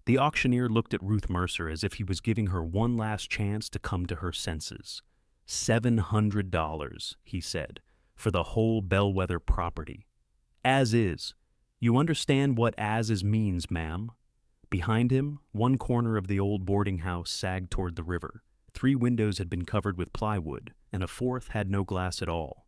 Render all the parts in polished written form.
The auctioneer looked at Ruth Mercer as if he was giving her one last chance to come to her senses. $700, he said, for the whole Bellwether property. As is. You understand what as is means, ma'am? Behind him, one corner of the old boarding house sagged toward the river. 3 windows had been covered with plywood, and a 4th had no glass at all.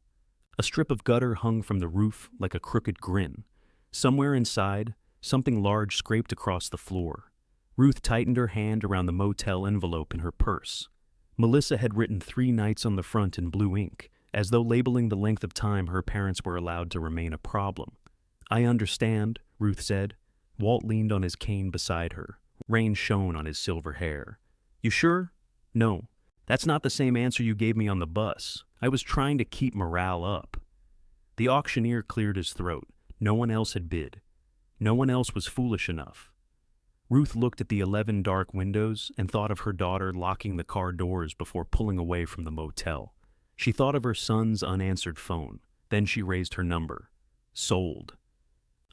A strip of gutter hung from the roof like a crooked grin. Somewhere inside, something large scraped across the floor. Ruth tightened her hand around the motel envelope in her purse. Melissa had written 3 nights on the front in blue ink, as though labeling the length of time her parents were allowed to remain a problem. I understand, Ruth said. Walt leaned on his cane beside her. Rain shone on his silver hair. You sure? No. That's not the same answer you gave me on the bus. I was trying to keep morale up. The auctioneer cleared his throat. No one else had bid. No one else was foolish enough. Ruth looked at the 11 dark windows and thought of her daughter locking the car doors before pulling away from the motel. She thought of her son's unanswered phone. Then she raised her number. Sold.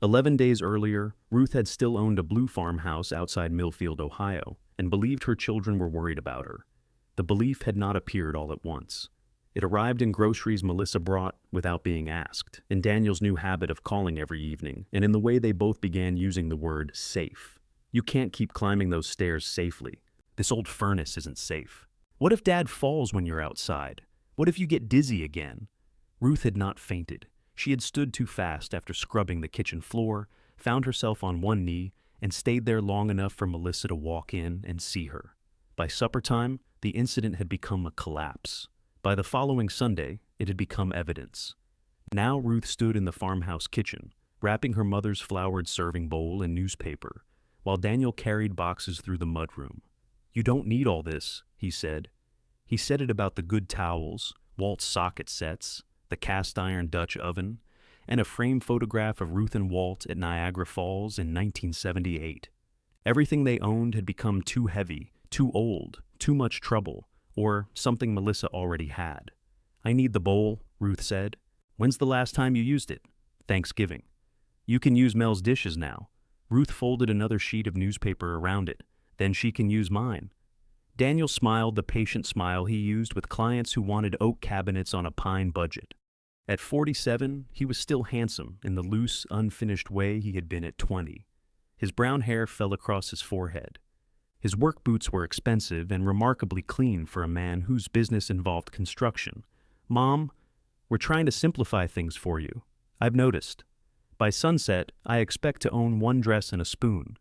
11 days earlier, Ruth had still owned a blue farmhouse outside Millfield, Ohio, and believed her children were worried about her. The belief had not appeared all at once. It arrived in groceries Melissa brought without being asked, in Daniel's new habit of calling every evening, and in the way they both began using the word safe. You can't keep climbing those stairs safely. This old furnace isn't safe. What if Dad falls when you're outside? What if you get dizzy again? Ruth had not fainted. She had stood too fast after scrubbing the kitchen floor, found herself on one knee, and stayed there long enough for Melissa to walk in and see her. By supper time, the incident had become a collapse. By the following Sunday, it had become evidence. Now Ruth stood in the farmhouse kitchen, wrapping her mother's floured serving bowl in newspaper, while Daniel carried boxes through the mudroom. You don't need all this, he said. He said it about the good towels, Walt's socket sets, the cast-iron Dutch oven, and a framed photograph of Ruth and Walt at Niagara Falls in 1978. Everything they owned had become too heavy, too old, too much trouble, or something Melissa already had. I need the bowl, Ruth said. When's the last time you used it? Thanksgiving. You can use Mel's dishes now. Ruth folded another sheet of newspaper around it. Then she can use mine. Daniel smiled the patient smile he used with clients who wanted oak cabinets on a pine budget. At 47, he was still handsome in the loose, unfinished way he had been at 20. His brown hair fell across his forehead. His work boots were expensive and remarkably clean for a man whose business involved construction. Mom, we're trying to simplify things for you. I've noticed. By sunset, I expect to own 1 dress and a spoon.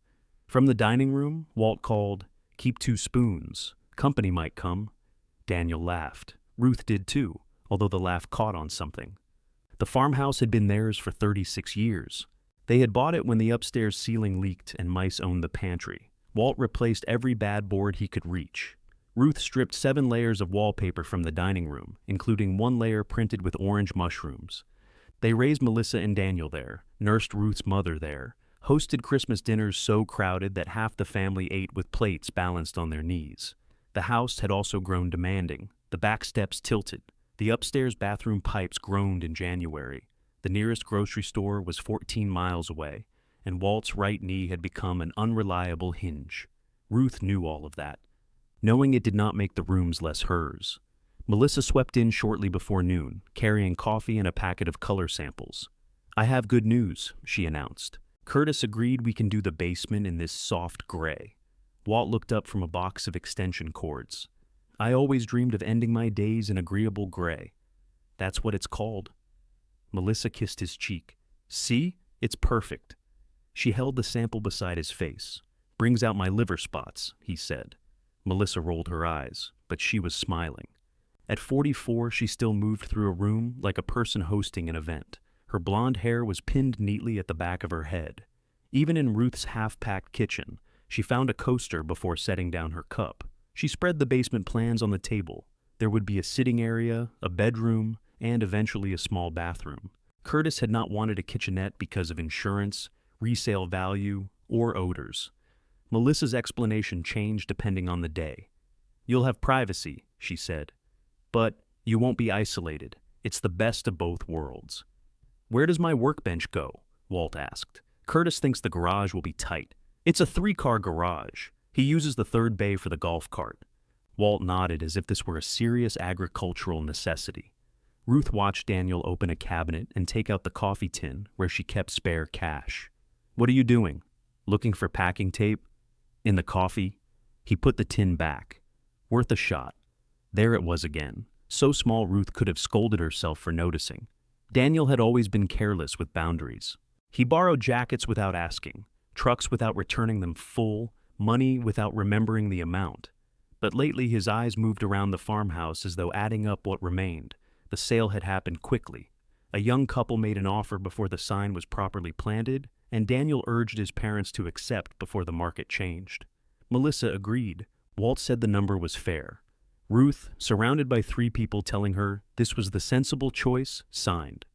From the dining room, Walt called, "Keep 2 spoons. Company might come." Daniel laughed. Ruth did too, although the laugh caught on something. The farmhouse had been theirs for 36 years. They had bought it when the upstairs ceiling leaked and mice owned the pantry. Walt replaced every bad board he could reach. Ruth stripped 7 layers of wallpaper from the dining room, including 1 layer printed with orange mushrooms. They raised Melissa and Daniel there, nursed Ruth's mother there, hosted Christmas dinners so crowded that half the family ate with plates balanced on their knees. The house had also grown demanding. The back steps tilted. The upstairs bathroom pipes groaned in January. The nearest grocery store was 14 miles away, and Walt's right knee had become an unreliable hinge. Ruth knew all of that, knowing it did not make the rooms less hers. Melissa swept in shortly before noon, carrying coffee and a packet of color samples. I have good news, she announced. Curtis agreed we can do the basement in this soft gray. Walt looked up from a box of extension cords. I always dreamed of ending my days in agreeable gray. That's what it's called. Melissa kissed his cheek. See? It's perfect. She held the sample beside his face. Brings out my liver spots, he said. Melissa rolled her eyes, but she was smiling. At 44, she still moved through a room like a person hosting an event. Her blonde hair was pinned neatly at the back of her head. Even in Ruth's half-packed kitchen, she found a coaster before setting down her cup. She spread the basement plans on the table. There would be a sitting area, a bedroom, and eventually a small bathroom. Curtis had not wanted a kitchenette because of insurance, resale value, or odors. Melissa's explanation changed depending on the day. You'll have privacy, she said. But you won't be isolated. It's the best of both worlds. Where does my workbench go? Walt asked. Curtis thinks the garage will be tight. It's a three-car garage. He uses the third bay for the golf cart. Walt nodded as if this were a serious agricultural necessity. Ruth watched Daniel open a cabinet and take out the coffee tin where she kept spare cash. "What are you doing? Looking for packing tape?" "In the coffee?" He put the tin back. "Worth a shot." There it was again, so small Ruth could have scolded herself for noticing. Daniel had always been careless with boundaries. He borrowed jackets without asking, trucks without returning them full, money without remembering the amount. But lately his eyes moved around the farmhouse as though adding up what remained. The sale had happened quickly. A young couple made an offer before the sign was properly planted, and Daniel urged his parents to accept before the market changed. Melissa agreed. Walt said the number was fair. Ruth, surrounded by three people telling her this was the sensible choice, signed.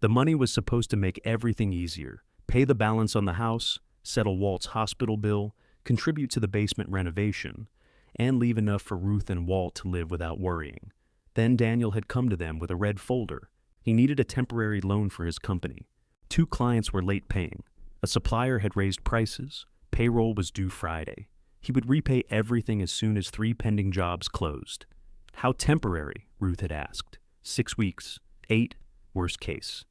The money was supposed to make everything easier, pay the balance on the house, settle Walt's hospital bill, contribute to the basement renovation, and leave enough for Ruth and Walt to live without worrying. Then Daniel had come to them with a red folder. He needed a temporary loan for his company. 2 clients were late paying. A supplier had raised prices. Payroll was due Friday. He would repay everything as soon as 3 pending jobs closed. "How temporary?" Ruth had asked. 6 weeks. 8, worst case.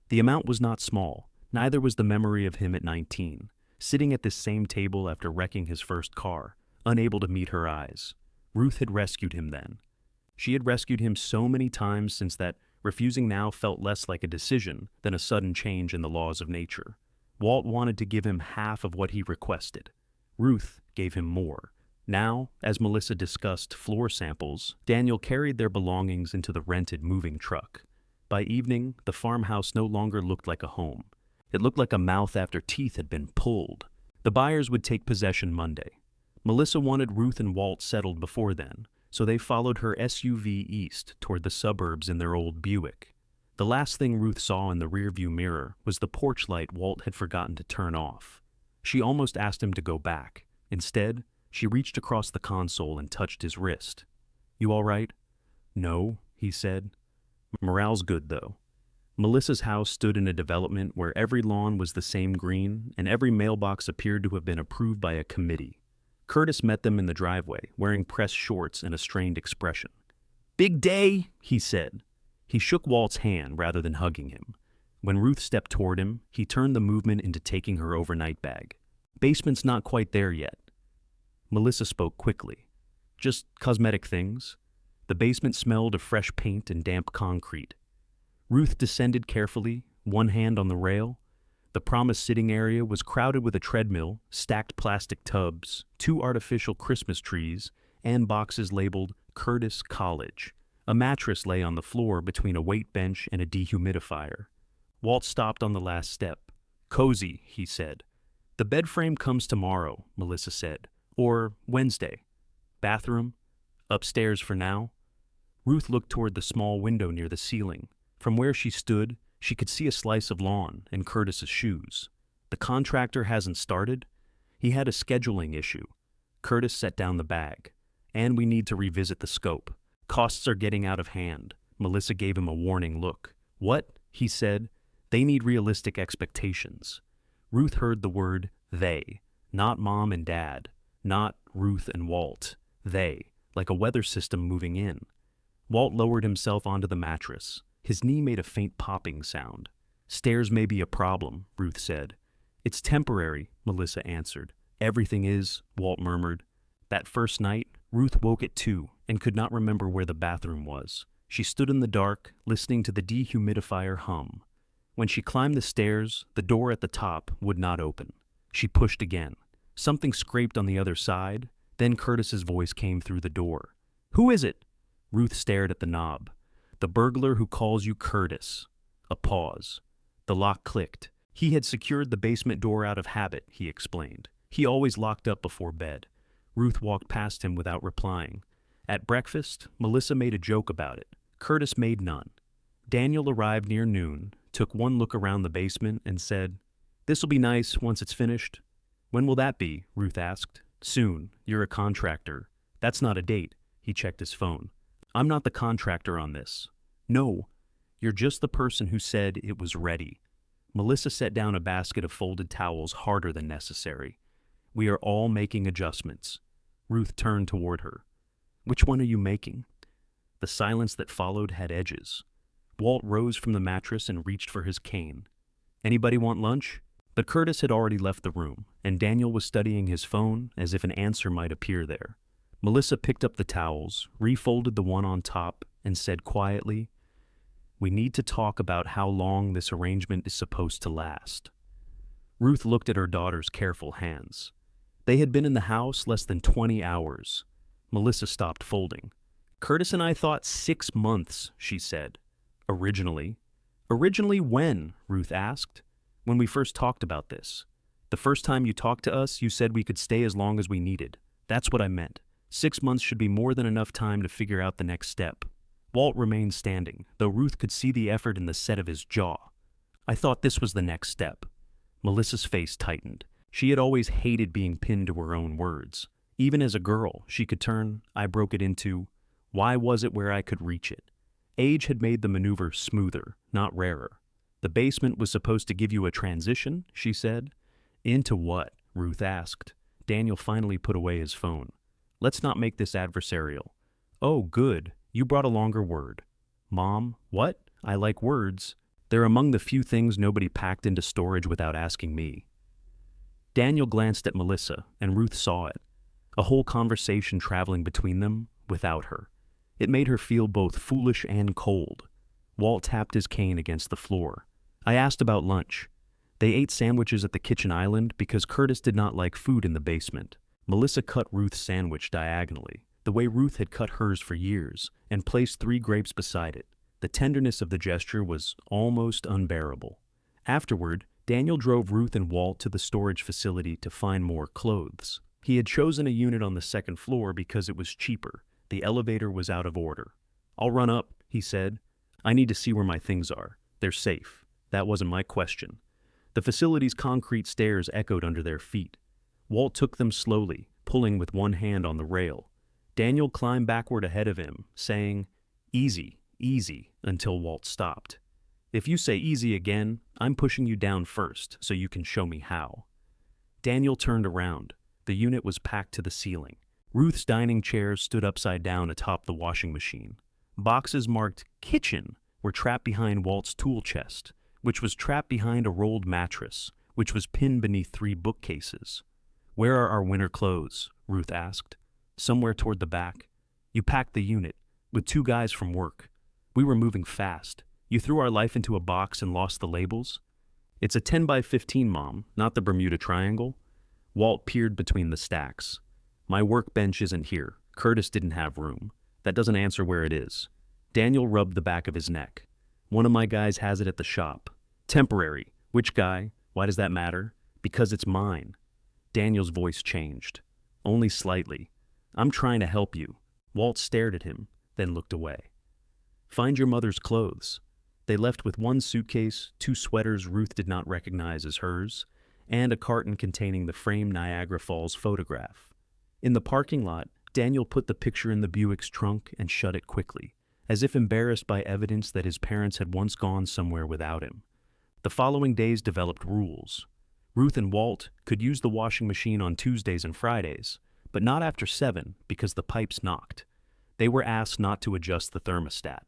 The amount was not small. Neither was the memory of him at 19, sitting at this same table after wrecking his first car, unable to meet her eyes. Ruth had rescued him then. She had rescued him so many times since that refusing now felt less like a decision than a sudden change in the laws of nature. Walt wanted to give him half of what he requested. Ruth gave him more. Now, as Melissa discussed floor samples, Daniel carried their belongings into the rented moving truck. By evening, the farmhouse no longer looked like a home. It looked like a mouth after teeth had been pulled. The buyers would take possession Monday. Melissa wanted Ruth and Walt settled before then, so they followed her SUV east toward the suburbs in their old Buick. The last thing Ruth saw in the rearview mirror was the porch light Walt had forgotten to turn off. She almost asked him to go back. Instead, she reached across the console and touched his wrist. "You all right?" "No," he said. "Morale's good, though." Melissa's house stood in a development where every lawn was the same green and every mailbox appeared to have been approved by a committee. Curtis met them in the driveway, wearing pressed shorts and a strained expression. "Big day," he said. He shook Walt's hand rather than hugging him. When Ruth stepped toward him, he turned the movement into taking her overnight bag. "Basement's not quite there yet." Melissa spoke quickly. "Just cosmetic things." The basement smelled of fresh paint and damp concrete. Ruth descended carefully, one hand on the rail. The promised sitting area was crowded with a treadmill, stacked plastic tubs, 2 artificial Christmas trees, and boxes labeled Curtis College. A mattress lay on the floor between a weight bench and a dehumidifier. Walt stopped on the last step. "Cozy," he said. "The bed frame comes tomorrow," Melissa said. "Or Wednesday." "Bathroom?" "Upstairs for now." Ruth looked toward the small window near the ceiling. From where she stood, she could see a slice of lawn and Curtis's shoes. "The contractor hasn't started?" "He had a scheduling issue." Curtis set down the bag. "And we need to revisit the scope. Costs are getting out of hand." Melissa gave him a warning look. "What?" he said. "They need realistic expectations." Ruth heard the word they, not Mom and Dad, not Ruth and Walt. They, like a weather system moving in. Walt lowered himself onto the mattress. His knee made a faint popping sound. "Stairs may be a problem," Ruth said. "It's temporary," Melissa answered. "Everything is," Walt murmured. That first night, Ruth woke at 2 and could not remember where the bathroom was. She stood in the dark, listening to the dehumidifier hum. When she climbed the stairs, the door at the top would not open. She pushed again. Something scraped on the other side. Then Curtis's voice came through the door. "Who is it?" Ruth stared at the knob. "The burglar who calls you Curtis." A pause. The lock clicked. He had secured the basement door out of habit, he explained. He always locked up before bed. Ruth walked past him without replying. At breakfast, Melissa made a joke about it. Curtis made none. Daniel arrived near noon, took one look around the basement, and said, "This'll be nice once it's finished." "When will that be?" Ruth asked. "Soon. You're a contractor." "That's not a date." He checked his phone. "I'm not the contractor on this." "No. You're just the person who said it was ready." Melissa set down a basket of folded towels harder than necessary. We are all making adjustments. Ruth turned toward her. Which one are you making? The silence that followed had edges. Walt rose from the mattress and reached for his cane. Anybody want lunch? But Curtis had already left the room, and Daniel was studying his phone as if an answer might appear there. Melissa picked up the towels, refolded the one on top, and said quietly, "We need to talk about how long this arrangement is supposed to last." Ruth looked at her daughter's careful hands. They had been in the house less than 20 hours. Melissa stopped folding. "Curtis and I thought 6 months," she said. "Originally." "Originally when?" Ruth asked. "When we first talked about this. The first time you talked to us, you said we could stay as long as we needed. That's what I meant. 6 months should be more than enough time to figure out the next step." Walt remained standing, though Ruth could see the effort in the set of his jaw. "I thought this was the next step." Melissa's face tightened. She had always hated being pinned to her own words. Even as a girl, she could turn, I broke it into, why was it where I could reach it? Age had made the maneuver smoother, not rarer. "The basement was supposed to give you a transition," she said. "Into what?" Ruth asked. Daniel finally put away his phone. "Let's not make this adversarial." "Oh, good. You brought a longer word." "Mom, what? I like words. They're among the few things nobody packed into storage without asking me." Daniel glanced at Melissa, and Ruth saw it. A whole conversation traveling between them without her. It made her feel both foolish and cold. Walt tapped his cane against the floor. "I asked about lunch." They ate sandwiches at the kitchen island because Curtis did not like food in the basement. Melissa cut Ruth's sandwich diagonally, the way Ruth had cut hers for years, and placed 3 grapes beside it. The tenderness of the gesture was almost unbearable. Afterward, Daniel drove Ruth and Walt to the storage facility to find more clothes. He had chosen a unit on the 2nd floor because it was cheaper. The elevator was out of order. "I'll run up," he said. "I need to see where my things are. They're safe." That wasn't my question. The facility's concrete stairs echoed under their feet. Walt took them slowly, pulling with one hand on the rail. Daniel climbed backward ahead of him, saying, "Easy, easy," until Walt stopped. "If you say easy again, I'm pushing you down first so you can show me how." Daniel turned around. The unit was packed to the ceiling. Ruth's dining chairs stood upside down atop the washing machine. Boxes marked "Kitchen" were trapped behind Walt's tool chest, which was trapped behind a rolled mattress, which was pinned beneath 3 bookcases. "Where are our winter clothes?" Ruth asked. "Somewhere toward the back." "You packed the unit, with 2 guys from work. We were moving fast. You threw our life into a box and lost the labels?" "It's a 10 by 15, Mom, not the Bermuda Triangle." Walt peered between the stacks. "My workbench isn't here. Curtis didn't have room. That doesn't answer where it is." Daniel rubbed the back of his neck. "One of my guys has it at the shop." "Temporary. Which guy? Why does that matter?" "Because it's mine." Daniel's voice changed. "Only slightly. I'm trying to help you." Walt stared at him, then looked away. "Find your mother's clothes." They left with 1 suitcase, 2 sweaters Ruth did not recognize as hers, and a carton containing the framed Niagara Falls photograph. In the parking lot, Daniel put the picture in the Buick's trunk and shut it quickly, as if embarrassed by evidence that his parents had once gone somewhere without him. The following days developed rules. Ruth and Walt could use the washing machine on Tuesdays and Fridays, but not after 7 because the pipes knocked. They were asked not to adjust the thermostat.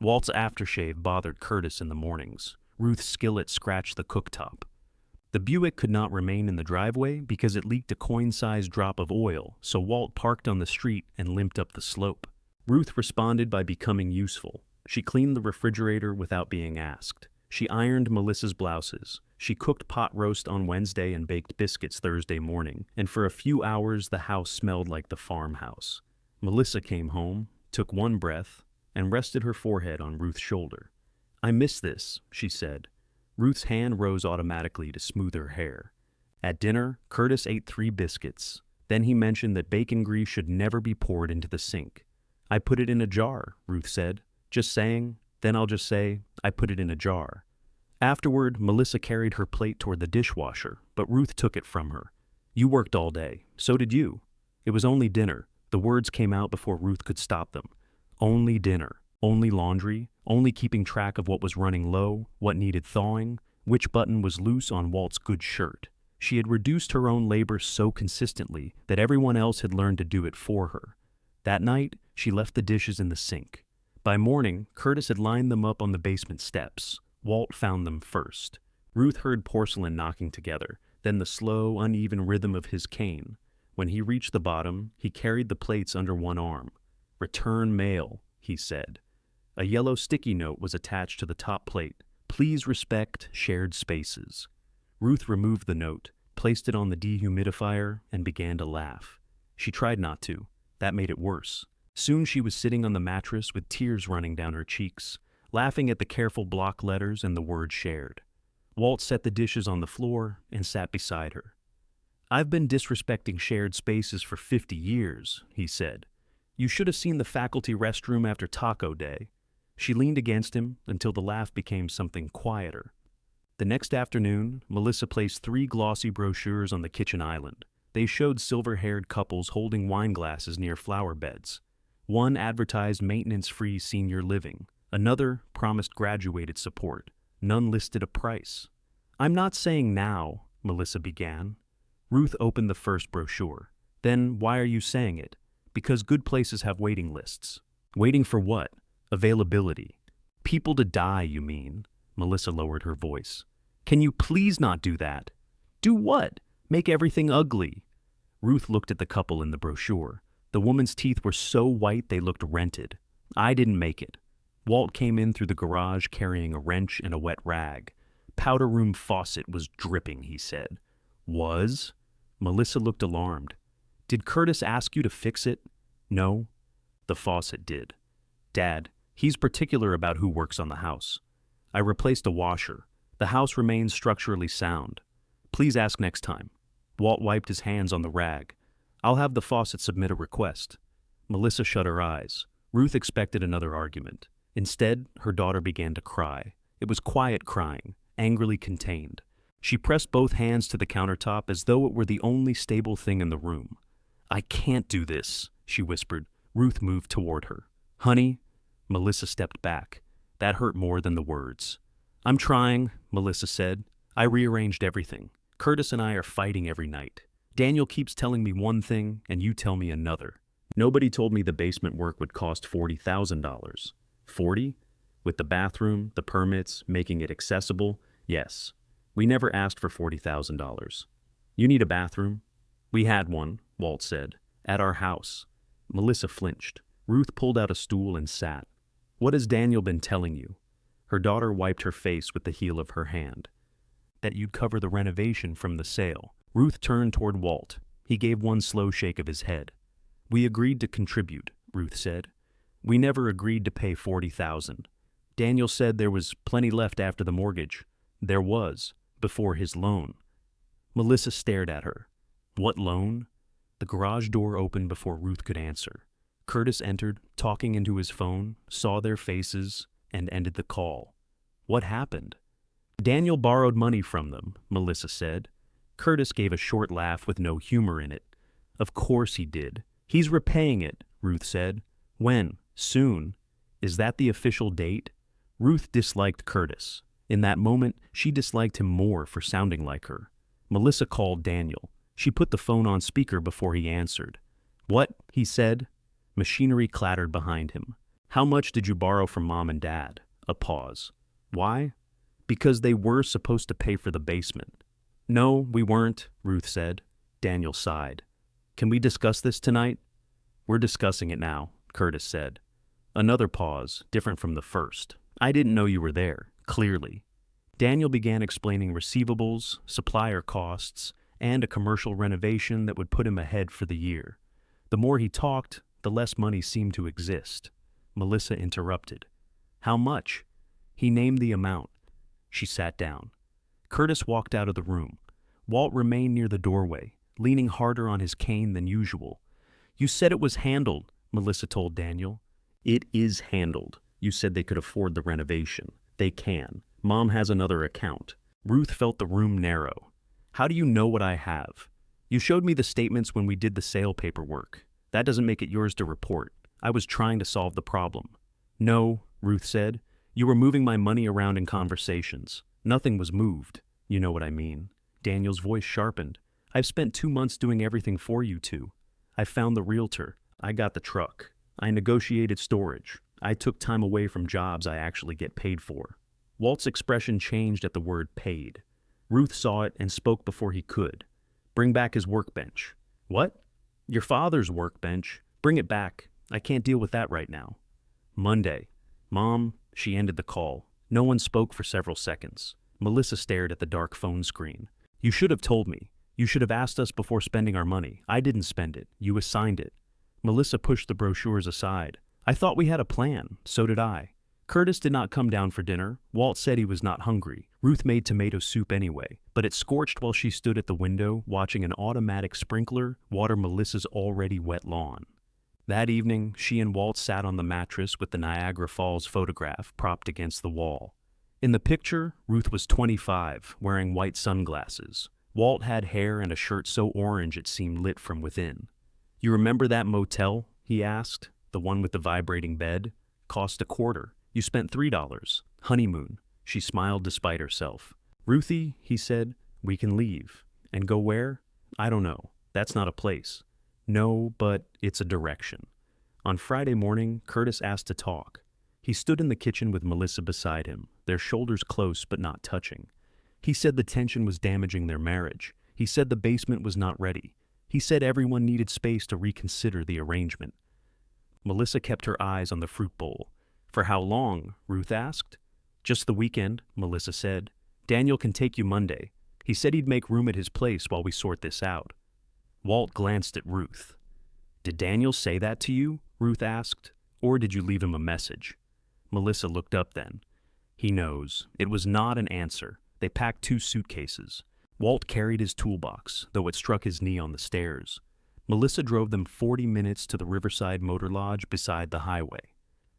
Walt's aftershave bothered Curtis in the mornings. Ruth's skillet scratched the cooktop. The Buick could not remain in the driveway because it leaked a coin-sized drop of oil, so Walt parked on the street and limped up the slope. Ruth responded by becoming useful. She cleaned the refrigerator without being asked. She ironed Melissa's blouses. She cooked pot roast on Wednesday and baked biscuits Thursday morning, and for a few hours the house smelled like the farmhouse. Melissa came home, took 1 breath, and rested her forehead on Ruth's shoulder. "I miss this," she said. Ruth's hand rose automatically to smooth her hair. At dinner, Curtis ate 3 biscuits. Then he mentioned that bacon grease should never be poured into the sink. "I put it in a jar," Ruth said. "Just saying. Then I'll just say, I put it in a jar." Afterward, Melissa carried her plate toward the dishwasher, but Ruth took it from her. "You worked all day. So did you." It was only dinner. The words came out before Ruth could stop them. Only dinner. Only laundry, only keeping track of what was running low, what needed thawing, which button was loose on Walt's good shirt. She had reduced her own labor so consistently that everyone else had learned to do it for her. That night, she left the dishes in the sink. By morning, Curtis had lined them up on the basement steps. Walt found them first. Ruth heard porcelain knocking together, then the slow, uneven rhythm of his cane. When he reached the bottom, he carried the plates under one arm. "Return mail," he said. A yellow sticky note was attached to the top plate. "Please respect shared spaces." Ruth removed the note, placed it on the dehumidifier, and began to laugh. She tried not to. That made it worse. Soon she was sitting on the mattress with tears running down her cheeks, laughing at the careful block letters and the word shared. Walt set the dishes on the floor and sat beside her. "I've been disrespecting shared spaces for 50 years, he said. "You should have seen the faculty restroom after taco day." She leaned against him until the laugh became something quieter. The next afternoon, Melissa placed 3 glossy brochures on the kitchen island. They showed silver-haired couples holding wine glasses near flower beds. One advertised maintenance-free senior living. Another promised graduated support. None listed a price. "I'm not saying now," Melissa began. Ruth opened the first brochure. "Then why are you saying it?" "Because good places have waiting lists." "Waiting for what?" "Availability." "People to die, you mean?" Melissa lowered her voice. "Can you please not do that?" "Do what? Make everything ugly." Ruth looked at the couple in the brochure. The woman's teeth were so white they looked rented. "I didn't make it." Walt came in through the garage carrying a wrench and a wet rag. "Powder room faucet was dripping," he said. "Was?" Melissa looked alarmed. "Did Curtis ask you to fix it?" "No." "The faucet did." "Dad, he's particular about who works on the house." "I replaced a washer. The house remains structurally sound." "Please ask next time." Walt wiped his hands on the rag. "I'll have the faucet submit a request." Melissa shut her eyes. Ruth expected another argument. Instead, her daughter began to cry. It was quiet crying, angrily contained. She pressed both hands to the countertop as though it were the only stable thing in the room. "I can't do this," she whispered. Ruth moved toward her. "Honey," Melissa stepped back. That hurt more than the words. "I'm trying," Melissa said. "I rearranged everything. Curtis and I are fighting every night. Daniel keeps telling me one thing, and you tell me another. Nobody told me the basement work would cost $40,000. 40? With the bathroom, the permits, making it accessible? Yes. We never asked for $40,000. You need a bathroom?" "We had one," Walt said. "At our house." Melissa flinched. Ruth pulled out a stool and sat. "What has Daniel been telling you?" Her daughter wiped her face with the heel of her hand. "That you'd cover the renovation from the sale." Ruth turned toward Walt. He gave one slow shake of his head. "We agreed to contribute," Ruth said. "We never agreed to pay $40,000. Daniel said there was plenty left after the mortgage." "There was, before his loan." Melissa stared at her. "What loan?" The garage door opened before Ruth could answer. Curtis entered, talking into his phone, saw their faces, and ended the call. "What happened?" "Daniel borrowed money from them," Melissa said. Curtis gave a short laugh with no humor in it. "Of course he did. He's repaying it," Ruth said. "When? Soon? Is that the official date?" Ruth disliked Curtis. In that moment, she disliked him more for sounding like her. Melissa called Daniel. She put the phone on speaker before he answered. "What?" he said. Machinery clattered behind him. "How much did you borrow from Mom and Dad?" A pause. "Why?" "Because they were supposed to pay for the basement." "No, we weren't," Ruth said. Daniel sighed. "Can we discuss this tonight?" "We're discussing it now," Curtis said. Another pause, different from the first. "I didn't know you were there, clearly." Daniel began explaining receivables, supplier costs, and a commercial renovation that would put him ahead for the year. The more he talked, the less money seemed to exist. Melissa interrupted. "How much?" He named the amount. She sat down. Curtis walked out of the room. Walt remained near the doorway, leaning harder on his cane than usual. "You said it was handled," Melissa told Daniel. "It is handled. You said they could afford the renovation. They can. Mom has another account." Ruth felt the room narrow. "How do you know what I have?" "You showed me the statements when we did the sale paperwork. That doesn't make it yours to report. I was trying to solve the problem." "No," Ruth said. "You were moving my money around in conversations. Nothing was moved. You know what I mean." Daniel's voice sharpened. I've spent 2 months doing everything for you two. I found the realtor. I got the truck. I negotiated storage. I took time away from jobs I actually get paid for. Walt's expression changed at the word paid. Ruth saw it and spoke before he could. Bring back his workbench. What? Your father's workbench. Bring it back. I can't deal with that right now. Monday. Mom, she ended the call. No one spoke for several seconds. Melissa stared at the dark phone screen. You should have told me. You should have asked us before spending our money. I didn't spend it. You assigned it. Melissa pushed the brochures aside. I thought we had a plan. So did I. Curtis did not come down for dinner. Walt said he was not hungry. Ruth made tomato soup anyway, but it scorched while she stood at the window watching an automatic sprinkler water Melissa's already wet lawn. That evening, she and Walt sat on the mattress with the Niagara Falls photograph propped against the wall. In the picture, Ruth was 25, wearing white sunglasses. Walt had hair and a shirt so orange it seemed lit from within. You remember that motel? He asked. The one with the vibrating bed? Cost $25. You spent $3. Honeymoon. She smiled despite herself. Ruthie, he said, we can leave. And go where? I don't know. That's not a place. No, but it's a direction. On Friday morning, Curtis asked to talk. He stood in the kitchen with Melissa beside him, their shoulders close but not touching. He said the tension was damaging their marriage. He said the basement was not ready. He said everyone needed space to reconsider the arrangement. Melissa kept her eyes on the fruit bowl. For how long? Ruth asked. Just the weekend, Melissa said. Daniel can take you Monday. He said he'd make room at his place while we sort this out. Walt glanced at Ruth. Did Daniel say that to you? Ruth asked. Or did you leave him a message? Melissa looked up then. He knows. It was not an answer. They packed 2 suitcases. Walt carried his toolbox, though it struck his knee on the stairs. Melissa drove them 40 minutes to the Riverside Motor Lodge beside the highway.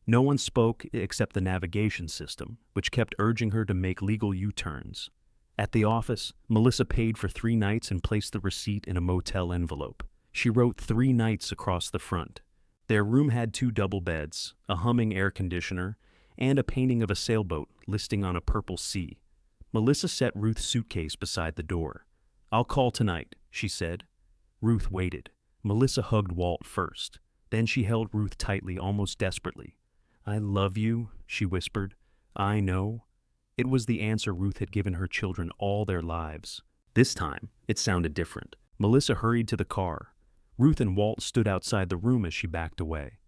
No one spoke except the navigation system, which kept urging her to make legal U-turns. At the office, Melissa paid for 3 nights and placed the receipt in a motel envelope. She wrote 3 nights across the front. Their room had 2 double beds, a humming air conditioner, and a painting of a sailboat listing on a purple sea. Melissa set Ruth's suitcase beside the door. I'll call tonight, she said. Ruth waited. Melissa hugged Walt first. Then she held Ruth tightly, almost desperately. I love you, she whispered. I know. It was the answer Ruth had given her children all their lives. This time, it sounded different. Melissa hurried to the car. Ruth and Walt stood outside the room as she backed away.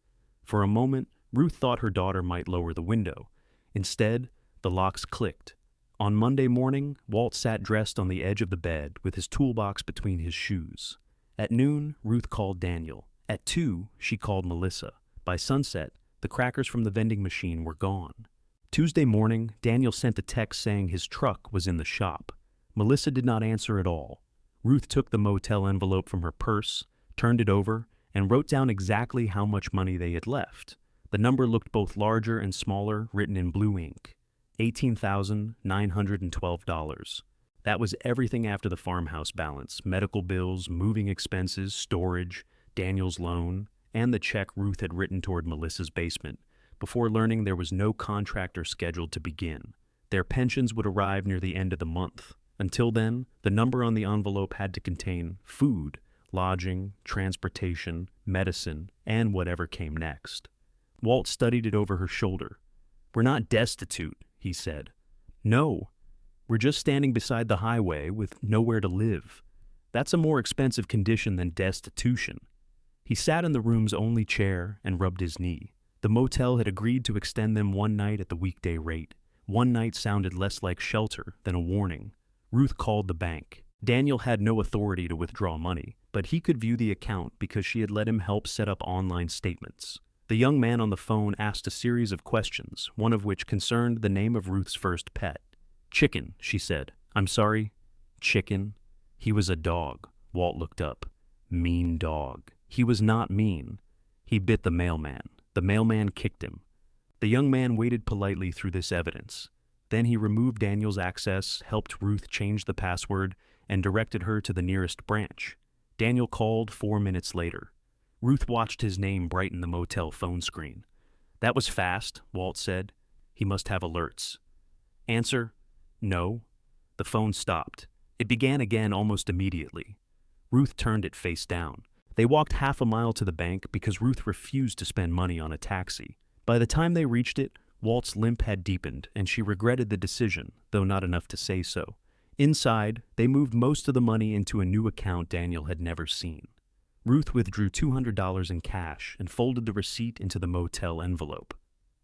For a moment, Ruth thought her daughter might lower the window. Instead, the locks clicked. On Monday morning, Walt sat dressed on the edge of the bed with his toolbox between his shoes. At noon, Ruth called Daniel. At 2, she called Melissa. By sunset, the crackers from the vending machine were gone. Tuesday morning, Daniel sent a text saying his truck was in the shop. Melissa did not answer at all. Ruth took the motel envelope from her purse, turned it over, and wrote down exactly how much money they had left. The number looked both larger and smaller, written in blue ink. $18,912. That was everything after the farmhouse balance, medical bills, moving expenses, storage, Daniel's loan, and the check Ruth had written toward Melissa's basement, before learning there was no contractor scheduled to begin. Their pensions would arrive near the end of the month. Until then, the number on the envelope had to contain food, lodging, transportation, medicine, and whatever came next. Walt studied it over her shoulder. We're not destitute, he said. No, we're just standing beside the highway with nowhere to live. That's a more expensive condition than destitution. He sat in the room's only chair and rubbed his knee. The motel had agreed to extend them 1 night at the weekday rate. 1 night sounded less like shelter than a warning. Ruth called the bank. Daniel had no authority to withdraw money, but he could view the account because she had let him help set up online statements. The young man on the phone asked a series of questions, one of which concerned the name of Ruth's first pet. Chicken, she said. I'm sorry? Chicken? He was a dog. Walt looked up. Mean dog. He was not mean. He bit the mailman. The mailman kicked him. The young man waited politely through this evidence. Then he removed Daniel's access, helped Ruth change the password, and directed her to the nearest branch. Daniel called 4 minutes later. Ruth watched his name brighten the motel phone screen. That was fast, Walt said. He must have alerts. Answer? No. The phone stopped. It began again almost immediately. Ruth turned it face down. They walked half a mile to the bank because Ruth refused to spend money on a taxi. By the time they reached it, Walt's limp had deepened, and she regretted the decision, though not enough to say so. Inside, they moved most of the money into a new account Daniel had never seen. Ruth withdrew $200 in cash and folded the receipt into the motel envelope.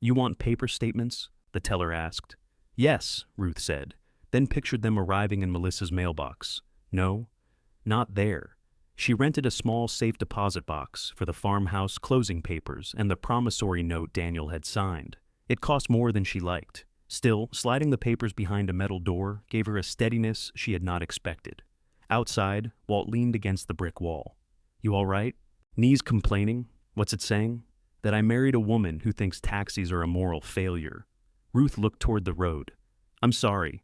"You want paper statements?" the teller asked. "Yes," Ruth said, then pictured them arriving in Melissa's mailbox. No, not there. She rented a small safe deposit box for the farmhouse closing papers and the promissory note Daniel had signed. It cost more than she liked. Still, sliding the papers behind a metal door gave her a steadiness she had not expected. Outside, Walt leaned against the brick wall. "You all right?" "Knees complaining. What's it saying?" "That I married a woman who thinks taxis are a moral failure." Ruth looked toward the road. "I'm sorry.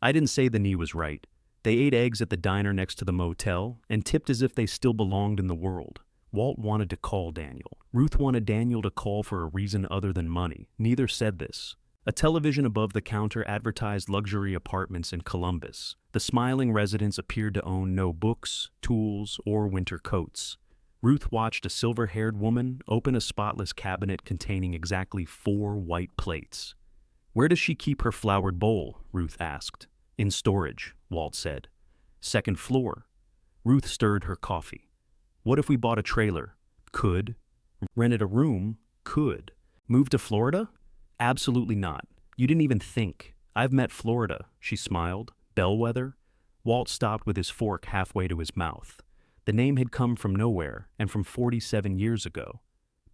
I didn't say the knee was right. They ate eggs at the diner next to the motel and tipped as if they still belonged in the world." Walt wanted to call Daniel. Ruth wanted Daniel to call for a reason other than money. Neither said this. A television above the counter advertised luxury apartments in Columbus. The smiling residents appeared to own no books, tools, or winter coats. Ruth watched a silver-haired woman open a spotless cabinet containing exactly 4 white plates. "Where does she keep her flowered bowl?" Ruth asked. "In storage," Walt said. "Second floor." Ruth stirred her coffee. "What if we bought a trailer?" "Could." "Rented a room?" "Could." "Move to Florida?" "Absolutely not. You didn't even think. I've met Florida," she smiled. "Bellwether?" Walt stopped with his fork halfway to his mouth. The name had come from nowhere and from 47 years ago.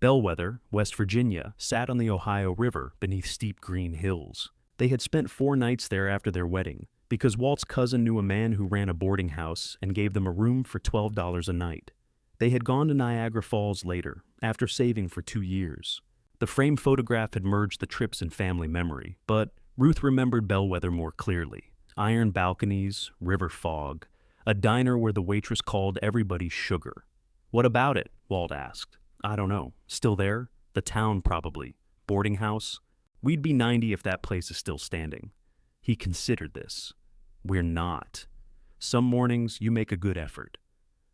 Bellwether, West Virginia, sat on the Ohio River beneath steep green hills. They had spent 4 nights there after their wedding, because Walt's cousin knew a man who ran a boarding house and gave them a room for $12 a night. They had gone to Niagara Falls later, after saving for 2 years. The framed photograph had merged the trips in family memory, but Ruth remembered Bellwether more clearly. Iron balconies, river fog, a diner where the waitress called everybody sugar. "What about it?" Walt asked. "I don't know. Still there? The town, probably. Boardinghouse? We'd be 90 if that place is still standing." He considered this. "We're not. Some mornings you make a good effort."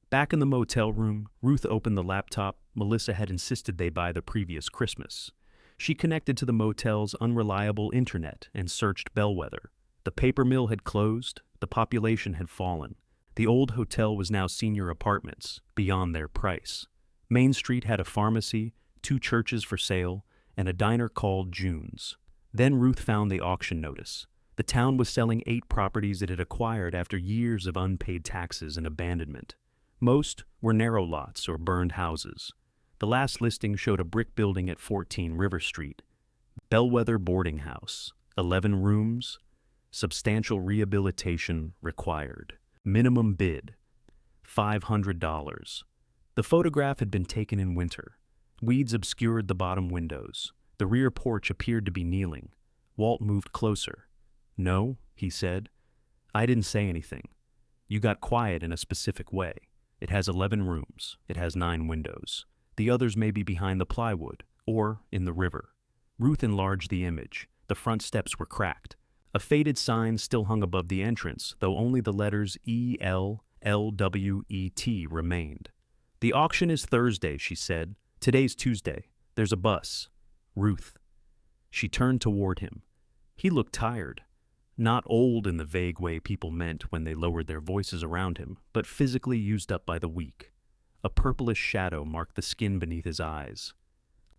Back in the motel room, Ruth opened the laptop Melissa had insisted they buy the previous Christmas. She connected to the motel's unreliable internet and searched Bellwether. The paper mill had closed, the population had fallen. The old hotel was now senior apartments, beyond their price. Main Street had a pharmacy, 2 churches for sale, and a diner called June's. Then Ruth found the auction notice. The town was selling 8 properties it had acquired after years of unpaid taxes and abandonment. Most were narrow lots or burned houses. The last listing showed a brick building at 14 River Street. Bellwether Boarding House, 11 rooms, substantial rehabilitation required. Minimum bid, $500. The photograph had been taken in winter. Weeds obscured the bottom windows. The rear porch appeared to be kneeling. Walt moved closer. "No," he said. "I didn't say anything. You got quiet in a specific way. It has 11 rooms. It has 9 windows. The others may be behind the plywood, or in the river." Ruth enlarged the image. The front steps were cracked. A faded sign still hung above the entrance, though only the letters ELLWET remained. "The auction is Thursday," she said. "Today's Tuesday. There's a bus." "Ruth." She turned toward him. He looked tired. Not old in the vague way people meant when they lowered their voices around him, but physically used up by the week. A purplish shadow marked the skin beneath his eyes.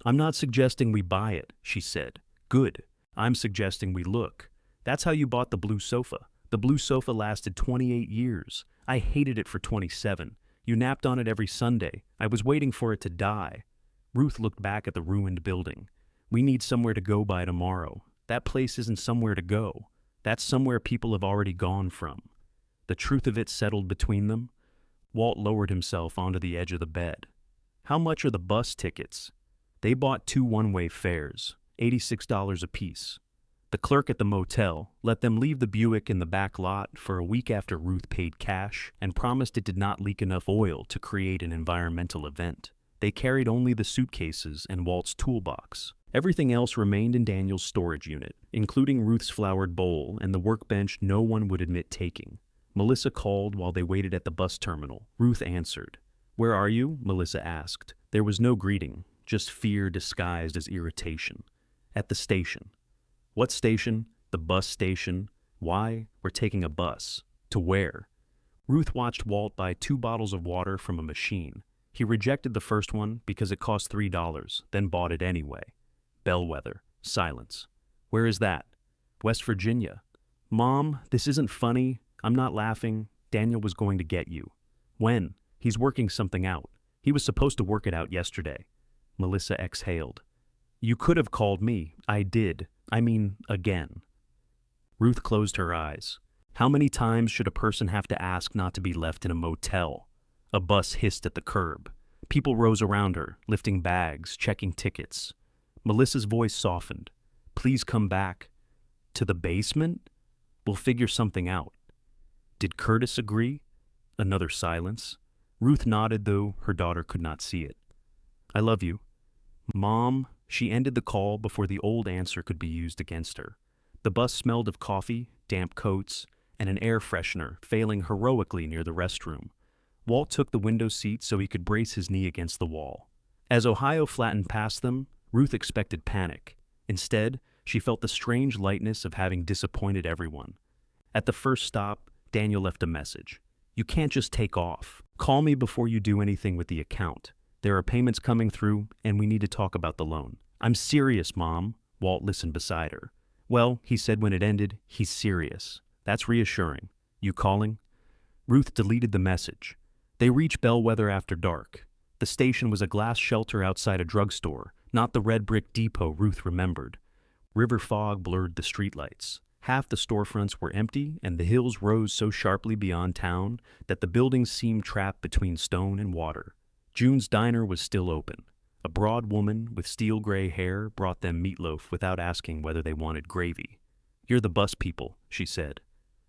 "I'm not suggesting we buy it," she said. "Good. I'm suggesting we look. That's how you bought the blue sofa. The blue sofa lasted 28 years. I hated it for 27. You napped on it every Sunday. I was waiting for it to die." Ruth looked back at the ruined building. "We need somewhere to go by tomorrow. That place isn't somewhere to go. That's somewhere people have already gone from." The truth of it settled between them. Walt lowered himself onto the edge of the bed. "How much are the bus tickets?" They bought 2 one-way fares, $86 apiece. The clerk at the motel let them leave the Buick in the back lot for a week after Ruth paid cash and promised it did not leak enough oil to create an environmental event. They carried only the suitcases and Walt's toolbox. Everything else remained in Daniel's storage unit, including Ruth's flowered bowl and the workbench no one would admit taking. Melissa called while they waited at the bus terminal. Ruth answered. "Where are you?" Melissa asked. There was no greeting, just fear disguised as irritation. "At the station." "What station?" "The bus station." "Why?" "We're taking a bus." "To where?" Ruth watched Walt buy 2 bottles of water from a machine. He rejected the first one because it cost $3, then bought it anyway. Bellwether. Silence. "Where is that?" "West Virginia." "Mom, this isn't funny. I'm not laughing. Daniel was going to get you." "When?" "He's working something out. He was supposed to work it out yesterday." Melissa exhaled. "You could have called me." "I did. I mean, again." Ruth closed her eyes. How many times should a person have to ask not to be left in a motel? A bus hissed at the curb. People rose around her, lifting bags, checking tickets. Melissa's voice softened. "Please come back." "To the basement?" "We'll figure something out." Did Curtis agree? Another silence. Ruth nodded, though her daughter could not see it. "I love you." "Mom," she ended the call before the old answer could be used against her. The bus smelled of coffee, damp coats, and an air freshener, failing heroically near the restroom. Walt took the window seat so he could brace his knee against the wall. As Ohio flattened past them, Ruth expected panic. Instead, she felt the strange lightness of having disappointed everyone. At the first stop, Daniel left a message. "You can't just take off. Call me before you do anything with the account. There are payments coming through, and we need to talk about the loan." "I'm serious, Mom." Walt listened beside her. "Well," he said when it ended, "he's serious." "That's reassuring. You calling?" Ruth deleted the message. They reached Bellwether after dark. The station was a glass shelter outside a drugstore, not the red brick depot Ruth remembered. River fog blurred the streetlights. Half the storefronts were empty, and the hills rose so sharply beyond town that the buildings seemed trapped between stone and water. June's diner was still open. A broad woman with steel-gray hair brought them meatloaf without asking whether they wanted gravy. "You're the bus people," she said.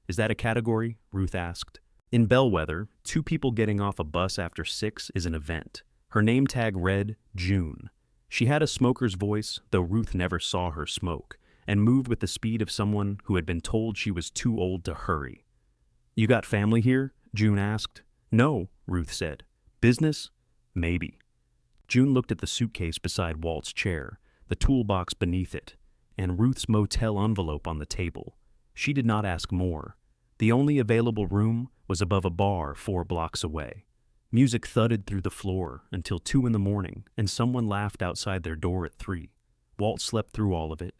"Is that a category?" Ruth asked. In Bellwether, 2 people getting off a bus after 6 is an event. Her name tag read June. She had a smoker's voice, though Ruth never saw her smoke, and moved with the speed of someone who had been told she was too old to hurry. "You got family here?" June asked. "No," Ruth said. "Business?" "Maybe." June looked at the suitcase beside Walt's chair, the toolbox beneath it, and Ruth's motel envelope on the table. She did not ask more. The only available room was above a bar 4 blocks away. Music thudded through the floor until 2 in the morning, and someone laughed outside their door at 3. Walt slept through all of it.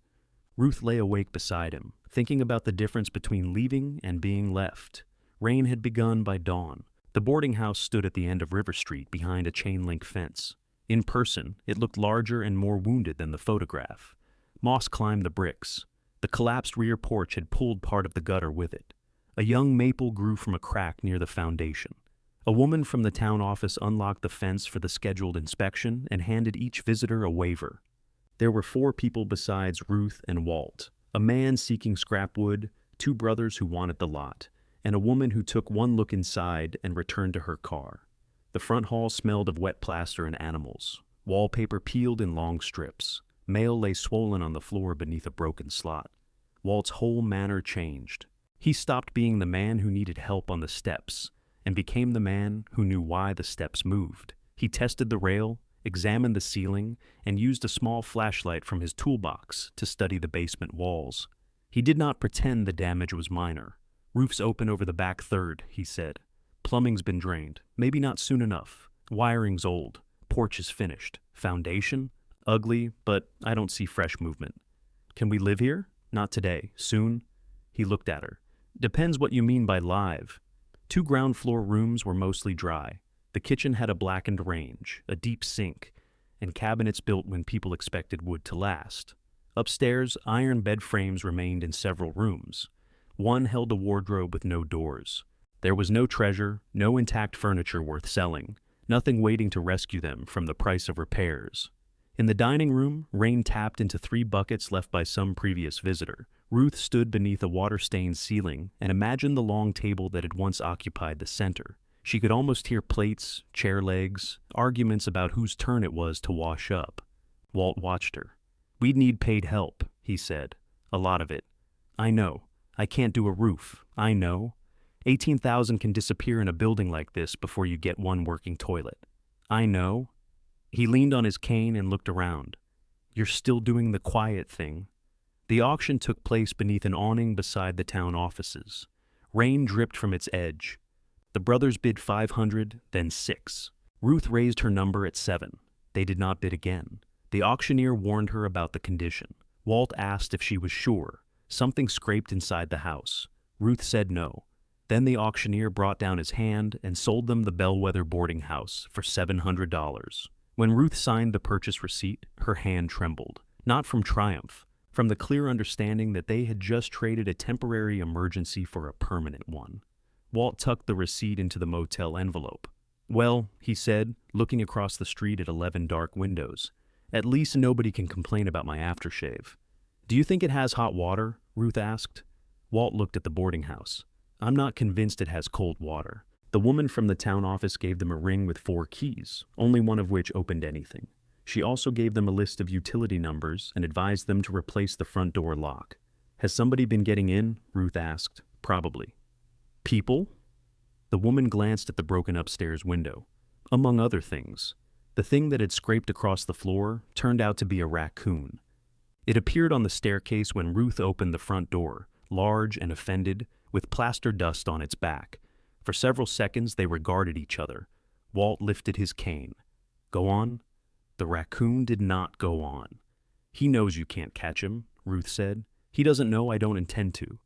Ruth lay awake beside him, thinking about the difference between leaving and being left. Rain had begun by dawn. The boarding house stood at the end of River Street behind a chain-link fence. In person, it looked larger and more wounded than the photograph. Moss climbed the bricks. The collapsed rear porch had pulled part of the gutter with it. A young maple grew from a crack near the foundation. A woman from the town office unlocked the fence for the scheduled inspection and handed each visitor a waiver. There were 4 people besides Ruth and Walt, a man seeking scrap wood, 2 brothers who wanted the lot, and a woman who took one look inside and returned to her car. The front hall smelled of wet plaster and animals. Wallpaper peeled in long strips. Mail lay swollen on the floor beneath a broken slot. Walt's whole manner changed. He stopped being the man who needed help on the steps and became the man who knew why the steps moved. He tested the rail, examined the ceiling, and used a small flashlight from his toolbox to study the basement walls. He did not pretend the damage was minor. "Roof's open over the back third," he said. "Plumbing's been drained. Maybe not soon enough. Wiring's old. Porch is finished. Foundation? Ugly, but I don't see fresh movement. Can we live here? Not today. Soon?" He looked at her. "Depends what you mean by live." 2 ground floor rooms were mostly dry. The kitchen had a blackened range, a deep sink, and cabinets built when people expected wood to last. Upstairs, iron bed frames remained in several rooms. One held a wardrobe with no doors. There was no treasure, no intact furniture worth selling, nothing waiting to rescue them from the price of repairs. In the dining room, rain tapped into 3 buckets left by some previous visitor. Ruth stood beneath a water-stained ceiling and imagined the long table that had once occupied the center. She could almost hear plates, chair legs, arguments about whose turn it was to wash up. Walt watched her. "We'd need paid help," he said. "A lot of it." "I know. I can't do a roof. I know." $18,000 can disappear in a building like this before you get one working toilet. I know. He leaned on his cane and looked around. You're still doing the quiet thing. The auction took place beneath an awning beside the town offices. Rain dripped from its edge. The brothers bid 500, then 6. Ruth raised her number at 7. They did not bid again. The auctioneer warned her about the condition. Walt asked if she was sure. Something scraped inside the house. Ruth said no. Then the auctioneer brought down his hand and sold them the Bellwether boarding house for $700. When Ruth signed the purchase receipt, her hand trembled. Not from triumph, from the clear understanding that they had just traded a temporary emergency for a permanent one. Walt tucked the receipt into the motel envelope. Well, he said, looking across the street at 11 dark windows, at least nobody can complain about my aftershave. Do you think it has hot water? Ruth asked. Walt looked at the boarding house. I'm not convinced it has cold water. The woman from the town office gave them a ring with 4 keys, only one of which opened anything. She also gave them a list of utility numbers and advised them to replace the front door lock. Has somebody been getting in? Ruth asked. Probably. People? The woman glanced at the broken upstairs window. Among other things, the thing that had scraped across the floor turned out to be a raccoon. It appeared on the staircase when Ruth opened the front door, large and offended, with plaster dust on its back. For several seconds they regarded each other. Walt lifted his cane. Go on? The raccoon did not go on. He knows you can't catch him, Ruth said. He doesn't know I don't intend to.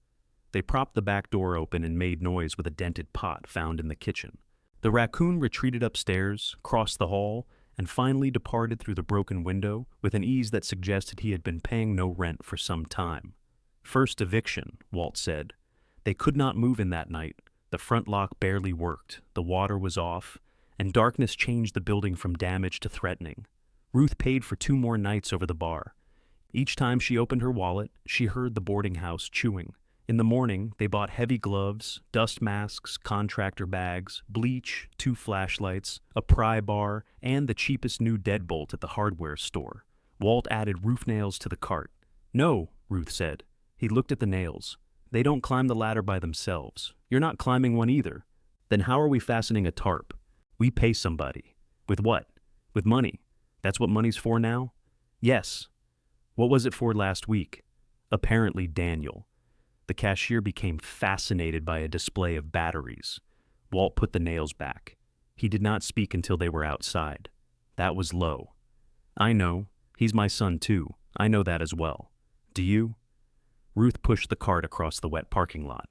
They propped the back door open and made noise with a dented pot found in the kitchen. The raccoon retreated upstairs, crossed the hall, and finally departed through the broken window with an ease that suggested he had been paying no rent for some time. First eviction, Walt said. They could not move in that night. The front lock barely worked, the water was off, and darkness changed the building from damaged to threatening. Ruth paid for 2 more nights over the bar. Each time she opened her wallet, she heard the boarding house chewing. In the morning, they bought heavy gloves, dust masks, contractor bags, bleach, 2 flashlights, a pry bar, and the cheapest new deadbolt at the hardware store. Walt added roof nails to the cart. No, Ruth said. He looked at the nails. They don't climb the ladder by themselves. You're not climbing one either. Then how are we fastening a tarp? We pay somebody. With what? With money. That's what money's for now? Yes. What was it for last week? Apparently Daniel. The cashier became fascinated by a display of batteries. Walt put the nails back. He did not speak until they were outside. That was low. I know. He's my son too. I know that as well. Do you? Ruth pushed the cart across the wet parking lot.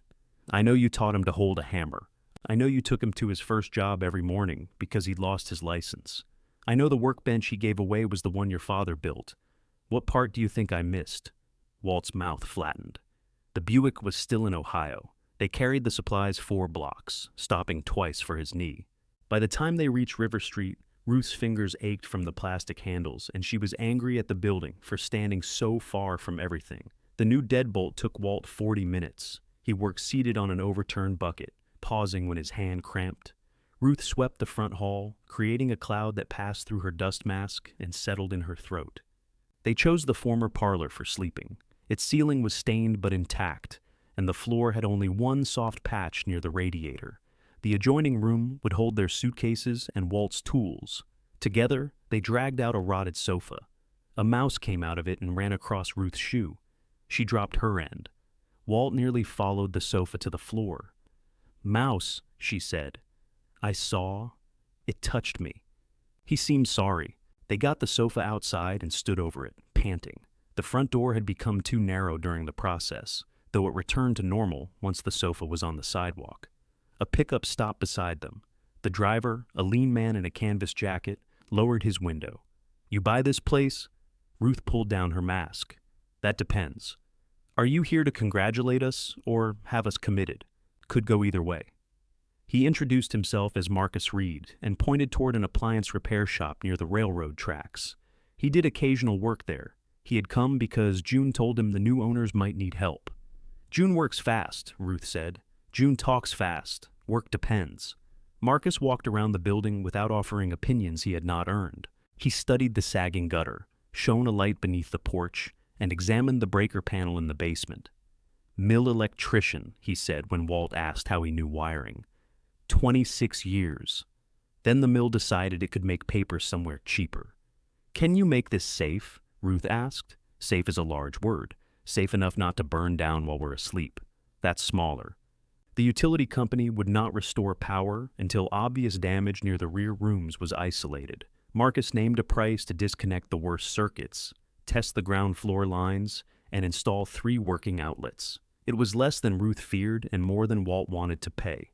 I know you taught him to hold a hammer. I know you took him to his first job every morning because he'd lost his license. I know the workbench he gave away was the one your father built. What part do you think I missed? Walt's mouth flattened. The Buick was still in Ohio. They carried the supplies 4 blocks, stopping twice for his knee. By the time they reached River Street, Ruth's fingers ached from the plastic handles, and she was angry at the building for standing so far from everything. The new deadbolt took Walt 40 minutes. He worked seated on an overturned bucket, pausing when his hand cramped. Ruth swept the front hall, creating a cloud that passed through her dust mask and settled in her throat. They chose the former parlor for sleeping. Its ceiling was stained but intact, and the floor had only one soft patch near the radiator. The adjoining room would hold their suitcases and Walt's tools. Together, they dragged out a rotted sofa. A mouse came out of it and ran across Ruth's shoe. She dropped her end. Walt nearly followed the sofa to the floor. Mouse, she said. I saw. It touched me. He seemed sorry. They got the sofa outside and stood over it, panting. The front door had become too narrow during the process, though it returned to normal once the sofa was on the sidewalk. A pickup stopped beside them. The driver, a lean man in a canvas jacket, lowered his window. You buy this place? Ruth pulled down her mask. That depends. Are you here to congratulate us or have us committed? Could go either way. He introduced himself as Marcus Reed and pointed toward an appliance repair shop near the railroad tracks. He did occasional work there. He had come because June told him the new owners might need help. June works fast, Ruth said. June talks fast. Work depends. Marcus walked around the building without offering opinions he had not earned. He studied the sagging gutter, shone a light beneath the porch, and examined the breaker panel in the basement. Mill electrician, he said when Walt asked how he knew wiring. 26 years. Then the mill decided it could make paper somewhere cheaper. Can you make this safe? Ruth asked. Safe is a large word. Safe enough not to burn down while we're asleep. That's smaller. The utility company would not restore power until obvious damage near the rear rooms was isolated. Marcus named a price to disconnect the worst circuits, test the ground floor lines, and install 3 working outlets. It was less than Ruth feared and more than Walt wanted to pay.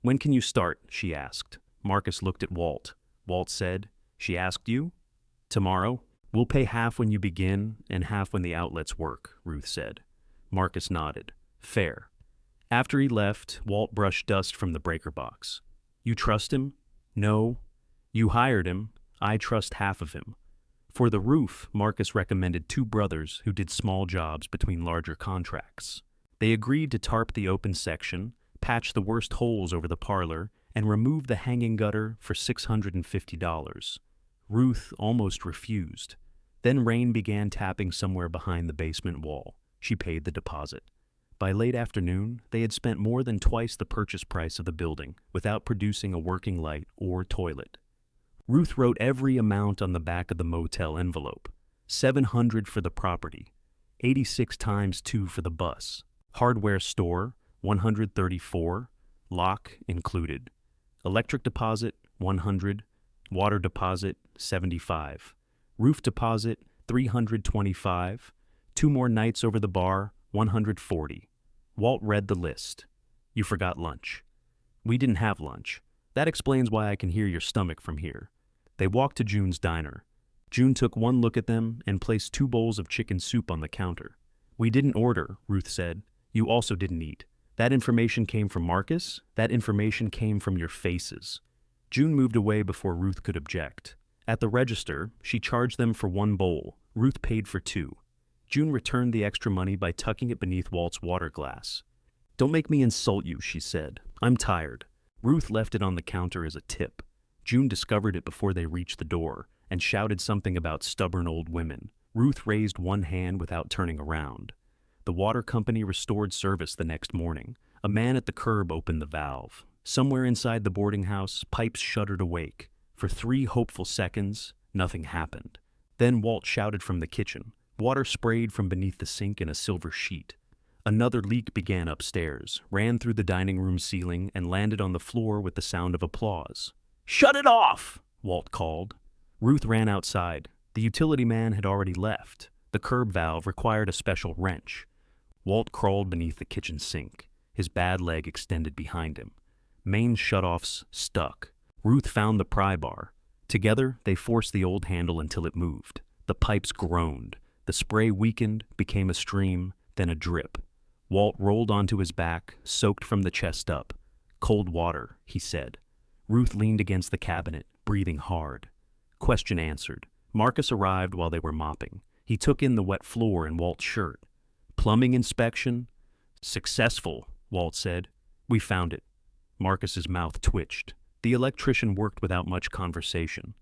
When can you start? She asked. Marcus looked at Walt. Walt said, She asked you? Tomorrow. We'll pay half when you begin and half when the outlets work, Ruth said. Marcus nodded. Fair. After he left, Walt brushed dust from the breaker box. You trust him? No. You hired him. I trust half of him. For the roof, Marcus recommended 2 brothers who did small jobs between larger contracts. They agreed to tarp the open section, patch the worst holes over the parlor, and remove the hanging gutter for $650. Ruth almost refused. Then rain began tapping somewhere behind the basement wall. She paid the deposit. By late afternoon, they had spent more than twice the purchase price of the building without producing a working light or toilet. Ruth wrote every amount on the back of the motel envelope. $700 for the property, 86 times 2 for the bus. Hardware store, $134, lock included. Electric deposit, $100, water deposit, $75. Roof deposit, $325. 2 more nights over the bar, $140. Walt read the list. You forgot lunch. We didn't have lunch. That explains why I can hear your stomach from here. They walked to June's diner. June took one look at them and placed 2 bowls of chicken soup on the counter. We didn't order, Ruth said. You also didn't eat. That information came from Marcus. That information came from your faces. June moved away before Ruth could object. At the register, she charged them for 1 bowl. Ruth paid for 2. June returned the extra money by tucking it beneath Walt's water glass. Don't make me insult you, she said. I'm tired. Ruth left it on the counter as a tip. June discovered it before they reached the door and shouted something about stubborn old women. Ruth raised one hand without turning around. The water company restored service the next morning. A man at the curb opened the valve. Somewhere inside the boarding house, pipes shuddered awake. For 3 hopeful seconds, nothing happened. Then Walt shouted from the kitchen. Water sprayed from beneath the sink in a silver sheet. Another leak began upstairs, ran through the dining room ceiling, and landed on the floor with the sound of applause. Shut it off! Walt called. Ruth ran outside. The utility man had already left. The curb valve required a special wrench. Walt crawled beneath the kitchen sink. His bad leg extended behind him. Main shutoffs stuck. Ruth found the pry bar. Together, they forced the old handle until it moved. The pipes groaned. The spray weakened, became a stream, then a drip. Walt rolled onto his back, soaked from the chest up. Cold water, he said. Ruth leaned against the cabinet, breathing hard. Question answered. Marcus arrived while they were mopping. He took in the wet floor and Walt's shirt. Plumbing inspection? Successful, Walt said. We found it. Marcus's mouth twitched. The electrician worked without much conversation.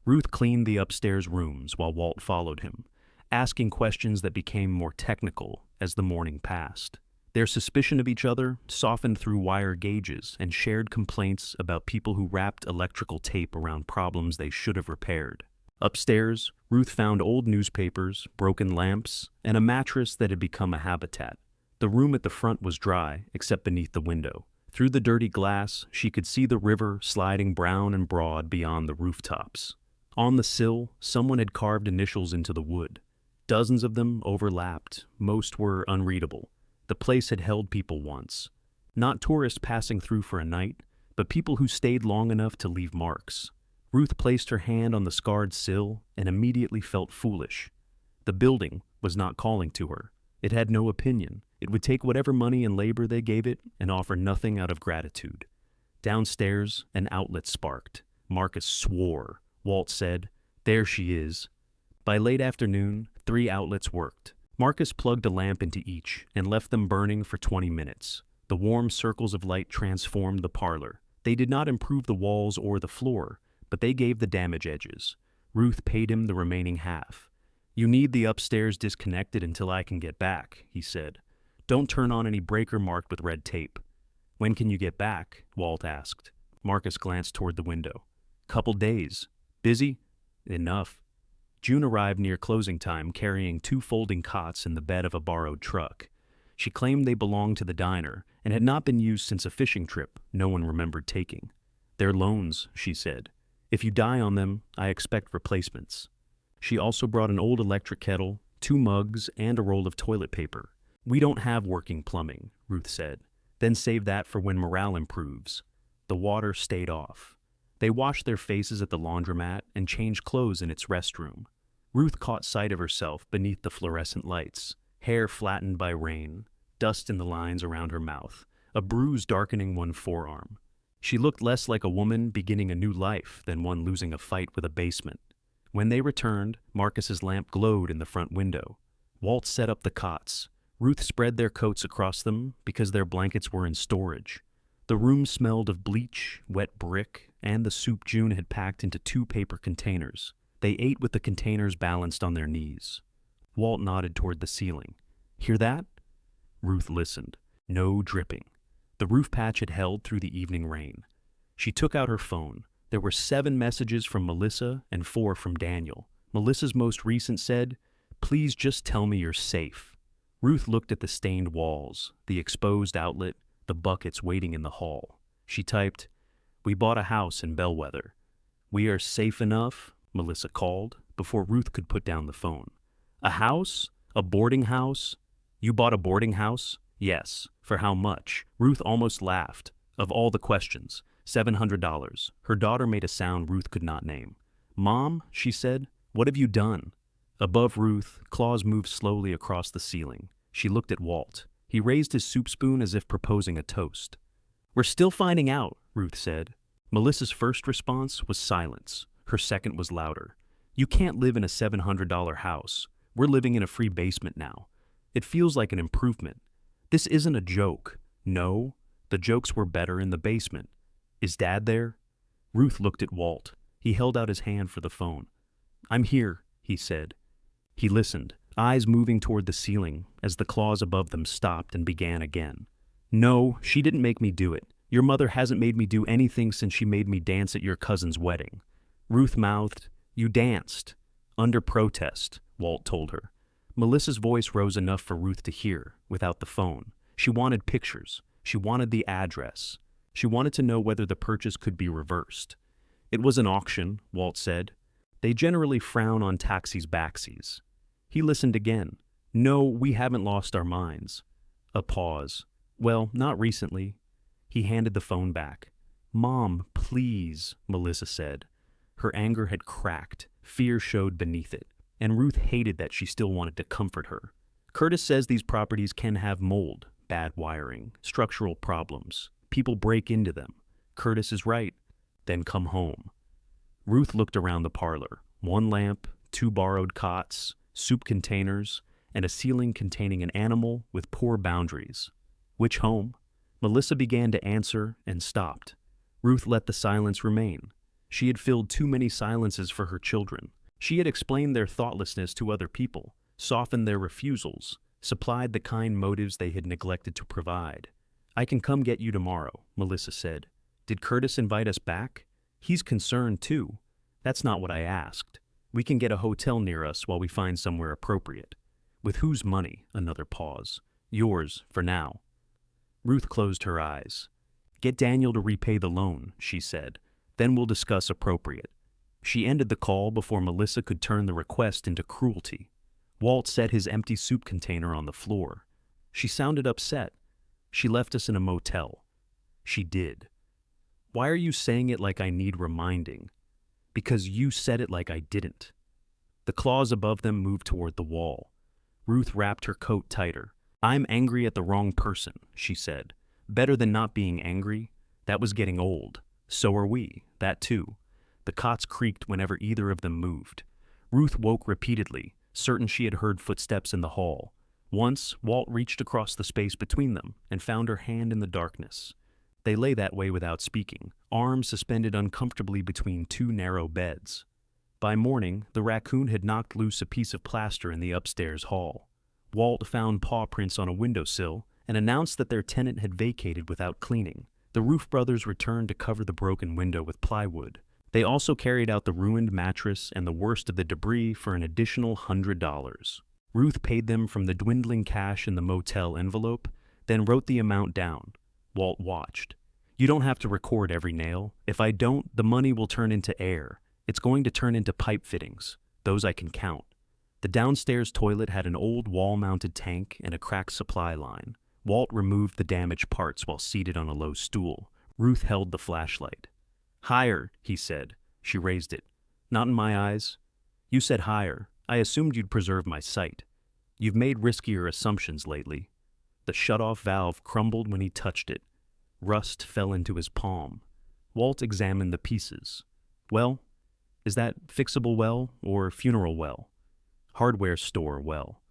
Ruth cleaned the upstairs rooms while Walt followed him, asking questions that became more technical as the morning passed. Their suspicion of each other softened through wire gauges and shared complaints about people who wrapped electrical tape around problems they should have repaired. Upstairs, Ruth found old newspapers, broken lamps, and a mattress that had become a habitat. The room at the front was dry, except beneath the window. Through the dirty glass, she could see the river sliding brown and broad beyond the rooftops. On the sill, someone had carved initials into the wood. Dozens of them overlapped. Most were unreadable. The place had held people once. Not tourists passing through for a night, but people who stayed long enough to leave marks. Ruth placed her hand on the scarred sill and immediately felt foolish. The building was not calling to her. It had no opinion. It would take whatever money and labor they gave it and offer nothing out of gratitude. Downstairs, an outlet sparked. Marcus swore. Walt said, "There she is." By late afternoon, 3 outlets worked. Marcus plugged a lamp into each and left them burning for 20 minutes. The warm circles of light transformed the parlor. They did not improve the walls or the floor, but they gave the damage edges. Ruth paid him the remaining half. "You need the upstairs disconnected until I can get back," he said. Don't turn on any breaker marked with red tape. When can you get back? Walt asked. Marcus glanced toward the window. Couple days. Busy? Enough. June arrived near closing time carrying 2 folding cots in the bed of a borrowed truck. She claimed they belonged to the diner and had not been used since a fishing trip no one remembered taking. They're loans, she said. If you die on them, I expect replacements. She also brought an old electric kettle, 2 mugs, and a roll of toilet paper. We don't have working plumbing, Ruth said. Then save that for when morale improves. The water stayed off. They washed their faces at the laundromat and changed clothes in its restroom. Ruth caught sight of herself beneath the fluorescent lights, hair flattened by rain, dust in the lines around her mouth, a bruise darkening one forearm. She looked less like a woman beginning a new life than one losing a fight with a basement. When they returned, Marcus's lamp glowed in the front window. Walt set up the cots. Ruth spread their coats across them because their blankets were in storage. The room smelled of bleach, wet brick, and the soup June had packed into 2 paper containers. They ate with the containers balanced on their knees. Walt nodded toward the ceiling. Hear that? Ruth listened. No dripping. The roof patch had held through the evening rain. She took out her phone. There were 7 messages from Melissa and 4 from Daniel. Melissa's most recent said, "Please just tell me you're safe." Ruth looked at the stained walls, the exposed outlet, the buckets waiting in the hall. She typed, "We bought a house in Bellwether." "We are safe enough," Melissa called, before Ruth could put down the phone. "A house? A boarding house? You bought a boarding house?" "Yes." "For how much?" Ruth almost laughed. Of all the questions, $700. Her daughter made a sound Ruth could not name. "Mom," she said, "what have you done?" Above Ruth, claws moved slowly across the ceiling. She looked at Walt. He raised his soup spoon as if proposing a toast. "We're still finding out," Ruth said. Melissa's first response was silence. Her second was louder. "You can't live in a $700 house. We're living in a free basement now. It feels like an improvement. This isn't a joke. No, the jokes were better in the basement. Is Dad there?" Ruth looked at Walt. He held out his hand for the phone. "I'm here," he said. He listened, eyes moving toward the ceiling as the claws above them stopped and began again. "No, she didn't make me do it. Your mother hasn't made me do anything since she made me dance at your cousin's wedding." Ruth mouthed, "You danced." "Under protest," Walt told her. Melissa's voice rose enough for Ruth to hear, without the phone. She wanted pictures. She wanted the address. She wanted to know whether the purchase could be reversed. "It was an auction," Walt said. "They generally frown on taxies-backsies." He listened again. "No, we haven't lost our minds." A pause. "Well, not recently." He handed the phone back. "Mom, please," Melissa said. Her anger had cracked. Fear showed beneath it. And Ruth hated that she still wanted to comfort her. "Curtis says these properties can have mold, bad wiring, structural problems. People break into them. Curtis is right. Then come home." Ruth looked around the parlor. 1 lamp, 2 borrowed cots, soup containers, and a ceiling containing an animal with poor boundaries. "Which home?" Melissa began to answer and stopped. Ruth let the silence remain. She had filled too many silences for her children. She had explained their thoughtlessness to other people, softened their refusals, supplied the kind motives they had neglected to provide. "I can come get you tomorrow," Melissa said. "Did Curtis invite us back?" "He's concerned too." "That's not what I asked. We can get a hotel near us while we find somewhere appropriate." "With whose money?" Another pause. "Yours, for now." Ruth closed her eyes. "Get Daniel to repay the loan," she said. "Then we'll discuss appropriate." She ended the call before Melissa could turn the request into cruelty. Walt set his empty soup container on the floor. She sounded upset. "She left us in a motel." "She did." "Why are you saying it like I need reminding?" "Because you said it like I didn't." The claws above them moved toward the wall. Ruth wrapped her coat tighter. "I'm angry at the wrong person," she said. "Better than not being angry. That was getting old. So are we. That too." The cots creaked whenever either of them moved. Ruth woke repeatedly, certain she had heard footsteps in the hall. Once, Walt reached across the space between them and found her hand in the darkness. They lay that way without speaking, arms suspended uncomfortably between 2 narrow beds. By morning, the raccoon had knocked loose a piece of plaster in the upstairs hall. Walt found paw prints on a windowsill and announced that their tenant had vacated without cleaning. The Roof brothers returned to cover the broken window with plywood. They also carried out the ruined mattress and the worst of the debris for an additional $100. Ruth paid them from the dwindling cash in the motel envelope, then wrote the amount down. Walt watched. You don't have to record every nail. If I don't, the money will turn into air. It's going to turn into pipe fittings. Those I can count. The downstairs toilet had an old wall-mounted tank and a cracked supply line. Walt removed the damaged parts while seated on a low stool. Ruth held the flashlight. Higher, he said. She raised it. Not in my eyes. You said higher. I assumed you'd preserve my sight. You've made riskier assumptions lately. The shut-off valve crumbled when he touched it. Rust fell into his palm. Walt examined the pieces. Well, is that fixable well or funeral well? Hardware store well.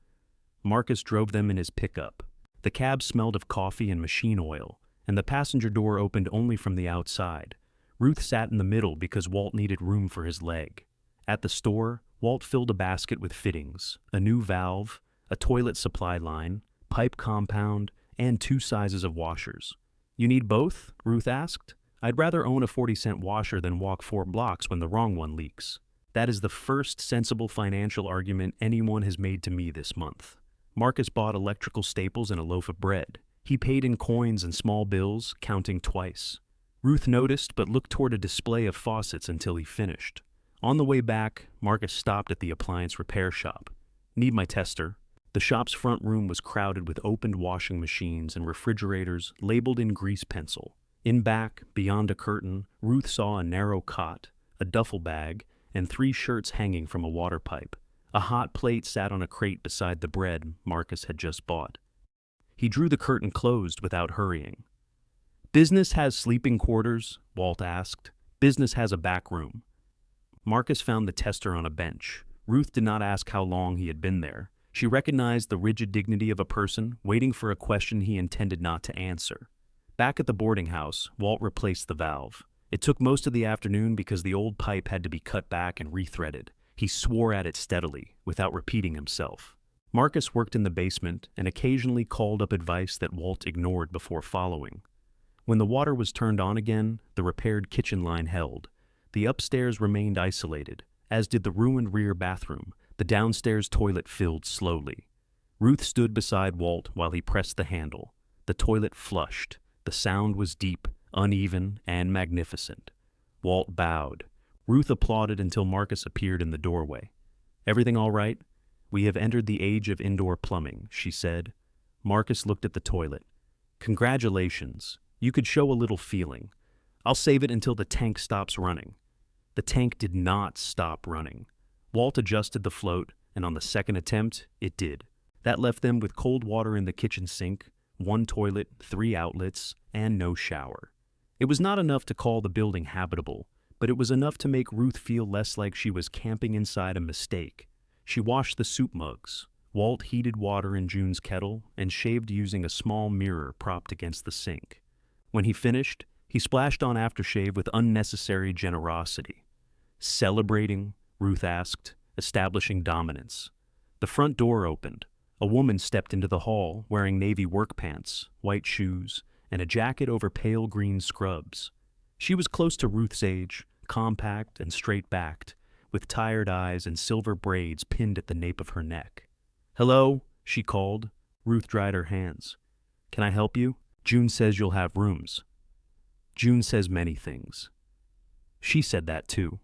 Marcus drove them in his pickup. The cab smelled of coffee and machine oil, and the passenger door opened only from the outside. Ruth sat in the middle because Walt needed room for his leg. At the store, Walt filled a basket with fittings, a new valve, a toilet supply line, pipe compound, and 2 sizes of washers. You need both? Ruth asked. I'd rather own a 40-cent washer than walk 4 blocks when the wrong one leaks. That is the first sensible financial argument anyone has made to me this month. Marcus bought electrical staples and a loaf of bread. He paid in coins and small bills, counting twice. Ruth noticed but looked toward a display of faucets until he finished. On the way back, Marcus stopped at the appliance repair shop. Need my tester. The shop's front room was crowded with opened washing machines and refrigerators labeled in grease pencil. In back, beyond a curtain, Ruth saw a narrow cot, a duffel bag, and 3 shirts hanging from a water pipe. A hot plate sat on a crate beside the bread Marcus had just bought. He drew the curtain closed without hurrying. Business has sleeping quarters? Walt asked. Business has a back room. Marcus found the tester on a bench. Ruth did not ask how long he had been there. She recognized the rigid dignity of a person waiting for a question he intended not to answer. Back at the boarding house, Walt replaced the valve. It took most of the afternoon because the old pipe had to be cut back and rethreaded. He swore at it steadily, without repeating himself. Marcus worked in the basement and occasionally called up advice that Walt ignored before following. When the water was turned on again, the repaired kitchen line held. The upstairs remained isolated, as did the ruined rear bathroom. The downstairs toilet filled slowly. Ruth stood beside Walt while he pressed the handle. The toilet flushed. The sound was deep, uneven, and magnificent. Walt bowed. Ruth applauded until Marcus appeared in the doorway. Everything all right? We have entered the age of indoor plumbing, she said. Marcus looked at the toilet. Congratulations. You could show a little feeling. I'll save it until the tank stops running. The tank did not stop running. Walt adjusted the float, and on the second attempt, it did. That left them with cold water in the kitchen sink, 1 toilet, 3 outlets, and no shower. It was not enough to call the building habitable, but it was enough to make Ruth feel less like she was camping inside a mistake. She washed the soup mugs. Walt heated water in June's kettle and shaved using a small mirror propped against the sink. When he finished, he splashed on aftershave with unnecessary generosity. Celebrating? Ruth asked, establishing dominance. The front door opened. A woman stepped into the hall wearing navy work pants, white shoes, and a jacket over pale green scrubs. She was close to Ruth's age, compact and straight-backed, with tired eyes and silver braids pinned at the nape of her neck. Hello, she called. Ruth dried her hands. Can I help you? June says you'll have rooms. June says many things. She said that too.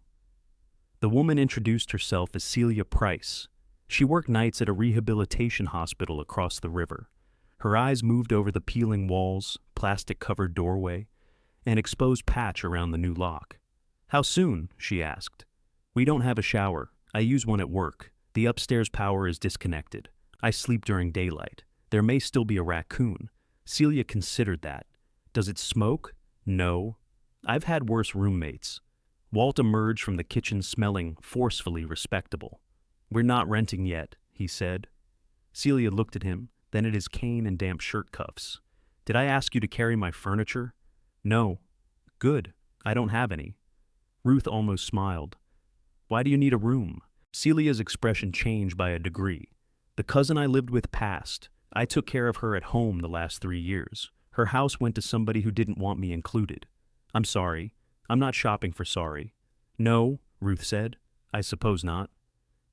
The woman introduced herself as Celia Price. She worked nights at a rehabilitation hospital across the river. Her eyes moved over the peeling walls, plastic-covered doorway, and exposed patch around the new lock. How soon? She asked. We don't have a shower. I use one at work. The upstairs power is disconnected. I sleep during daylight. There may still be a raccoon. Celia considered that. Does it smoke? No. I've had worse roommates. Walt emerged from the kitchen smelling forcefully respectable. We're not renting yet, he said. Celia looked at him, then at his cane and damp shirt cuffs. Did I ask you to carry my furniture? No. Good. I don't have any. Ruth almost smiled. Why do you need a room? Celia's expression changed by a degree. The cousin I lived with passed. I took care of her at home the last 3 years. Her house went to somebody who didn't want me included. I'm sorry. I'm not shopping for sorry. No, Ruth said. I suppose not.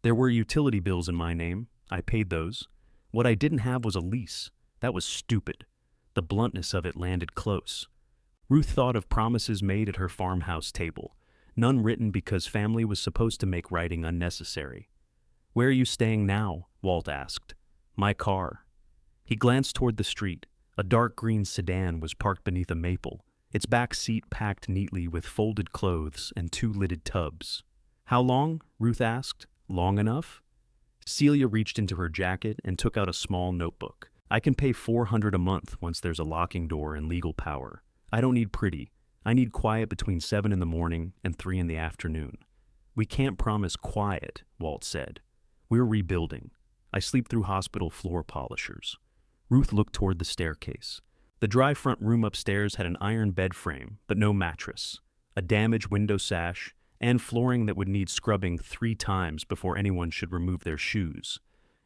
There were utility bills in my name. I paid those. What I didn't have was a lease. That was stupid. The bluntness of it landed close. Ruth thought of promises made at her farmhouse table, none written because family was supposed to make writing unnecessary. Where are you staying now? Walt asked. My car. He glanced toward the street. A dark green sedan was parked beneath a maple, its back seat packed neatly with folded clothes and 2 lidded tubs. How long? Ruth asked. Long enough? Celia reached into her jacket and took out a small notebook. I can pay $400 a month once there's a locking door and legal power. I don't need pretty. I need quiet between 7 in the morning and 3 in the afternoon. We can't promise quiet, Walt said. We're rebuilding. I sleep through hospital floor polishers. Ruth looked toward the staircase. The dry front room upstairs had an iron bed frame, but no mattress, a damaged window sash, and flooring that would need scrubbing 3 times before anyone should remove their shoes.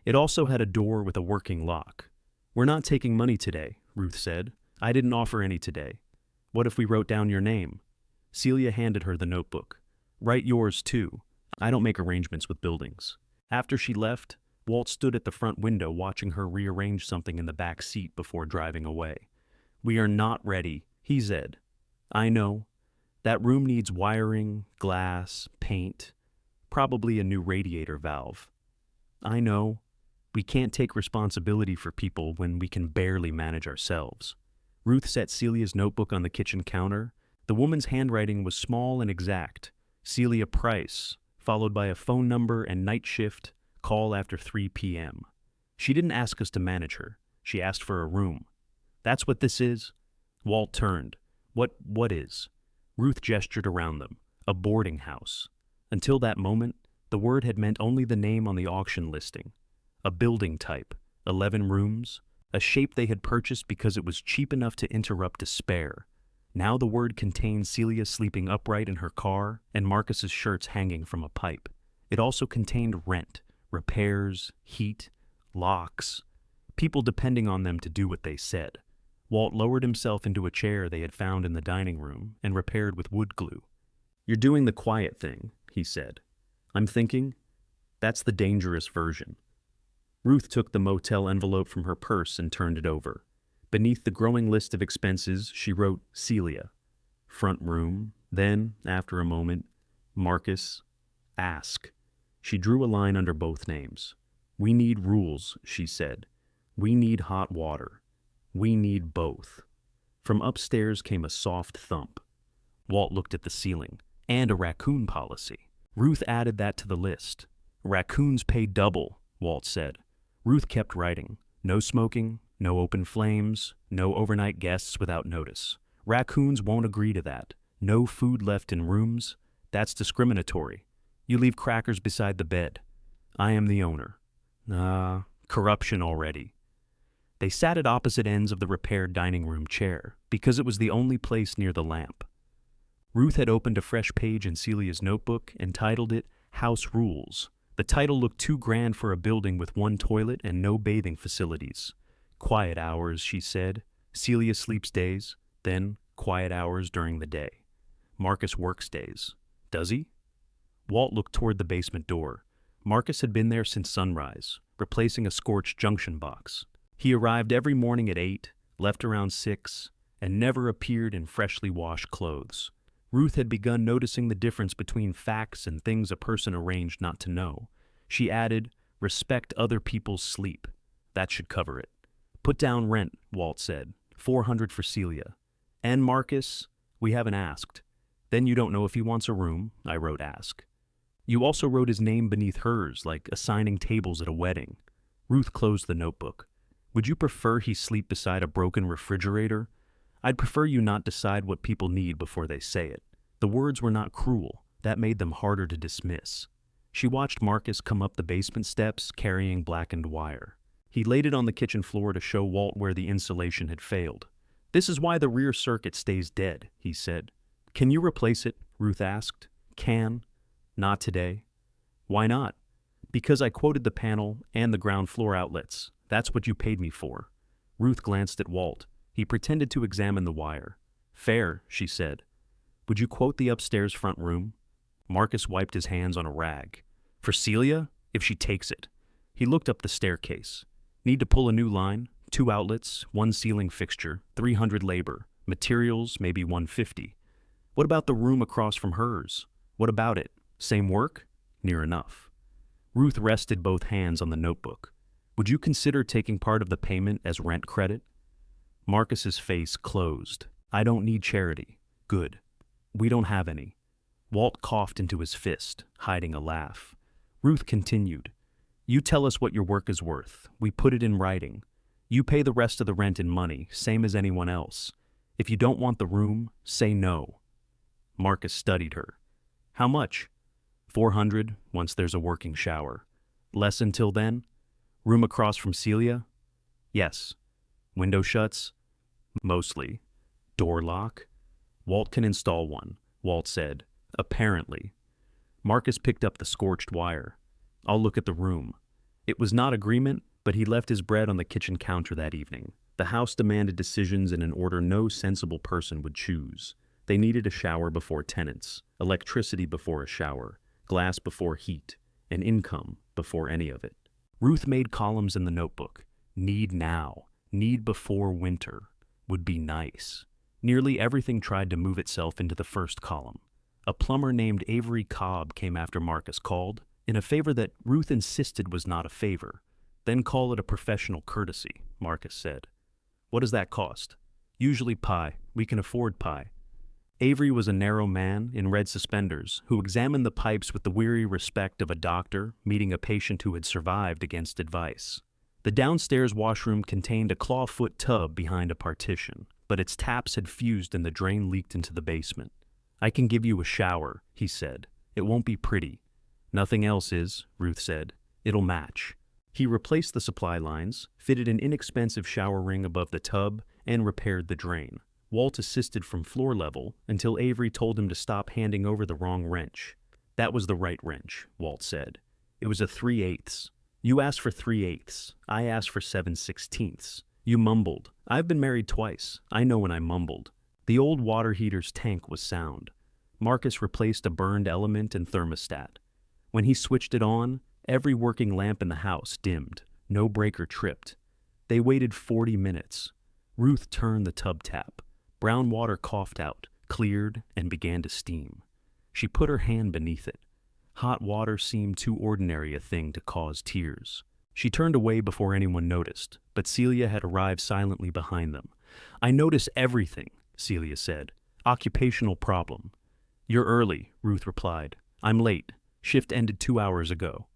It also had a door with a working lock. We're not taking money today, Ruth said. I didn't offer any today. What if we wrote down your name? Celia handed her the notebook. Write yours, too. I don't make arrangements with buildings. After she left, Walt stood at the front window watching her rearrange something in the back seat before driving away. We are not ready, he said. I know. That room needs wiring, glass, paint, probably a new radiator valve. I know. We can't take responsibility for people when we can barely manage ourselves. Ruth set Celia's notebook on the kitchen counter. The woman's handwriting was small and exact. Celia Price, followed by a phone number and night shift, call after 3 p.m. She didn't ask us to manage her. She asked for a room. That's what this is? Walt turned. What is? Ruth gestured around them. A boarding house. Until that moment, the word had meant only the name on the auction listing. A building type, 11 rooms, a shape they had purchased because it was cheap enough to interrupt despair. Now the word contained Celia sleeping upright in her car and Marcus's shirts hanging from a pipe. It also contained rent, repairs, heat, locks, people depending on them to do what they said. Walt lowered himself into a chair they had found in the dining room and repaired with wood glue. You're doing the quiet thing, he said. I'm thinking, that's the dangerous version. Ruth took the motel envelope from her purse and turned it over. Beneath the growing list of expenses, she wrote Celia. Front room, then, after a moment, Marcus, ask. She drew a line under both names. We need rules, she said. We need hot water. We need both. From upstairs came a soft thump. Walt looked at the ceiling. And a raccoon policy. Ruth added that to the list. Raccoons pay double, Walt said. Ruth kept writing. No smoking, no open flames, no overnight guests without notice. Raccoons won't agree to that. No food left in rooms. That's discriminatory. You leave crackers beside the bed. I am the owner. Corruption already. They sat at opposite ends of the repaired dining room chair, because it was the only place near the lamp. Ruth had opened a fresh page in Celia's notebook and titled it House Rules. The title looked too grand for a building with 1 toilet and no bathing facilities. Quiet hours, she said. Celia sleeps days, then quiet hours during the day. Marcus works days. Does he? Walt looked toward the basement door. Marcus had been there since sunrise, replacing a scorched junction box. He arrived every morning at 8, left around 6, and never appeared in freshly washed clothes. Ruth had begun noticing the difference between facts and things a person arranged not to know. She added, respect other people's sleep. That should cover it. Put down rent, Walt said. $400 for Celia. And Marcus? We haven't asked. Then you don't know if he wants a room, I wrote ask. You also wrote his name beneath hers, like assigning tables at a wedding. Ruth closed the notebook. Would you prefer he sleep beside a broken refrigerator? I'd prefer you not decide what people need before they say it. The words were not cruel. That made them harder to dismiss. She watched Marcus come up the basement steps, carrying blackened wire. He laid it on the kitchen floor to show Walt where the insulation had failed. This is why the rear circuit stays dead, he said. Can you replace it? Ruth asked. Can? Not today. Why not? Because I quoted the panel and the ground floor outlets. That's what you paid me for. Ruth glanced at Walt. He pretended to examine the wire. Fair, she said. Would you quote the upstairs front room? Marcus wiped his hands on a rag. For Celia? If she takes it. He looked up the staircase. Need to pull a new line? 2 outlets, 1 ceiling fixture, 300 labor. Materials, maybe 150. What about the room across from hers? What about it? Same work? Near enough. Ruth rested both hands on the notebook. Would you consider taking part of the payment as rent credit? Marcus's face closed. I don't need charity. Good. We don't have any. Walt coughed into his fist, hiding a laugh. Ruth continued. You tell us what your work is worth. We put it in writing. You pay the rest of the rent in money, same as anyone else. If you don't want the room, say no. Marcus studied her. How much? 400, once there's a working shower. Less until then? Room across from Celia? Yes. Window shuts? Mostly. Door lock? Walt can install one, Walt said. Apparently. Marcus picked up the scorched wire. I'll look at the room. It was not agreement, but he left his bread on the kitchen counter that evening. The house demanded decisions in an order no sensible person would choose. They needed a shower before tenants, electricity before a shower, glass before heat, and income before any of it. Ruth made columns in the notebook. Need now, need before winter, would be nice. Nearly everything tried to move itself into the first column. A plumber named Avery Cobb came after Marcus called, in a favor that Ruth insisted was not a favor. Then call it a professional courtesy, Marcus said. What does that cost? Usually pie. We can afford pie. Avery was a narrow man in red suspenders who examined the pipes with the weary respect of a doctor meeting a patient who had survived against advice. The downstairs washroom contained a clawfoot tub behind a partition, but its taps had fused and the drain leaked into the basement. I can give you a shower, he said. It won't be pretty. Nothing else is, Ruth said. It'll match. He replaced the supply lines, fitted an inexpensive shower ring above the tub, and repaired the drain. Walt assisted from floor level until Avery told him to stop handing over the wrong wrench. That was the right wrench, Walt said. It was a 3/8. You asked for 3/8. I asked for 7/16. You mumbled. I've been married twice. I know when I mumbled. The old water heater's tank was sound. Marcus replaced a burned element and thermostat. When he switched it on, every working lamp in the house dimmed. No breaker tripped. They waited 40 minutes. Ruth turned the tub tap. Brown water coughed out, cleared, and began to steam. She put her hand beneath it. Hot water seemed too ordinary a thing to cause tears. She turned away before anyone noticed, but Celia had arrived silently behind them. I notice everything, Celia said. Occupational problem. You're early, Ruth replied. I'm late. Shift ended 2 hours ago.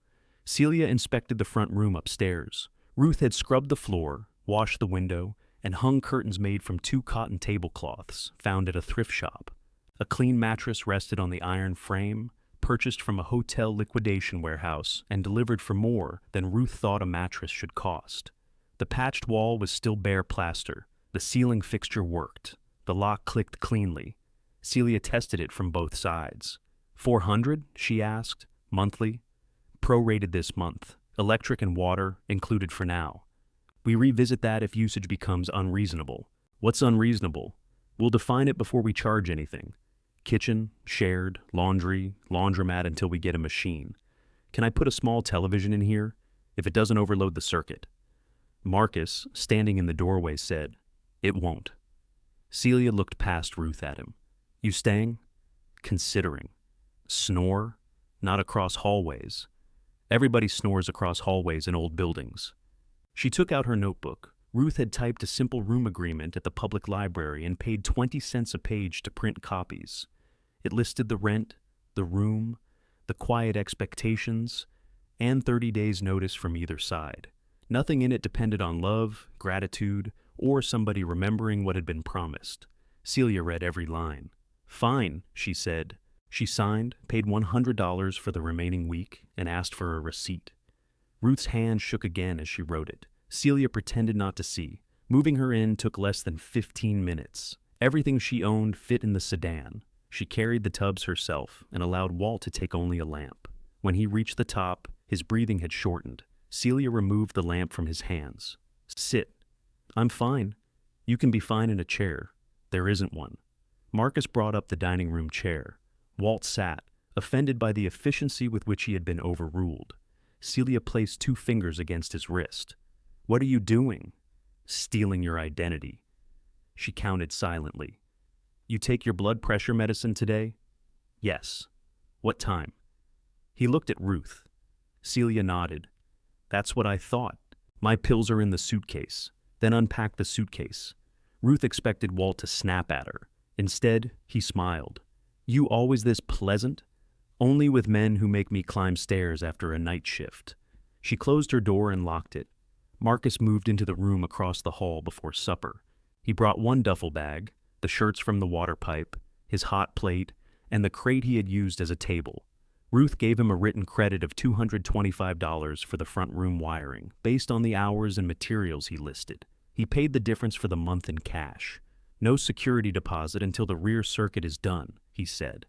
Celia inspected the front room upstairs. Ruth had scrubbed the floor, washed the window, and hung curtains made from 2 cotton tablecloths found at a thrift shop. A clean mattress rested on the iron frame, purchased from a hotel liquidation warehouse and delivered for more than Ruth thought a mattress should cost. The patched wall was still bare plaster. The ceiling fixture worked. The lock clicked cleanly. Celia tested it from both sides. 400? She asked. Monthly? Prorated this month. Electric and water included for now. We revisit that if usage becomes unreasonable. What's unreasonable? We'll define it before we charge anything. Kitchen, shared, laundry, laundromat until we get a machine. Can I put a small television in here? If it doesn't overload the circuit. Marcus, standing in the doorway, said, It won't. Celia looked past Ruth at him. You staying? Considering. Snore? Not across hallways. Everybody snores across hallways in old buildings. She took out her notebook. Ruth had typed a simple room agreement at the public library and paid 20 cents a page to print copies. It listed the rent, the room, the quiet expectations, and 30 days' notice from either side. Nothing in it depended on love, gratitude, or somebody remembering what had been promised. Celia read every line. Fine, she said. She signed, paid $100 for the remaining week, and asked for a receipt. Ruth's hand shook again as she wrote it. Celia pretended not to see. Moving her in took less than 15 minutes. Everything she owned fit in the sedan. She carried the tubs herself and allowed Walt to take only a lamp. When he reached the top, His breathing had shortened. Celia removed the lamp from his hands. Sit. I'm fine. You can be fine in a chair. There isn't one. Marcus brought up the dining room chair. Walt sat, offended by the efficiency with which he had been overruled. Celia placed 2 fingers against his wrist. What are you doing? Stealing your identity. She counted silently. You take your blood pressure medicine today? Yes. What time? He looked at Ruth. Celia nodded. That's what I thought. My pills are in the suitcase. Then unpacked the suitcase. Ruth expected Walt to snap at her. Instead, he smiled. You always this pleasant? Only with men who make me climb stairs after a night shift. She closed her door and locked it. Marcus moved into the room across the hall before supper. He brought 1 duffel bag, the shirts from the water pipe, his hot plate, and the crate he had used as a table. Ruth gave him a written credit of $225 for the front room wiring, based on the hours and materials he listed. He paid the difference for the month in cash. No security deposit until the rear circuit is done, he said.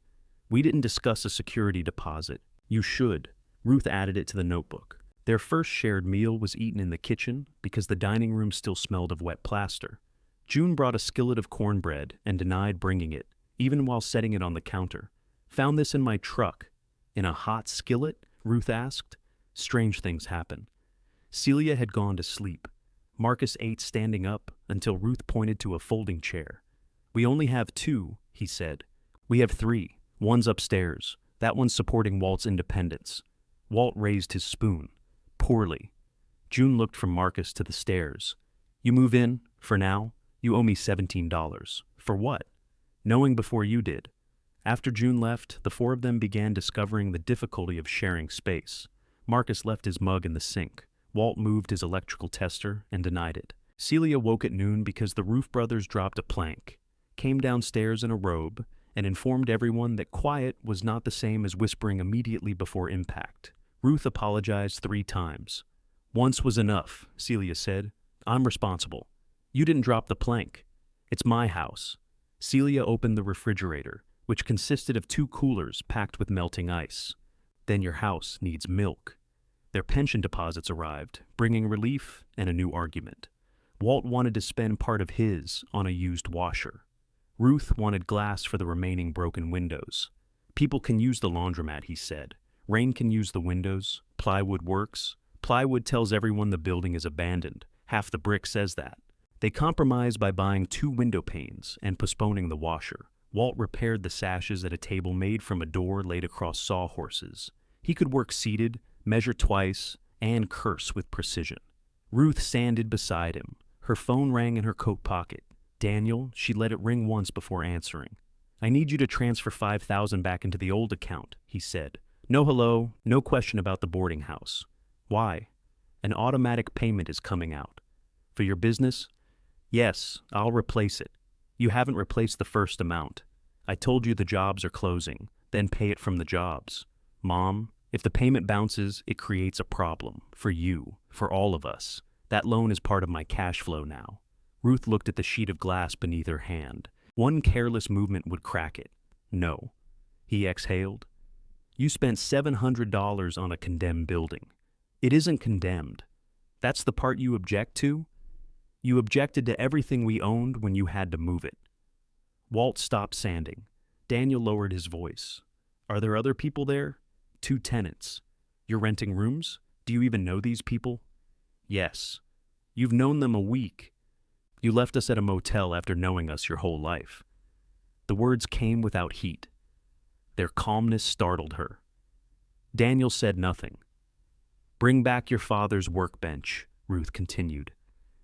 We didn't discuss a security deposit. You should. Ruth added it to the notebook. Their first shared meal was eaten in the kitchen because the dining room still smelled of wet plaster. June brought a skillet of cornbread and denied bringing it, even while setting it on the counter. Found this in my truck. In a hot skillet? Ruth asked. Strange things happen. Celia had gone to sleep. Marcus ate standing up until Ruth pointed to a folding chair. We only have 2, he said. We have 3. One's upstairs. That one's supporting Walt's independence. Walt raised his spoon. Poorly. June looked from Marcus to the stairs. You move in, for now. You owe me $17. For what? Knowing before you did. After June left, the 4 of them began discovering the difficulty of sharing space. Marcus left his mug in the sink. Walt moved his electrical tester and denied it. Celia woke at noon because the Roof brothers dropped a plank, came downstairs in a robe, and informed everyone that quiet was not the same as whispering immediately before impact. Ruth apologized 3 times. Once was enough, Celia said. I'm responsible. You didn't drop the plank. It's my house. Celia opened the refrigerator, which consisted of 2 coolers packed with melting ice. Then your house needs milk. Their pension deposits arrived, bringing relief and a new argument. Walt wanted to spend part of his on a used washer. Ruth wanted glass for the remaining broken windows. People can use the laundromat, he said. Rain can use the windows. Plywood works. Plywood tells everyone the building is abandoned. Half the brick says that. They compromised by buying 2 window panes and postponing the washer. Walt repaired the sashes at a table made from a door laid across sawhorses. He could work seated, measure twice, and curse with precision. Ruth sanded beside him. Her phone rang in her coat pocket. Daniel, she let it ring once before answering. I need you to transfer $5,000 back into the old account, he said. No hello, no question about the boarding house. Why? An automatic payment is coming out. For your business? Yes, I'll replace it. You haven't replaced the first amount. I told you the jobs are closing, then pay it from the jobs. Mom, if the payment bounces, it creates a problem. For you, for all of us. That loan is part of my cash flow now. Ruth looked at the sheet of glass beneath her hand. One careless movement would crack it. No. He exhaled. You spent $700 on a condemned building. It isn't condemned. That's the part you object to? You objected to everything we owned when you had to move it. Walt stopped sanding. Daniel lowered his voice. Are there other people there? 2 tenants. You're renting rooms? Do you even know these people? Yes. You've known them a week. You left us at a motel after knowing us your whole life. The words came without heat. Their calmness startled her. Daniel said nothing. Bring back your father's workbench, Ruth continued,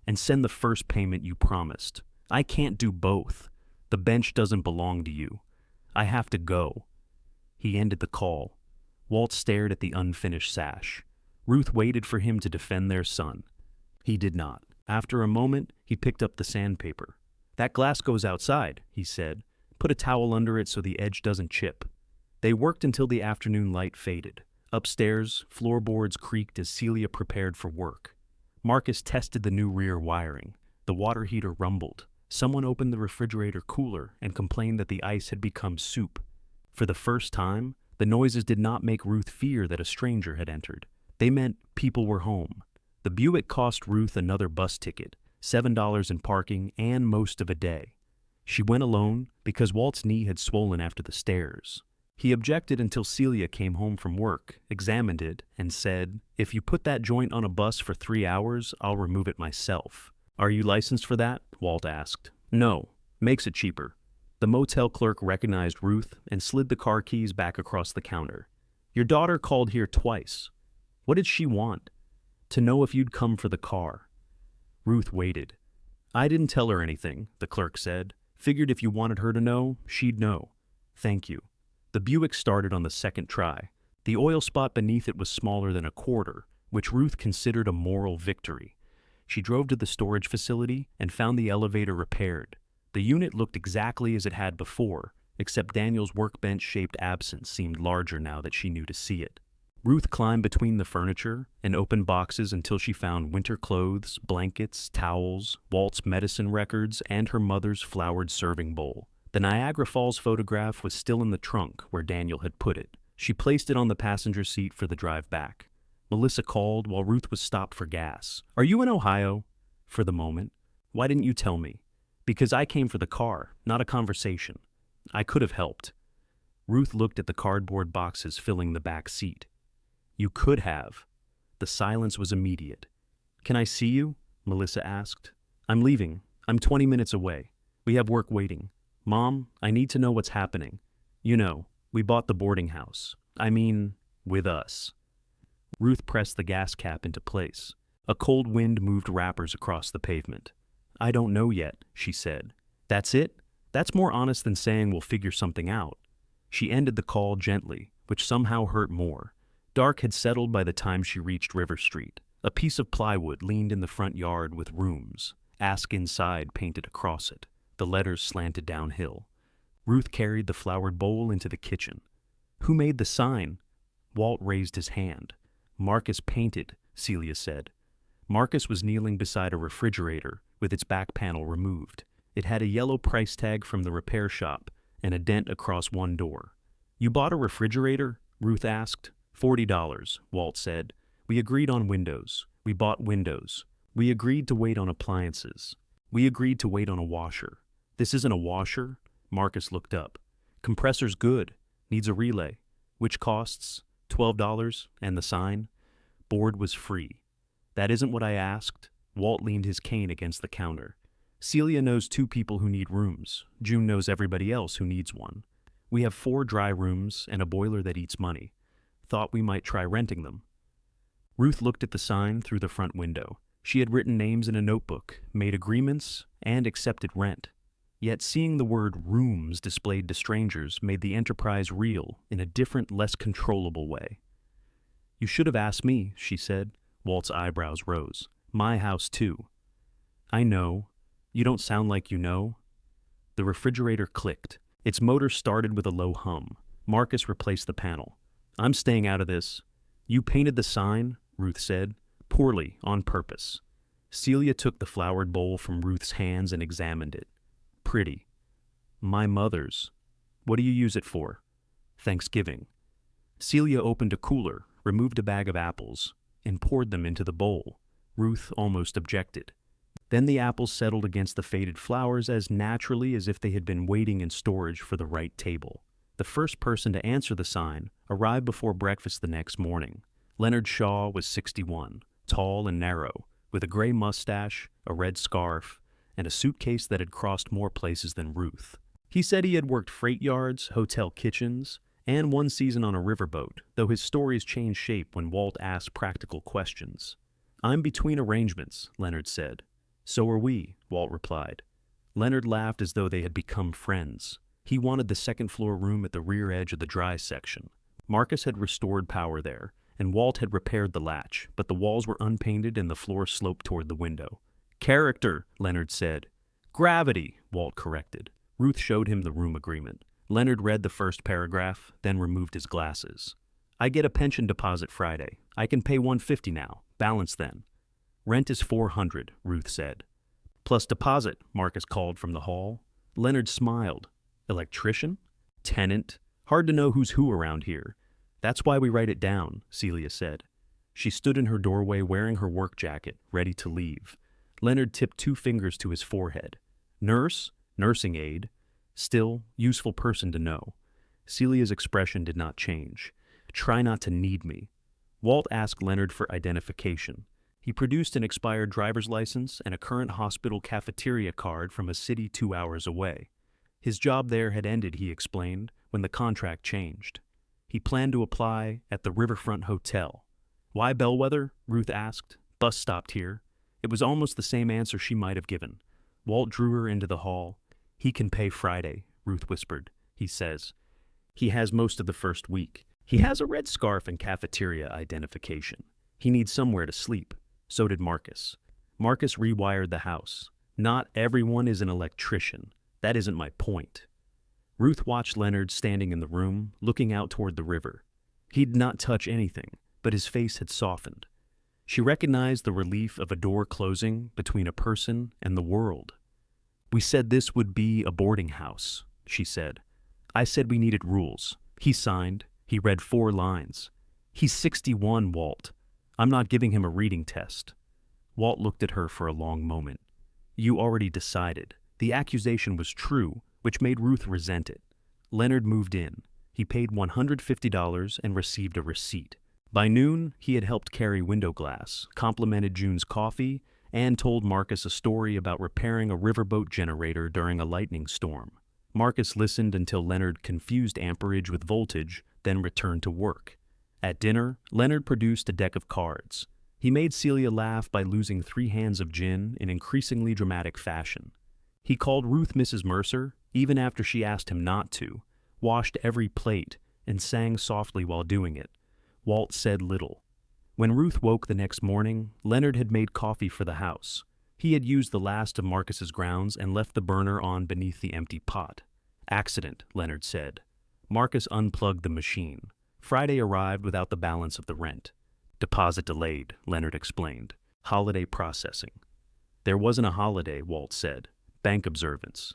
and send the first payment you promised. I can't do both. The bench doesn't belong to you. I have to go. He ended the call. Walt stared at the unfinished sash. Ruth waited for him to defend their son. He did not. After a moment, he picked up the sandpaper. That glass goes outside, he said. Put a towel under it so the edge doesn't chip. They worked until the afternoon light faded. Upstairs, floorboards creaked as Celia prepared for work. Marcus tested the new rear wiring. The water heater rumbled. Someone opened the refrigerator cooler and complained that the ice had become soup. For the first time, the noises did not make Ruth fear that a stranger had entered. They meant people were home. The Buick cost Ruth another bus ticket, $7 in parking, and most of a day. She went alone because Walt's knee had swollen after the stairs. He objected until Celia came home from work, examined it, and said, "If you put that joint on a bus for 3 hours, I'll remove it myself." "Are you licensed for that?" Walt asked. "No. Makes it cheaper." The motel clerk recognized Ruth and slid the car keys back across the counter. "Your daughter called here twice. What did she want?" "To know if you'd come for the car." Ruth waited. "I didn't tell her anything," the clerk said. "Figured if you wanted her to know, she'd know." "Thank you." The Buick started on the second try. The oil spot beneath it was smaller than a quarter, which Ruth considered a moral victory. She drove to the storage facility and found the elevator repaired. The unit looked exactly as it had before, except Daniel's workbench-shaped absence seemed larger now that she knew to see it. Ruth climbed between the furniture and opened boxes until she found winter clothes, blankets, towels, Walt's medicine records, and her mother's flowered serving bowl. The Niagara Falls photograph was still in the trunk where Daniel had put it. She placed it on the passenger seat for the drive back. Melissa called while Ruth was stopped for gas. "Are you in Ohio?" "For the moment." "Why didn't you tell me?" "Because I came for the car, not a conversation. I could have helped." Ruth looked at the cardboard boxes filling the back seat. "You could have." The silence was immediate. "Can I see you?" Melissa asked. "I'm leaving. I'm 20 minutes away. We have work waiting. Mom, I need to know what's happening. You know, we bought the boarding house. I mean, with us." Ruth pressed the gas cap into place. A cold wind moved wrappers across the pavement. "I don't know yet," she said. "That's it? That's more honest than saying we'll figure something out." She ended the call gently, which somehow hurt more. Dark had settled by the time she reached River Street. A piece of plywood leaned in the front yard with rooms, "Ask Inside" painted across it. The letters slanted downhill. Ruth carried the flowered bowl into the kitchen. "Who made the sign?" Walt raised his hand. "Marcus painted," Celia said. Marcus was kneeling beside a refrigerator with its back panel removed. It had a yellow price tag from the repair shop and a dent across one door. "You bought a refrigerator?" Ruth asked. $40, Walt said. "We agreed on windows. We bought windows. We agreed to wait on appliances. We agreed to wait on a washer." "This isn't a washer?" Marcus looked up. "Compressor's good. Needs a relay. Which costs $12, and the sign?" Board was free. "That isn't what I asked." Walt leaned his cane against the counter. "Celia knows 2 people who need rooms. June knows everybody else who needs one. We have 4 dry rooms and a boiler that eats money. Thought we might try renting them." Ruth looked at the sign through the front window. She had written names in a notebook, made agreements, and accepted rent. Yet seeing the word "rooms" displayed to strangers made the enterprise real in a different, less controllable way. "You should have asked me," she said. Walt's eyebrows rose. "My house, too." "I know. You don't sound like you know." The refrigerator clicked. Its motor started with a low hum. Marcus replaced the panel. "I'm staying out of this." "You painted the sign," Ruth said. "Poorly, on purpose." Celia took the flowered bowl from Ruth's hands and examined it. "Pretty." "My mother's." "What do you use it for?" "Thanksgiving." Celia opened a cooler, removed a bag of apples, and poured them into the bowl. Ruth almost objected. Then the apples settled against the faded flowers as naturally as if they had been waiting in storage for the right table. The first person to answer the sign arrived before breakfast the next morning. Leonard Shaw was 61, tall and narrow, with a gray mustache, a red scarf, and a suitcase that had crossed more places than Ruth. He said he had worked freight yards, hotel kitchens, and 1 season on a riverboat, though his stories changed shape when Walt asked practical questions. "I'm between arrangements," Leonard said. "So are we," Walt replied. Leonard laughed as though they had become friends. He wanted the second-floor room at the rear edge of the dry section. Marcus had restored power there, and Walt had repaired the latch, but the walls were unpainted and the floor sloped toward the window. "Character," Leonard said. "Gravity," Walt corrected. Ruth showed him the room agreement. Leonard read the first paragraph, then removed his glasses. "I get a pension deposit Friday. I can pay $150 now. Balance then." "Rent is $400, Ruth said. "Plus deposit," Marcus called from the hall. Leonard smiled. "Electrician? Tenant? Hard to know who's who around here." "That's why we write it down," Celia said. She stood in her doorway wearing her work jacket, ready to leave. Leonard tipped 2 fingers to his forehead. Nurse? Nursing aide? Still, useful person to know. Celia's expression did not change. Try not to need me. Walt asked Leonard for identification. He produced an expired driver's license and a current hospital cafeteria card from a city 2 hours away. His job there had ended, he explained, when the contract changed. He planned to apply at the Riverfront Hotel. Why Bellwether? Ruth asked. Bus stopped here. It was almost the same answer she might have given. Walt drew her into the hall. He can pay Friday, Ruth whispered. He says. He has most of the first week. He has a red scarf and cafeteria identification. He needs somewhere to sleep. So did Marcus. Marcus rewired the house. Not everyone is an electrician. That isn't my point. Ruth watched Leonard standing in the room, looking out toward the river. He'd not touch anything, but his face had softened. She recognized the relief of a door closing between a person and the world. We said this would be a boarding house, she said. I said we needed rules. He signed. He read 4 lines. He's 61, Walt. I'm not giving him a reading test. Walt looked at her for a long moment. You already decided. The accusation was true, which made Ruth resent it. Leonard moved in. He paid $150 and received a receipt. By noon, he had helped carry window glass, complimented June's coffee, and told Marcus a story about repairing a riverboat generator during a lightning storm. Marcus listened until Leonard confused amperage with voltage, then returned to work. At dinner, Leonard produced a deck of cards. He made Celia laugh by losing 3 hands of gin in increasingly dramatic fashion. He called Ruth Mrs. Mercer, even after she asked him not to, washed every plate, and sang softly while doing it. Walt said little. When Ruth woke the next morning, Leonard had made coffee for the house. He had used the last of Marcus's grounds and left the burner on beneath the empty pot. Accident, Leonard said. Marcus unplugged the machine. Friday arrived without the balance of the rent. Deposit delayed, Leonard explained. Holiday processing. There wasn't a holiday, Walt said. Bank observance.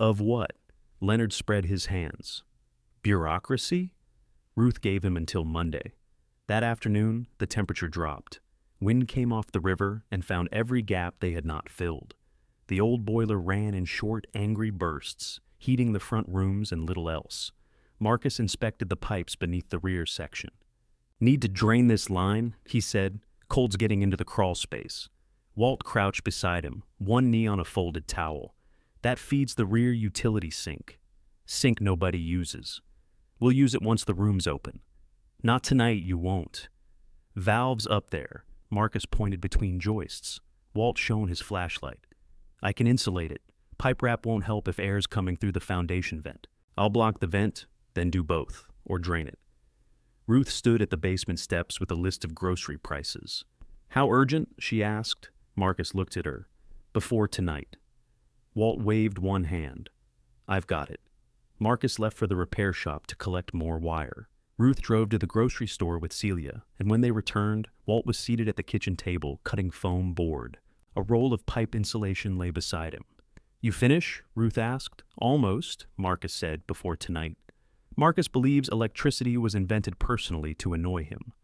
Of what? Leonard spread his hands. Bureaucracy? Ruth gave him until Monday. That afternoon, the temperature dropped. Wind came off the river and found every gap they had not filled. The old boiler ran in short, angry bursts, heating the front rooms and little else. Marcus inspected the pipes beneath the rear section. Need to drain this line, he said. Cold's getting into the crawl space. Walt crouched beside him, one knee on a folded towel. That feeds the rear utility sink. Sink nobody uses. We'll use it once the room's open. Not tonight, you won't. Valves up there. Marcus pointed between joists. Walt shone his flashlight. I can insulate it. Pipe wrap won't help if air's coming through the foundation vent. I'll block the vent, then do both, or drain it. Ruth stood at the basement steps with a list of grocery prices. How urgent? She asked. Marcus looked at her. Before tonight. Walt waved one hand. I've got it. Marcus left for the repair shop to collect more wire. Ruth drove to the grocery store with Celia, and when they returned, Walt was seated at the kitchen table, cutting foam board. A roll of pipe insulation lay beside him. You finish? Ruth asked. Almost, Marcus said, before tonight. Marcus believes electricity was invented personally to annoy him.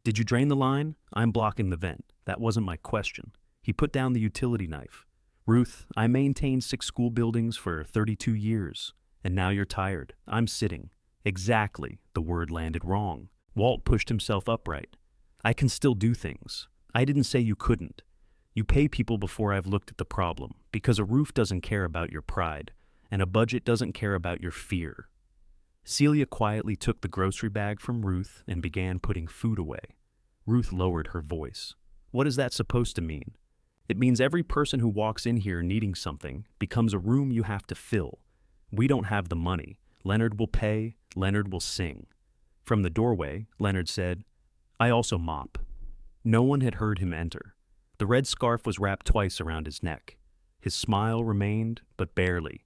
Did you drain the line? I'm blocking the vent. That wasn't my question. He put down the utility knife. Ruth, I maintained 6 school buildings for 32 years, and now you're tired. I'm sitting. Exactly, the word landed wrong. Walt pushed himself upright. I can still do things. I didn't say you couldn't. You pay people before I've looked at the problem, because a roof doesn't care about your pride, and a budget doesn't care about your fear. Celia quietly took the grocery bag from Ruth and began putting food away. Ruth lowered her voice. What is that supposed to mean? It means every person who walks in here needing something becomes a room you have to fill. We don't have the money. Leonard will pay. Leonard will sing. From the doorway, Leonard said, I also mop. No one had heard him enter. The red scarf was wrapped twice around his neck. His smile remained, but barely.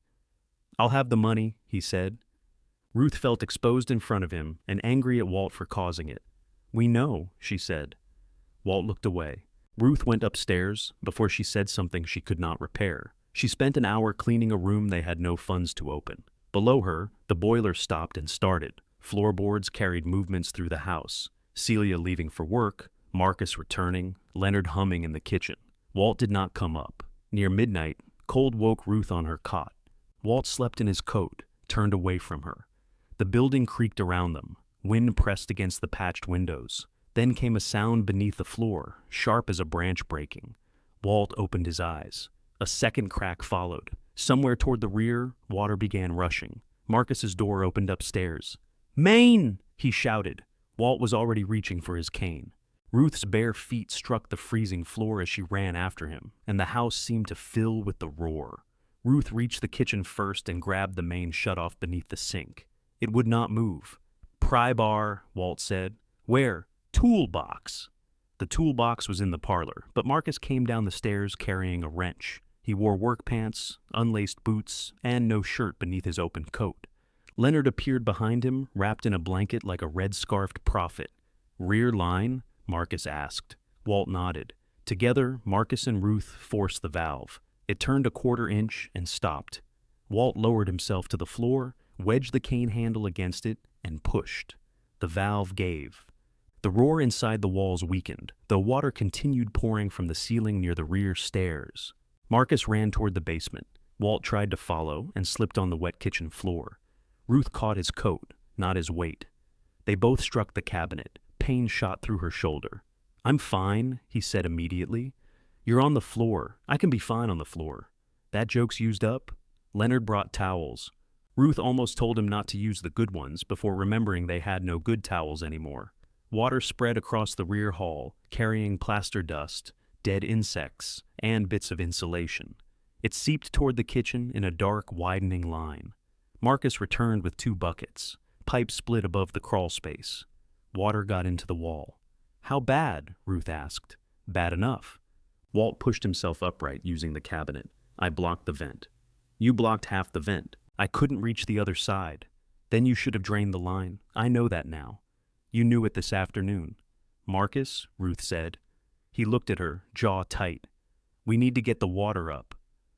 I'll have the money, he said. Ruth felt exposed in front of him and angry at Walt for causing it. We know, she said. Walt looked away. Ruth went upstairs before she said something she could not repair. She spent an hour cleaning a room they had no funds to open. Below her, the boiler stopped and started. Floorboards carried movements through the house. Celia leaving for work, Marcus returning, Leonard humming in the kitchen. Walt did not come up. Near midnight, cold woke Ruth on her cot. Walt slept in his coat, turned away from her. The building creaked around them. Wind pressed against the patched windows. Then came a sound beneath the floor, sharp as a branch breaking. Walt opened his eyes. A second crack followed. Somewhere toward the rear, water began rushing. Marcus's door opened upstairs. "Maine!" he shouted. Walt was already reaching for his cane. Ruth's bare feet struck the freezing floor as she ran after him, and the house seemed to fill with the roar. Ruth reached the kitchen first and grabbed the main shutoff beneath the sink. It would not move. "Pry bar," Walt said. "Where?" "Toolbox." The toolbox was in the parlor, but Marcus came down the stairs carrying a wrench. He wore work pants, unlaced boots, and no shirt beneath his open coat. Leonard appeared behind him, wrapped in a blanket like a red-scarfed prophet. "Rear line?" Marcus asked. Walt nodded. Together, Marcus and Ruth forced the valve. It turned a quarter inch and stopped. Walt lowered himself to the floor, wedged the cane handle against it, and pushed. The valve gave. The roar inside the walls weakened, though water continued pouring from the ceiling near the rear stairs. Marcus ran toward the basement. Walt tried to follow and slipped on the wet kitchen floor. Ruth caught his coat, not his weight. They both struck the cabinet. Pain shot through her shoulder. "I'm fine," he said immediately. "You're on the floor. I can be fine on the floor." "That joke's used up?" Leonard brought towels. Ruth almost told him not to use the good ones before remembering they had no good towels anymore. Water spread across the rear hall, carrying plaster dust, dead insects, and bits of insulation. It seeped toward the kitchen in a dark, widening line. Marcus returned with 2 buckets. Pipes split above the crawl space. Water got into the wall. "How bad?" Ruth asked. "Bad enough." Walt pushed himself upright using the cabinet. "I blocked the vent." "You blocked half the vent. I couldn't reach the other side. Then you should have drained the line. I know that now. You knew it this afternoon." "Marcus," Ruth said. He looked at her, jaw tight. "We need to get the water up."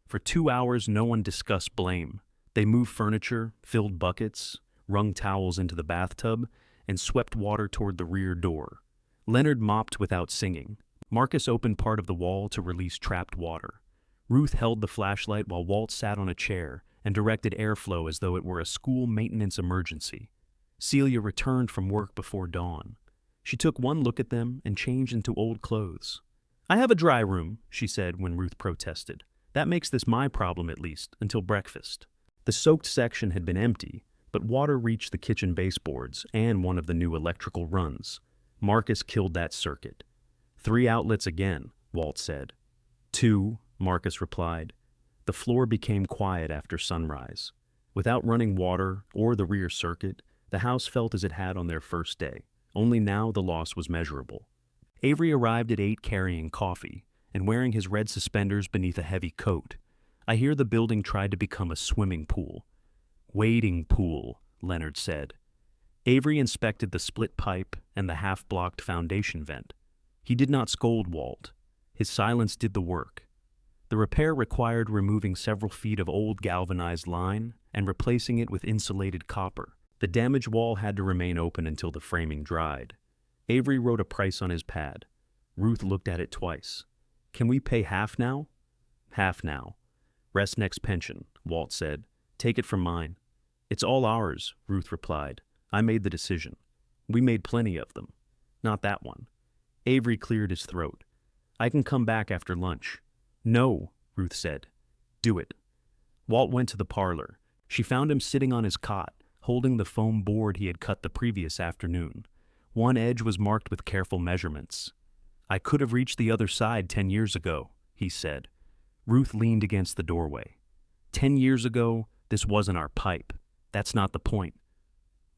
For 2 hours, no one discussed blame. They moved furniture, filled buckets, wrung towels into the bathtub, and swept water toward the rear door. Leonard mopped without singing. Marcus opened part of the wall to release trapped water. Ruth held the flashlight while Walt sat on a chair and directed airflow as though it were a school maintenance emergency. Celia returned from work before dawn. She took one look at them and changed into old clothes. "I have a dry room," she said when Ruth protested. "That makes this my problem at least, until breakfast." The soaked section had been empty, but water reached the kitchen baseboards and one of the new electrical runs. Marcus killed that circuit. 3 outlets again, Walt said. 2, Marcus replied. The floor became quiet after sunrise. Without running water or the rear circuit, the house felt as it had on their first day. Only now the loss was measurable. Avery arrived at 8 carrying coffee and wearing his red suspenders beneath a heavy coat. I hear the building tried to become a swimming pool. "Wading pool," Leonard said. Avery inspected the split pipe and the half-blocked foundation vent. He did not scold Walt. His silence did the work. The repair required removing several feet of old galvanized line and replacing it with insulated copper. The damaged wall had to remain open until the framing dried. Avery wrote a price on his pad. Ruth looked at it twice. "Can we pay half now?" "Half now. Rest next pension," Walt said. "Take it from mine." "It's all ours," Ruth replied. "I made the decision. We made plenty of them. Not that one." Avery cleared his throat. "I can come back after lunch." "No," Ruth said. "Do it." Walt went to the parlor. She found him sitting on his cot, holding the foam board he had cut the previous afternoon. One edge was marked with careful measurements. "I could have reached the other side 10 years ago," he said. Ruth leaned against the doorway. 10 years ago, this wasn't our pipe. That's not the point."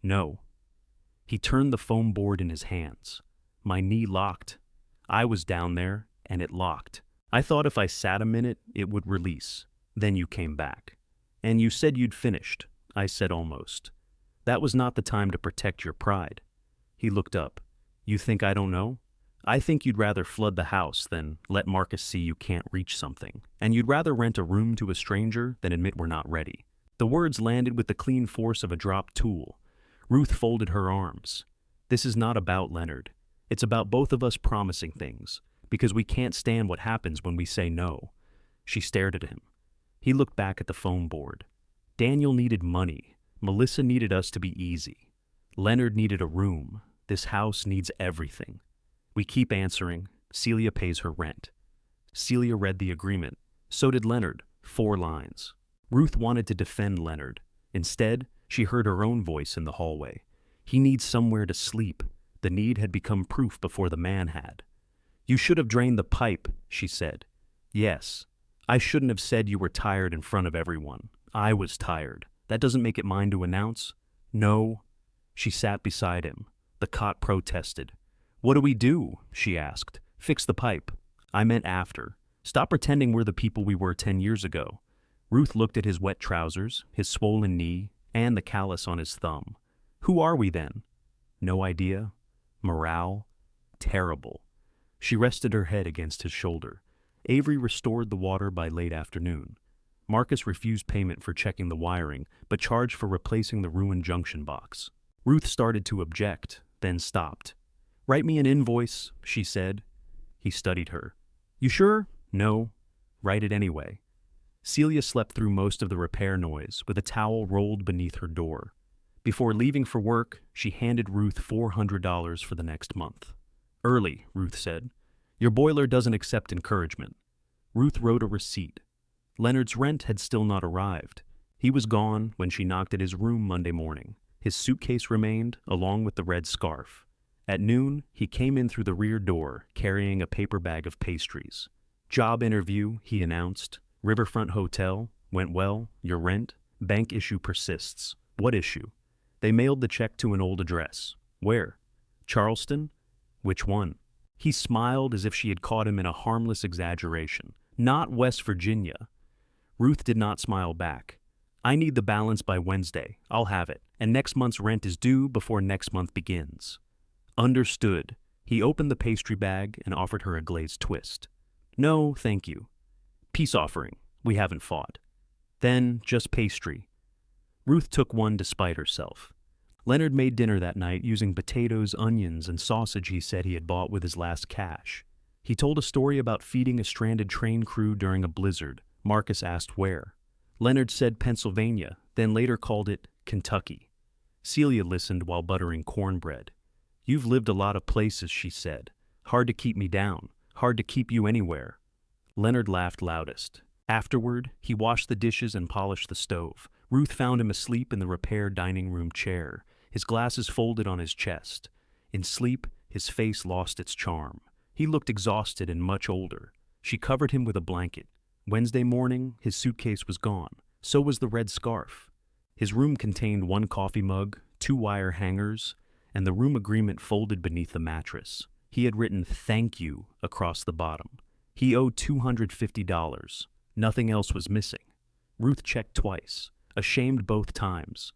"No." He turned the foam board in his hands. My knee locked. I was down there, and it locked. I thought if I sat a minute, it would release. Then you came back. And you said you'd finished. I said almost. That was not the time to protect your pride. He looked up. "You think I don't know? I think you'd rather flood the house than let Marcus see you can't reach something. And you'd rather rent a room to a stranger than admit we're not ready." The words landed with the clean force of a dropped tool. Ruth folded her arms. "This is not about Leonard. It's about both of us promising things, because we can't stand what happens when we say no. She stared at him. He looked back at the phone board. Daniel needed money. Melissa needed us to be easy. Leonard needed a room. This house needs everything. We keep answering. Celia pays her rent. Celia read the agreement. So did Leonard. 4 lines. Ruth wanted to defend Leonard. Instead, she heard her own voice in the hallway. He needs somewhere to sleep. The need had become proof before the man had. You should have drained the pipe, she said. Yes. I shouldn't have said you were tired in front of everyone. I was tired. That doesn't make it mine to announce. No. She sat beside him. The cot protested. What do we do? She asked. Fix the pipe. I meant after. Stop pretending we're the people we were 10 years ago. Ruth looked at his wet trousers, his swollen knee, and the callus on his thumb. Who are we then? No idea. Morale? Terrible. She rested her head against his shoulder. Avery restored the water by late afternoon. Marcus refused payment for checking the wiring, but charged for replacing the ruined junction box. Ruth started to object, then stopped. Write me an invoice, she said. He studied her. You sure? No. Write it anyway. Celia slept through most of the repair noise, with a towel rolled beneath her door. Before leaving for work, she handed Ruth $400 for the next month. Early, Ruth said. Your boiler doesn't accept encouragement. Ruth wrote a receipt. Leonard's rent had still not arrived. He was gone when she knocked at his room Monday morning. His suitcase remained, along with the red scarf. At noon, he came in through the rear door, carrying a paper bag of pastries. Job interview, he announced. Riverfront Hotel. Went well. Your rent. Bank issue persists. What issue? They mailed the check to an old address. Where? Charleston? Which one? He smiled as if she had caught him in a harmless exaggeration. Not West Virginia. Ruth did not smile back. I need the balance by Wednesday. I'll have it. And next month's rent is due before next month begins. Understood. He opened the pastry bag and offered her a glazed twist. No, thank you. Peace offering. We haven't fought. Then just pastry. Ruth took one despite herself. Leonard made dinner that night using potatoes, onions, and sausage he said he had bought with his last cash. He told a story about feeding a stranded train crew during a blizzard. Marcus asked where. Leonard said Pennsylvania, then later called it Kentucky. Celia listened while buttering cornbread. You've lived a lot of places, she said. Hard to keep me down. Hard to keep you anywhere. Leonard laughed loudest. Afterward, he washed the dishes and polished the stove. Ruth found him asleep in the repair dining room chair, his glasses folded on his chest. In sleep, his face lost its charm. He looked exhausted and much older. She covered him with a blanket. Wednesday morning, his suitcase was gone. So was the red scarf. His room contained 1 coffee mug, 2 wire hangers, and the room agreement folded beneath the mattress. He had written "thank you" across the bottom. He owed $250. Nothing else was missing. Ruth checked twice, ashamed both times.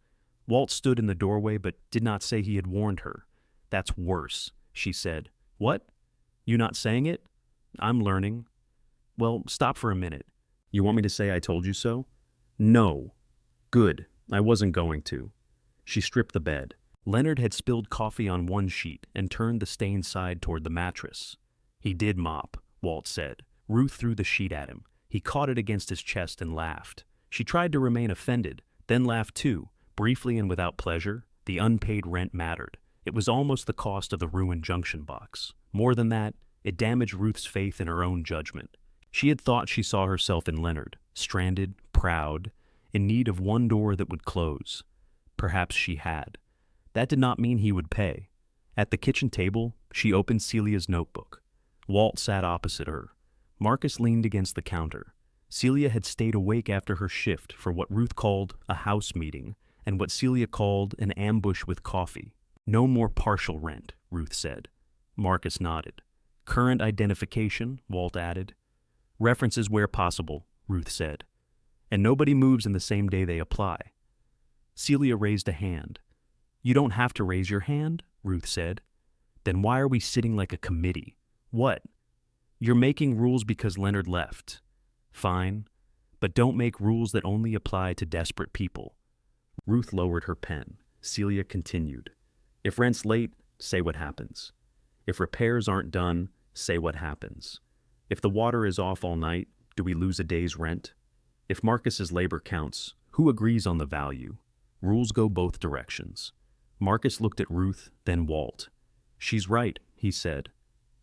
Walt stood in the doorway but did not say he had warned her. That's worse, she said. What? You not saying it? I'm learning. Well, stop for a minute. You want me to say I told you so? No. Good. I wasn't going to. She stripped the bed. Leonard had spilled coffee on one sheet and turned the stained side toward the mattress. He did mop, Walt said. Ruth threw the sheet at him. He caught it against his chest and laughed. She tried to remain offended, then laughed too, briefly and without pleasure. The unpaid rent mattered. It was almost the cost of the ruined junction box. More than that, it damaged Ruth's faith in her own judgment. She had thought she saw herself in Leonard, stranded, proud, in need of one door that would close. Perhaps she had. That did not mean he would pay. At the kitchen table, she opened Celia's notebook. Walt sat opposite her. Marcus leaned against the counter. Celia had stayed awake after her shift for what Ruth called a house meeting and what Celia called an ambush with coffee. No more partial rent, Ruth said. Marcus nodded. Current identification, Walt added. References where possible, Ruth said. And nobody moves in the same day they apply. Celia raised a hand. You don't have to raise your hand, Ruth said. Then why are we sitting like a committee? What? You're making rules because Leonard left. Fine, but don't make rules that only apply to desperate people. Ruth lowered her pen. Celia continued. If rent's late, say what happens. If repairs aren't done, say what happens. If the water is off all night, do we lose a day's rent? If Marcus's labor counts, who agrees on the value? Rules go both directions. Marcus looked at Ruth, then Walt. She's right, he said.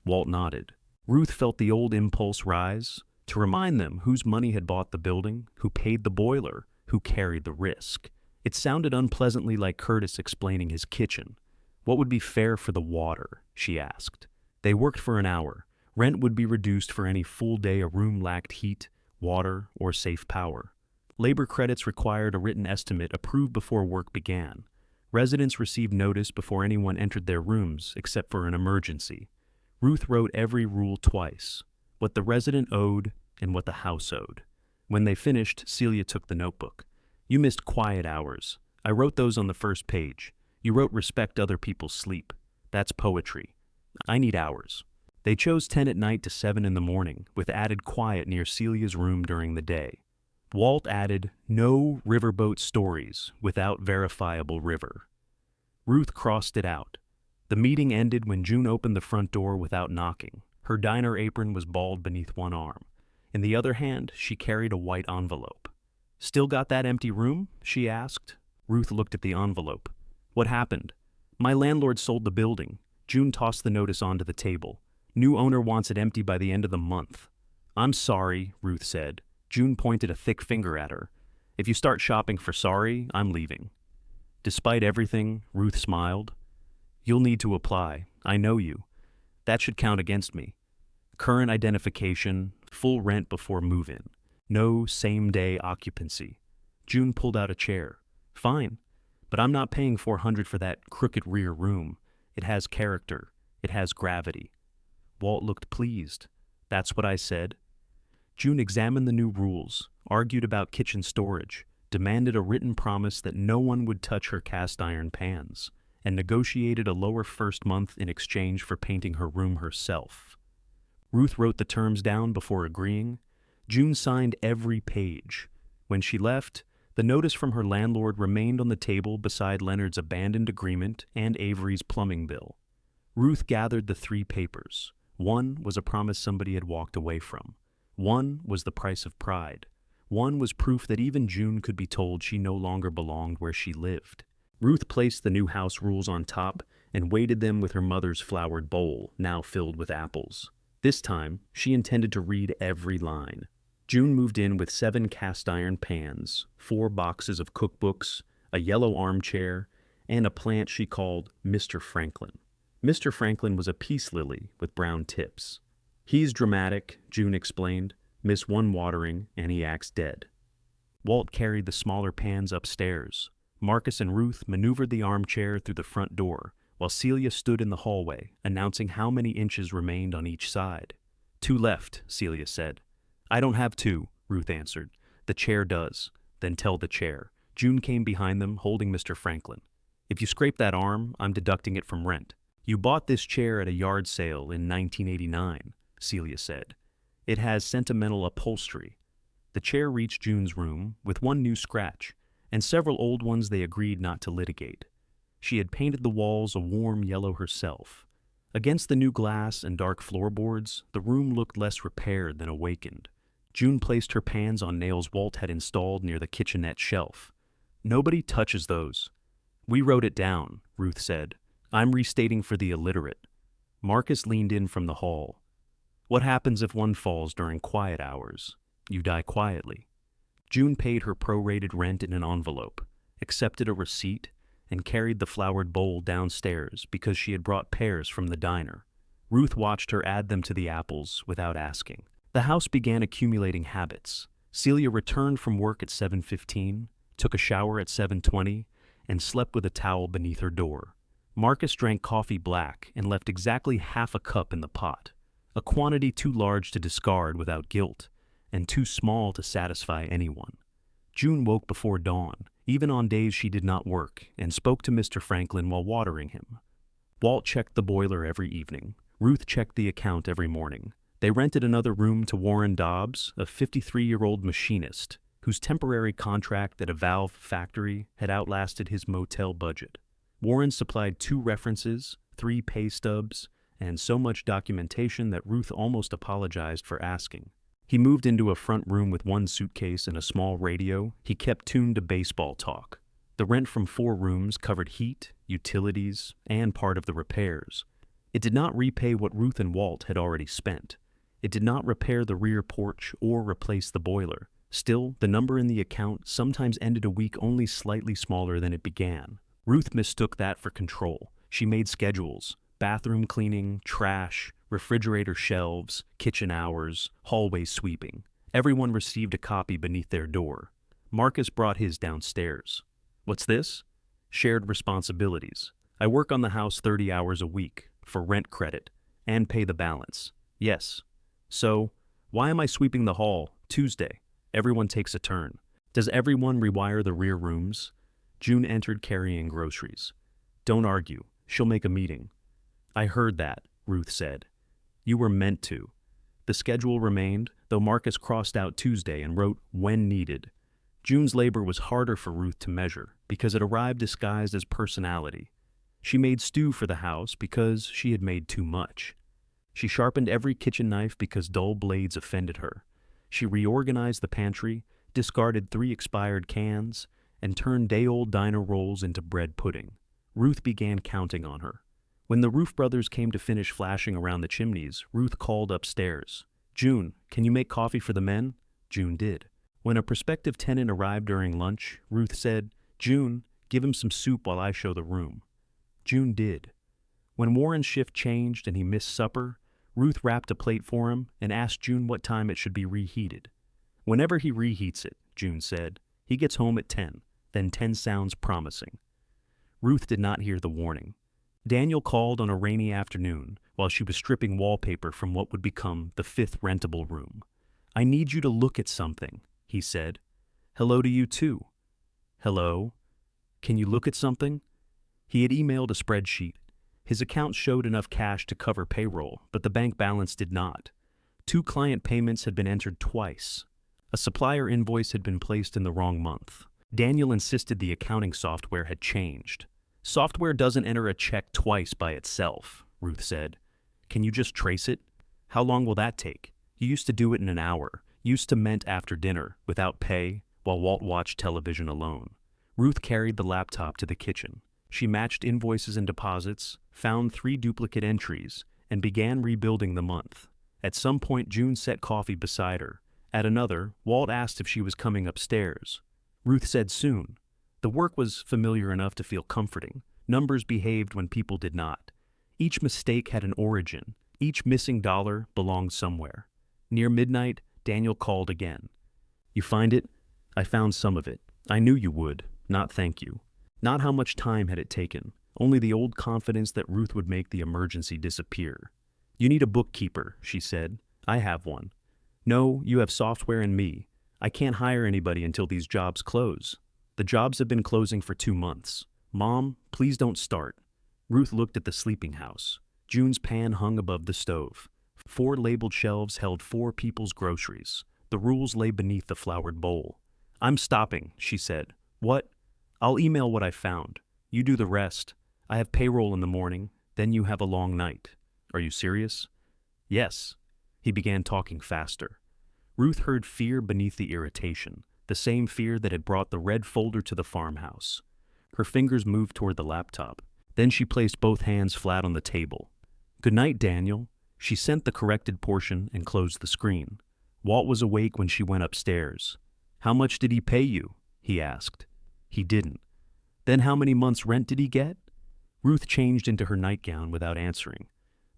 Walt nodded. Ruth felt the old impulse rise, to remind them whose money had bought the building, who paid the boiler, who carried the risk. It sounded unpleasantly like Curtis explaining his kitchen. What would be fair for the water, she asked. They worked for an hour. Rent would be reduced for any full day a room lacked heat, water, or safe power. Labor credits required a written estimate approved before work began. Residents received notice before anyone entered their rooms, except for an emergency. Ruth wrote every rule twice, what the resident owed and what the house owed. When they finished, Celia took the notebook. You missed quiet hours. I wrote those on the first page. You wrote respect other people's sleep. That's poetry. I need hours. They chose 10 at night to 7 in the morning, with added quiet near Celia's room during the day. Walt added, no riverboat stories without verifiable river. Ruth crossed it out. The meeting ended when June opened the front door without knocking. Her diner apron was balled beneath one arm. In the other hand, she carried a white envelope. Still got that empty room? She asked. Ruth looked at the envelope. What happened? My landlord sold the building. June tossed the notice onto the table. New owner wants it empty by the end of the month. I'm sorry, Ruth said. June pointed a thick finger at her. If you start shopping for sorry, I'm leaving. Despite everything, Ruth smiled. You'll need to apply. I know you. That should count against me. Current identification, full rent before move-in. No same-day occupancy. June pulled out a chair. Fine, but I'm not paying $400 for that crooked rear room. It has character. It has gravity. Walt looked pleased. That's what I said. June examined the new rules, argued about kitchen storage, demanded a written promise that no one would touch her cast iron pans, and negotiated a lower first month in exchange for painting her room herself. Ruth wrote the terms down before agreeing. June signed every page. When she left, the notice from her landlord remained on the table beside Leonard's abandoned agreement and Avery's plumbing bill. Ruth gathered the 3 papers. One was a promise somebody had walked away from. One was the price of pride. One was proof that even June could be told she no longer belonged where she lived. Ruth placed the new house rules on top and weighted them with her mother's flowered bowl, now filled with apples. This time, she intended to read every line. June moved in with 7 cast iron pans, 4 boxes of cookbooks, a yellow armchair, and a plant she called Mr. Franklin. Mr. Franklin was a peace lily with brown tips. He's dramatic, June explained. Miss one watering, and he acts dead. Walt carried the smaller pans upstairs. Marcus and Ruth maneuvered the armchair through the front door, while Celia stood in the hallway, announcing how many inches remained on each side. 2 left, Celia said. I don't have 2, Ruth answered. The chair does. Then tell the chair. June came behind them, holding Mr. Franklin. If you scrape that arm, I'm deducting it from rent. You bought this chair at a yard sale in 1989, Celia said. It has sentimental upholstery. The chair reached June's room, with one new scratch, and several old ones they agreed not to litigate. She had painted the walls a warm yellow herself. Against the new glass and dark floorboards, the room looked less repaired than awakened. June placed her pans on nails Walt had installed near the kitchenette shelf. Nobody touches those. We wrote it down, Ruth said. I'm restating for the illiterate. Marcus leaned in from the hall. What happens if one falls during quiet hours? You die quietly. June paid her prorated rent in an envelope, accepted a receipt, and carried the flowered bowl downstairs because she had brought pears from the diner. Ruth watched her add them to the apples without asking. The house began accumulating habits. Celia returned from work at 7:15, took a shower at 7:20, and slept with a towel beneath her door. Marcus drank coffee black and left exactly half a cup in the pot, a quantity too large to discard without guilt, and too small to satisfy anyone. June woke before dawn, even on days she did not work, and spoke to Mr. Franklin while watering him. Walt checked the boiler every evening. Ruth checked the account every morning. They rented another room to Warren Dobbs, a 53-year-old machinist, whose temporary contract at a valve factory had outlasted his motel budget. Warren supplied 2 references, 3 pay stubs, and so much documentation that Ruth almost apologized for asking. He moved into a front room with one suitcase and a small radio. He kept tuned to baseball talk. The rent from 4 rooms covered heat, utilities, and part of the repairs. It did not repay what Ruth and Walt had already spent. It did not repair the rear porch or replace the boiler. Still, the number in the account sometimes ended a week only slightly smaller than it began. Ruth mistook that for control. She made schedules: bathroom cleaning, trash, refrigerator shelves, kitchen hours, hallway sweeping. Everyone received a copy beneath their door. Marcus brought his downstairs. What's this? Shared responsibilities. I work on the house 30 hours a week, for rent credit, and pay the balance. Yes. So, why am I sweeping the hall Tuesday? Everyone takes a turn. Does everyone rewire the rear rooms? June entered carrying groceries. Don't argue. She'll make a meeting. I heard that, Ruth said. You were meant to. The schedule remained, though Marcus crossed out Tuesday and wrote when needed. June's labor was harder for Ruth to measure because it arrived disguised as personality. She made stew for the house because she had made too much. She sharpened every kitchen knife because dull blades offended her. She reorganized the pantry, discarded 3 expired cans, and turned day-old diner rolls into bread pudding. Ruth began counting on her. When the Roof brothers came to finish flashing around the chimneys, Ruth called upstairs. June, can you make coffee for the men? June did. When a prospective tenant arrived during lunch, Ruth said, June, give him some soup while I show the room. June did. When Warren's shift changed and he missed supper, Ruth wrapped a plate for him and asked June what time it should be reheated. Whenever he reheats it, June said, he gets home at 10, then 10 sounds promising. Ruth did not hear the warning. Daniel called on a rainy afternoon while she was stripping wallpaper from what would become the 5th rentable room. I need you to look at something, he said. Hello to you too. Hello. Can you look at something? He had emailed a spreadsheet. His account showed enough cash to cover payroll, but the bank balance did not. 2 client payments had been entered twice. A supplier invoice had been placed in the wrong month. Daniel insisted the accounting software had changed. Software doesn't enter a check twice by itself, Ruth said. Can you just trace it? How long will that take? You used to do it in an hour. Used to meant after dinner, without pay, while Walt watched television alone. Ruth carried the laptop to the kitchen. She matched invoices and deposits, found 3 duplicate entries, and began rebuilding the month. At some point, June set coffee beside her. At another, Walt asked if she was coming upstairs. Ruth said soon. The work was familiar enough to feel comforting. Numbers behaved when people did not. Each mistake had an origin. Each missing dollar belonged somewhere. Near midnight, Daniel called again. You find it? I found some of it. I knew you would. Not thank you. Not how much time had it taken. Only the old confidence that Ruth would make the emergency disappear. You need a bookkeeper, she said. I have one. No, you have software and me. I can't hire anybody until these jobs close. The jobs have been closing for 2 months. Mom, please don't start. Ruth looked at the sleeping house. June's pan hung above the stove. 4 labeled shelves held 4 people's groceries. The rules lay beneath the flowered bowl. I'm stopping, she said. What? I'll email what I found. You do the rest. I have payroll in the morning, then you have a long night. Are you serious? Yes. He began talking faster. Ruth heard fear beneath the irritation, the same fear that had brought the red folder to the farmhouse. Her fingers moved toward the laptop. Then she placed both hands flat on the table. Good night, Daniel. She sent the corrected portion and closed the screen. Walt was awake when she went upstairs. How much did he pay you? He asked. He didn't. Then how many months' rent did he get? Ruth changed into her nightgown without answering.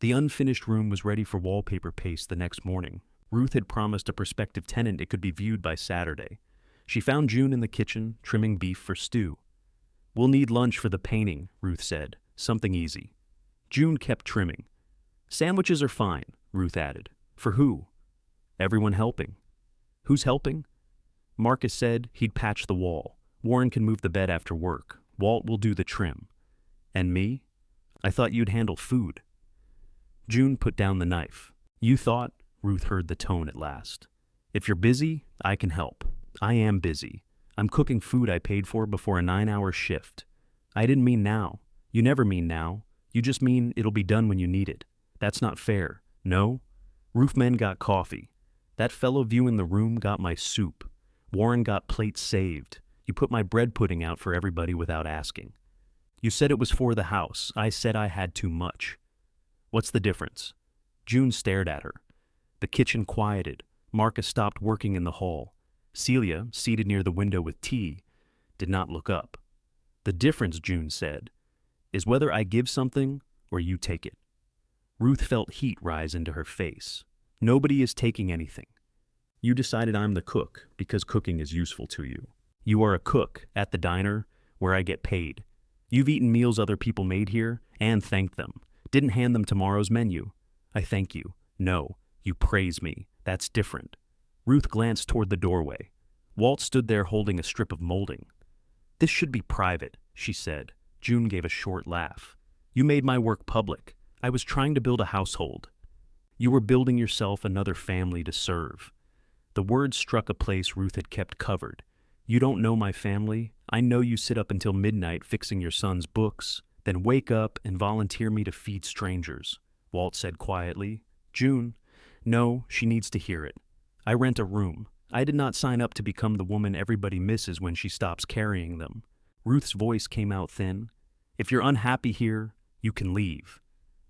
The unfinished room was ready for wallpaper paste the next morning. Ruth had promised a prospective tenant it could be viewed by Saturday. She found June in the kitchen, trimming beef for stew. We'll need lunch for the painting, Ruth said. Something easy. June kept trimming. Sandwiches are fine, Ruth added. For who? Everyone helping. Who's helping? Marcus said he'd patch the wall. Warren can move the bed after work. Walt will do the trim. And me? I thought you'd handle food. June put down the knife. You thought? Ruth heard the tone at last. If you're busy, I can help. I am busy. I'm cooking food I paid for before a 9-hour shift. I didn't mean now. You never mean now. You just mean it'll be done when you need it. That's not fair. No? Roofmen got coffee. That fellow viewing the room got my soup. Warren got plates saved. You put my bread pudding out for everybody without asking. You said it was for the house. I said I had too much. What's the difference? June stared at her. The kitchen quieted. Marcus stopped working in the hall. Celia, seated near the window with tea, did not look up. The difference, June said, is whether I give something or you take it. Ruth felt heat rise into her face. Nobody is taking anything. You decided I'm the cook because cooking is useful to you. You are a cook at the diner where I get paid. You've eaten meals other people made here and thanked them. Didn't hand them tomorrow's menu. I thank you. No, you praise me. That's different. Ruth glanced toward the doorway. Walt stood there holding a strip of molding. This should be private, she said. June gave a short laugh. You made my work public. I was trying to build a household. You were building yourself another family to serve. The words struck a place Ruth had kept covered. You don't know my family. I know you sit up until midnight fixing your son's books, then wake up and volunteer me to feed strangers, Walt said quietly. June, no, she needs to hear it. I rent a room. I did not sign up to become the woman everybody misses when she stops carrying them. Ruth's voice came out thin. If you're unhappy here, you can leave.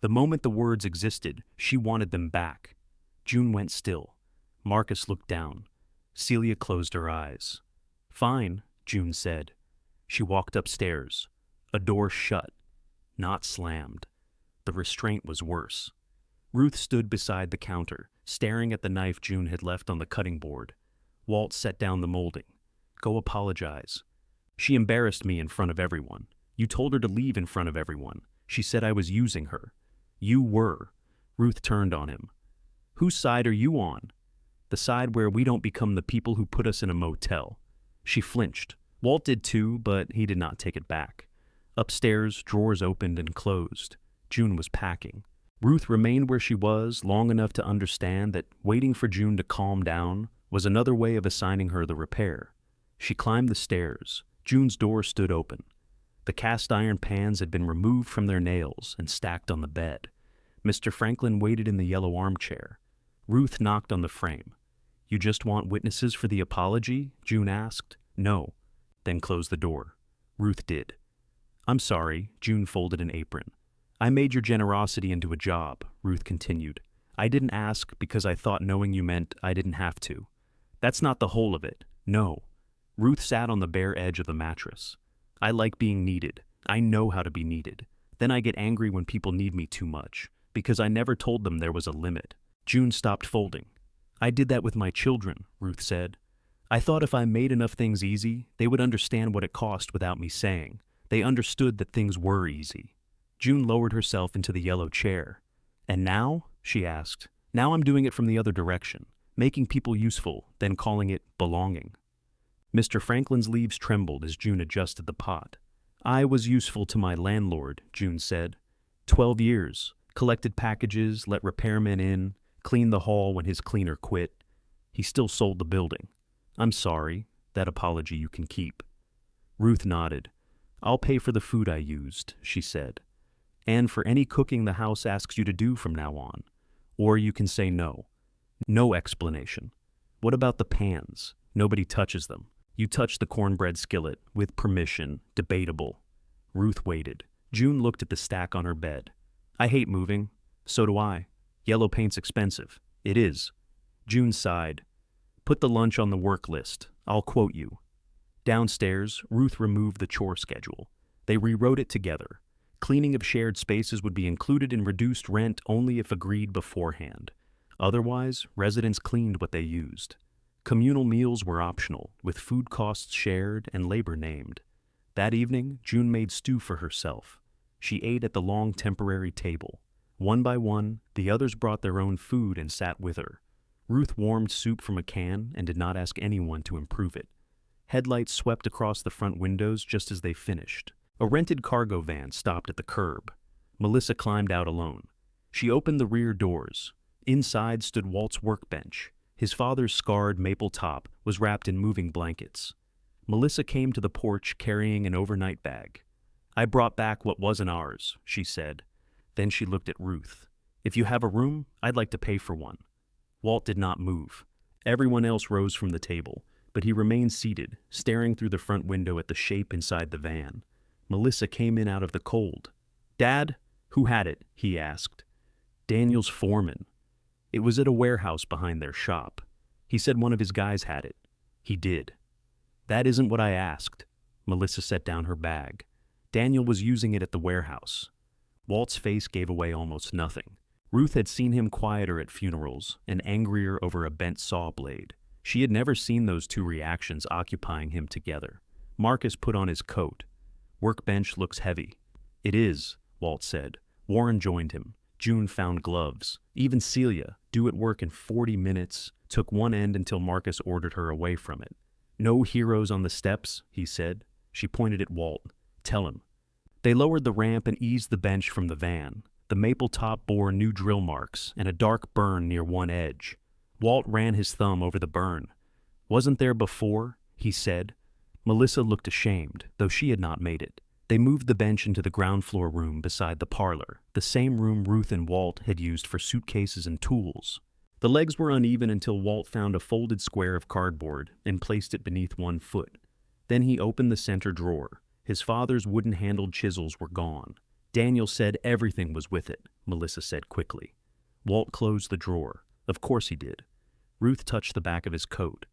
The moment the words existed, she wanted them back. June went still. Marcus looked down. Celia closed her eyes. Fine, June said. She walked upstairs. A door shut, not slammed. The restraint was worse. Ruth stood beside the counter, staring at the knife June had left on the cutting board. Walt set down the molding. Go apologize. She embarrassed me in front of everyone. You told her to leave in front of everyone. She said I was using her. You were. Ruth turned on him. Whose side are you on? The side where we don't become the people who put us in a motel. She flinched. Walt did too, but he did not take it back. Upstairs, drawers opened and closed. June was packing. Ruth remained where she was long enough to understand that waiting for June to calm down was another way of assigning her the repair. She climbed the stairs. June's door stood open. The cast iron pans had been removed from their nails and stacked on the bed. Mr. Franklin waited in the yellow armchair. Ruth knocked on the frame. You just want witnesses for the apology? June asked. No. Then closed the door. Ruth did. I'm sorry, June folded an apron. I made your generosity into a job, Ruth continued. I didn't ask because I thought knowing you meant I didn't have to. That's not the whole of it. No. Ruth sat on the bare edge of the mattress. I like being needed. I know how to be needed. Then I get angry when people need me too much, because I never told them there was a limit. June stopped folding. I did that with my children, Ruth said. I thought if I made enough things easy, they would understand what it cost without me saying. They understood that things were easy. June lowered herself into the yellow chair. And now? She asked. Now I'm doing it from the other direction, making people useful, then calling it belonging. Mr. Franklin's leaves trembled as June adjusted the pot. I was useful to my landlord, June said. 12 years. Collected packages, let repairmen in, cleaned the hall when his cleaner quit. He still sold the building. I'm sorry. That apology you can keep. Ruth nodded. I'll pay for the food I used, she said. And for any cooking the house asks you to do from now on. Or you can say no. No explanation. What about the pans? Nobody touches them. You touch the cornbread skillet, with permission, debatable. Ruth waited. June looked at the stack on her bed. I hate moving. So do I. Yellow paint's expensive. It is. June sighed. Put the lunch on the work list. I'll quote you. Downstairs, Ruth removed the chore schedule. They rewrote it together. Cleaning of shared spaces would be included in reduced rent only if agreed beforehand. Otherwise, residents cleaned what they used. Communal meals were optional, with food costs shared and labor named. That evening, June made stew for herself. She ate at the long temporary table. One by one, the others brought their own food and sat with her. Ruth warmed soup from a can and did not ask anyone to improve it. Headlights swept across the front windows just as they finished. A rented cargo van stopped at the curb. Melissa climbed out alone. She opened the rear doors. Inside stood Walt's workbench. His father's scarred maple top was wrapped in moving blankets. Melissa came to the porch carrying an overnight bag. I brought back what wasn't ours, she said. Then she looked at Ruth. If you have a room, I'd like to pay for one. Walt did not move. Everyone else rose from the table, but he remained seated, staring through the front window at the shape inside the van. Melissa came in out of the cold. "Dad, who had it?" he asked. "Daniel's foreman. It was at a warehouse behind their shop. He said one of his guys had it. He did." "That isn't what I asked." Melissa set down her bag. "Daniel was using it at the warehouse." Walt's face gave away almost nothing. Ruth had seen him quieter at funerals and angrier over a bent saw blade. She had never seen those two reactions occupying him together. Marcus put on his coat. "Workbench looks heavy." "It is," Walt said. Warren joined him. June found gloves. Even Celia, due at work in 40 minutes, took one end until Marcus ordered her away from it. "No heroes on the steps," he said. She pointed at Walt. "Tell him." They lowered the ramp and eased the bench from the van. The maple top bore new drill marks and a dark burn near one edge. Walt ran his thumb over the burn. "Wasn't there before?" he said. Melissa looked ashamed, though she had not made it. They moved the bench into the ground floor room beside the parlor, the same room Ruth and Walt had used for suitcases and tools. The legs were uneven until Walt found a folded square of cardboard and placed it beneath one foot. Then he opened the center drawer. His father's wooden-handled chisels were gone. "Daniel said everything was with it," Melissa said quickly. Walt closed the drawer. Of course he did. Ruth touched the back of his coat.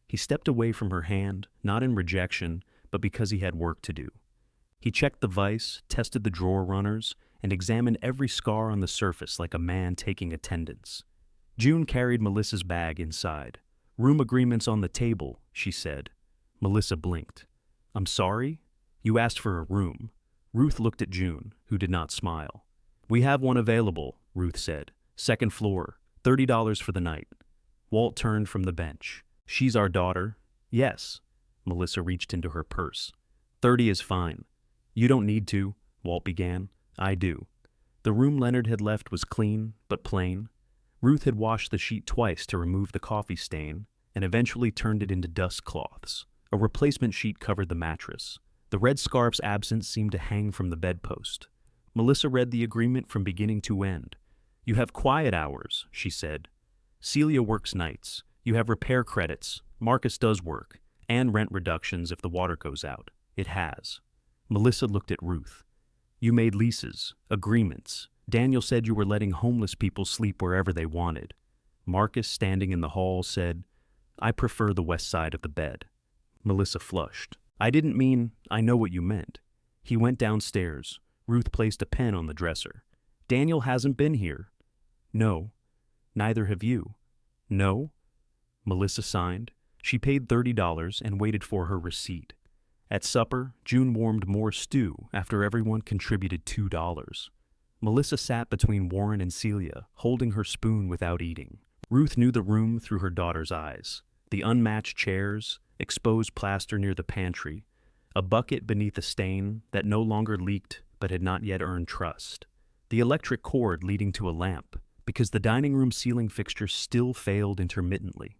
He stepped away from her hand, not in rejection, but because he had work to do. He checked the vise, tested the drawer runners, and examined every scar on the surface like a man taking attendance. June carried Melissa's bag inside. "Room agreement's on the table," she said. Melissa blinked. "I'm sorry? You asked for a room." Ruth looked at June, who did not smile. "We have one available," Ruth said. "Second floor, $30 for the night." Walt turned from the bench. "She's our daughter." "Yes." Melissa reached into her purse. "30 is fine." "You don't need to," Walt began. "I do." The room Leonard had left was clean, but plain. Ruth had washed the sheet twice to remove the coffee stain, and eventually turned it into dust cloths. A replacement sheet covered the mattress. The red scarf's absence seemed to hang from the bedpost. Melissa read the agreement from beginning to end. "You have quiet hours," she said. "Celia works nights. You have repair credits. Marcus does work. And rent reductions if the water goes out. It has." Melissa looked at Ruth. "You made leases, agreements. Daniel said you were letting homeless people sleep wherever they wanted." Marcus, standing in the hall, said, "I prefer the west side of the bed." Melissa flushed. "I didn't mean, I know what you meant." He went downstairs. Ruth placed a pen on the dresser. "Daniel hasn't been here." "No." "Neither have you." "No." Melissa signed. She paid $30 and waited for her receipt. At supper, June warmed more stew after everyone contributed $2. Melissa sat between Warren and Celia, holding her spoon without eating. Ruth knew the room through her daughter's eyes. The unmatched chairs, exposed plaster near the pantry, a bucket beneath a stain that no longer leaked but had not yet earned trust, the electric cord leading to a lamp, because the dining room ceiling fixture still failed intermittently.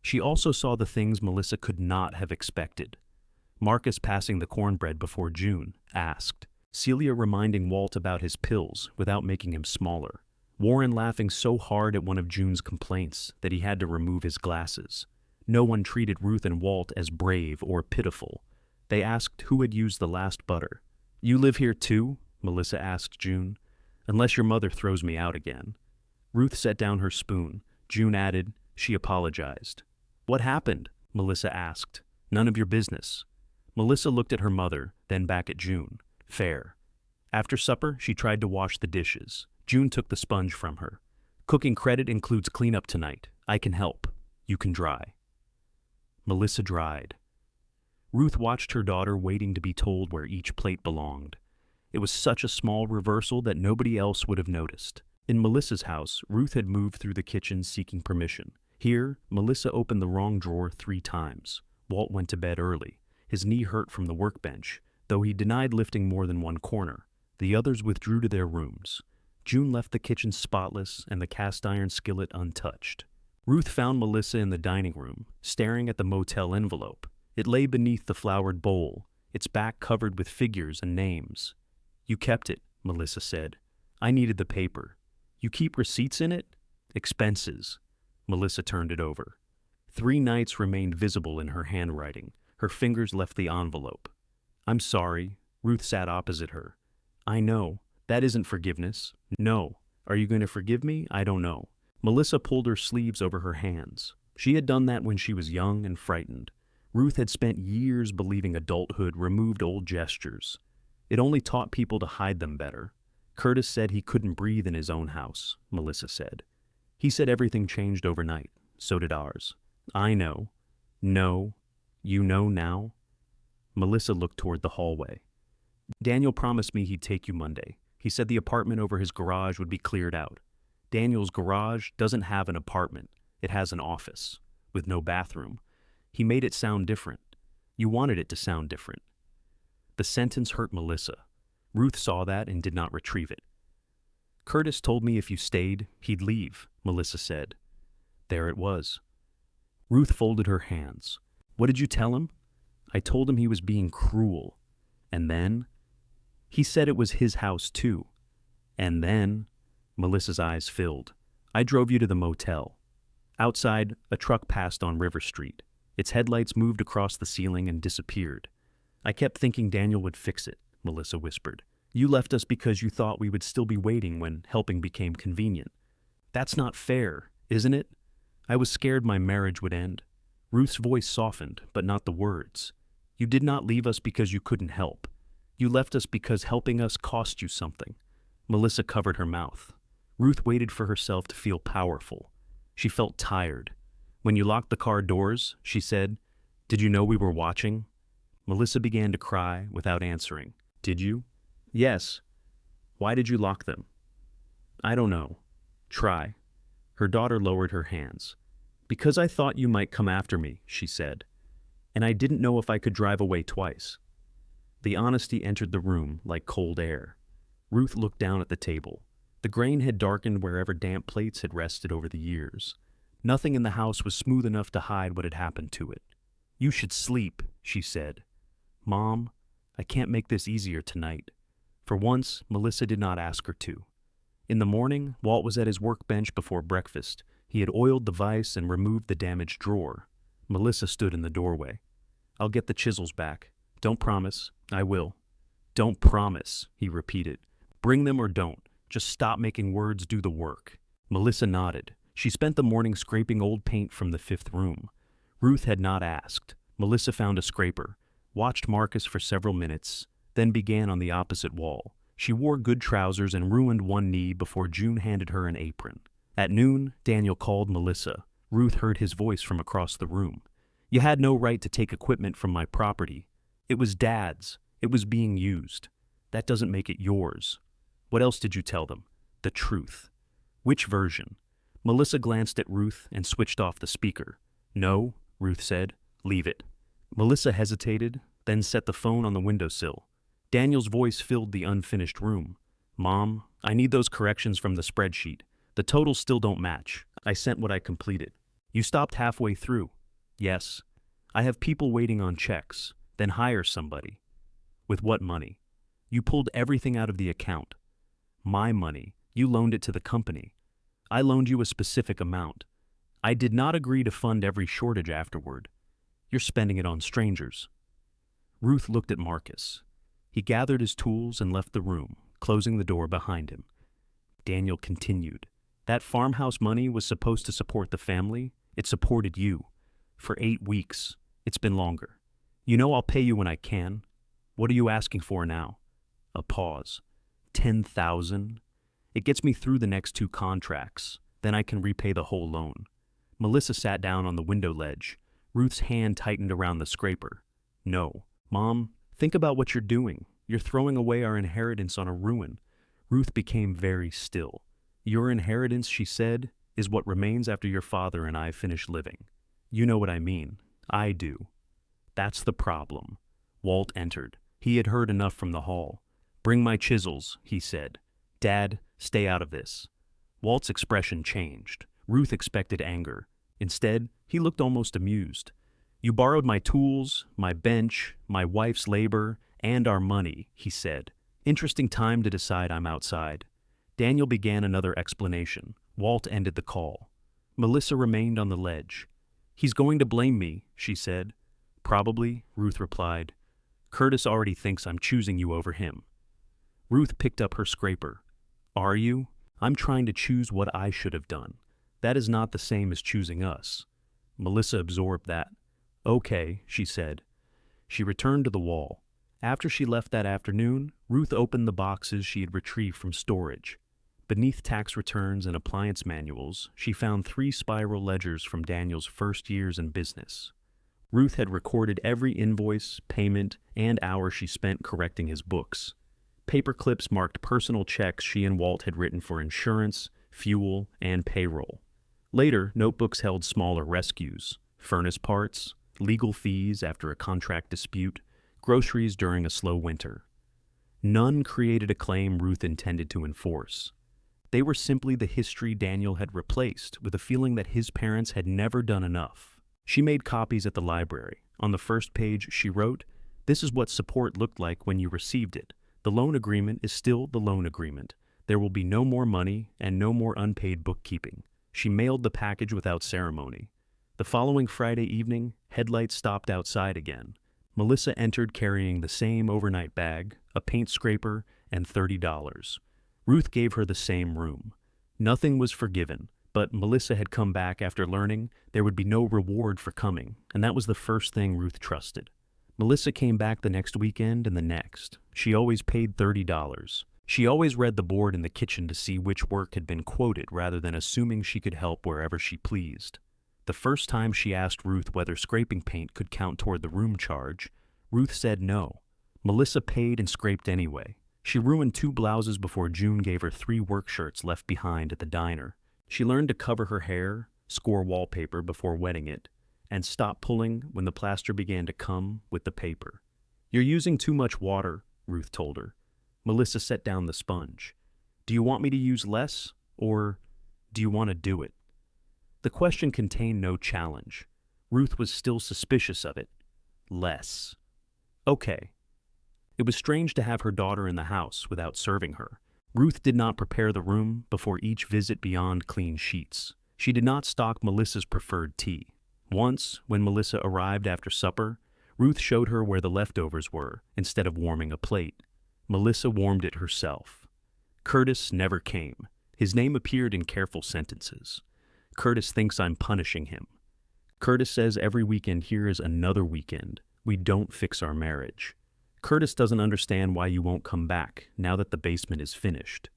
She also saw the things Melissa could not have expected. Marcus, passing the cornbread before June, asked. Celia reminding Walt about his pills without making him smaller. Warren laughing so hard at one of June's complaints that he had to remove his glasses. No one treated Ruth and Walt as brave or pitiful. They asked who had used the last butter. "You live here too?" Melissa asked June. "Unless your mother throws me out again." Ruth set down her spoon. June added, she apologized. "What happened?" Melissa asked. "None of your business." Melissa looked at her mother, then back at June. "Fair." After supper, she tried to wash the dishes. June took the sponge from her. "Cooking credit includes cleanup tonight. I can help. You can dry." Melissa dried. Ruth watched her daughter waiting to be told where each plate belonged. It was such a small reversal that nobody else would have noticed. In Melissa's house, Ruth had moved through the kitchen seeking permission. Here, Melissa opened the wrong drawer 3 times. Walt went to bed early. His knee hurt from the workbench, though he denied lifting more than one corner. The others withdrew to their rooms. June left the kitchen spotless and the cast-iron skillet untouched. Ruth found Melissa in the dining room, staring at the motel envelope. It lay beneath the flowered bowl, its back covered with figures and names. "You kept it," Melissa said. "I needed the paper. You keep receipts in it? Expenses. Melissa turned it over. 3 nights remained visible in her handwriting. Her fingers left the envelope. I'm sorry. Ruth sat opposite her. I know. That isn't forgiveness. No. Are you going to forgive me? I don't know. Melissa pulled her sleeves over her hands. She had done that when she was young and frightened. Ruth had spent years believing adulthood removed old gestures. It only taught people to hide them better. Curtis said he couldn't breathe in his own house, Melissa said. He said everything changed overnight. So did ours. I know. No. You know now? Melissa looked toward the hallway. Daniel promised me he'd take you Monday. He said the apartment over his garage would be cleared out. Daniel's garage doesn't have an apartment. It has an office, with no bathroom. He made it sound different. You wanted it to sound different. The sentence hurt Melissa. Ruth saw that and did not retrieve it. Curtis told me if you stayed, he'd leave, Melissa said. There it was. Ruth folded her hands. What did you tell him? I told him he was being cruel. And then? He said it was his house too. And then? Melissa's eyes filled. I drove you to the motel. Outside, a truck passed on River Street. Its headlights moved across the ceiling and disappeared. I kept thinking Daniel would fix it, Melissa whispered. You left us because you thought we would still be waiting when helping became convenient. That's not fair, isn't it? I was scared my marriage would end. Ruth's voice softened, but not the words. You did not leave us because you couldn't help. You left us because helping us cost you something. Melissa covered her mouth. Ruth waited for herself to feel powerful. She felt tired. When you locked the car doors, she said, did you know we were watching? Melissa began to cry without answering. Did you? Yes. Why did you lock them? I don't know. Try. Her daughter lowered her hands. Because I thought you might come after me, she said. And I didn't know if I could drive away twice. The honesty entered the room like cold air. Ruth looked down at the table. The grain had darkened wherever damp plates had rested over the years. Nothing in the house was smooth enough to hide what had happened to it. You should sleep, she said. Mom, I can't make this easier tonight. For once, Melissa did not ask her to. In the morning, Walt was at his workbench before breakfast. He had oiled the vise and removed the damaged drawer. Melissa stood in the doorway. I'll get the chisels back. Don't promise. I will. Don't promise, he repeated. Bring them or don't. Just stop making words do the work. Melissa nodded. She spent the morning scraping old paint from the 5th room. Ruth had not asked. Melissa found a scraper, watched Marcus for several minutes, then began on the opposite wall. She wore good trousers and ruined one knee before June handed her an apron. At noon, Daniel called Melissa. Ruth heard his voice from across the room. You had no right to take equipment from my property. It was Dad's. It was being used. That doesn't make it yours. What else did you tell them? The truth. Which version? Melissa glanced at Ruth and switched off the speaker. No, Ruth said. Leave it. Melissa hesitated, then set the phone on the windowsill. Daniel's voice filled the unfinished room. Mom, I need those corrections from the spreadsheet. The totals still don't match. I sent what I completed. You stopped halfway through. Yes. I have people waiting on checks. Then hire somebody. With what money? You pulled everything out of the account. My money. You loaned it to the company. I loaned you a specific amount. I did not agree to fund every shortage afterward. You're spending it on strangers. Ruth looked at Marcus. He gathered his tools and left the room, closing the door behind him. Daniel continued. That farmhouse money was supposed to support the family. It supported you. For 8 weeks. It's been longer. You know I'll pay you when I can. What are you asking for now? A pause. 10,000? It gets me through the next 2 contracts. Then I can repay the whole loan. Melissa sat down on the window ledge. Ruth's hand tightened around the scraper. No. Mom, think about what you're doing. You're throwing away our inheritance on a ruin. Ruth became very still. Your inheritance, she said, is what remains after your father and I finish living. You know what I mean. I do. That's the problem. Walt entered. He had heard enough from the hall. Bring my chisels, he said. Dad, stay out of this. Walt's expression changed. Ruth expected anger. Instead, he looked almost amused. You borrowed my tools, my bench, my wife's labor, and our money, he said. Interesting time to decide I'm outside. Daniel began another explanation. Walt ended the call. Melissa remained on the ledge. "He's going to blame me," she said. "Probably," Ruth replied. "Curtis already thinks I'm choosing you over him." Ruth picked up her scraper. "Are you? I'm trying to choose what I should have done. That is not the same as choosing us." Melissa absorbed that. "Okay," she said. She returned to the wall. After she left that afternoon, Ruth opened the boxes she had retrieved from storage. Beneath tax returns and appliance manuals, she found 3 spiral ledgers from Daniel's first years in business. Ruth had recorded every invoice, payment, and hour she spent correcting his books. Paper clips marked personal checks she and Walt had written for insurance, fuel, and payroll. Later, notebooks held smaller rescues, furnace parts, legal fees after a contract dispute, groceries during a slow winter. None created a claim Ruth intended to enforce. They were simply the history Daniel had replaced with a feeling that his parents had never done enough. She made copies at the library. On the first page, she wrote, "This is what support looked like when you received it. The loan agreement is still the loan agreement. There will be no more money and no more unpaid bookkeeping." She mailed the package without ceremony. The following Friday evening, headlights stopped outside again. Melissa entered carrying the same overnight bag, a paint scraper, and $30. Ruth gave her the same room. Nothing was forgiven, but Melissa had come back after learning there would be no reward for coming, and that was the first thing Ruth trusted. Melissa came back the next weekend and the next. She always paid $30. She always read the board in the kitchen to see which work had been quoted rather than assuming she could help wherever she pleased. The first time she asked Ruth whether scraping paint could count toward the room charge, Ruth said no. Melissa paid and scraped anyway. She ruined 2 blouses before June gave her 3 work shirts left behind at the diner. She learned to cover her hair, score wallpaper before wetting it, and stop pulling when the plaster began to come with the paper. "You're using too much water," Ruth told her. Melissa set down the sponge. "Do you want me to use less, or do you want to do it?" The question contained no challenge. Ruth was still suspicious of it. Less. Okay. It was strange to have her daughter in the house without serving her. Ruth did not prepare the room before each visit beyond clean sheets. She did not stock Melissa's preferred tea. Once, when Melissa arrived after supper, Ruth showed her where the leftovers were instead of warming a plate. Melissa warmed it herself. Curtis never came. His name appeared in careful sentences. "Curtis thinks I'm punishing him. Curtis says every weekend here is another weekend. We don't fix our marriage. Curtis doesn't understand why you won't come back now that the basement is finished."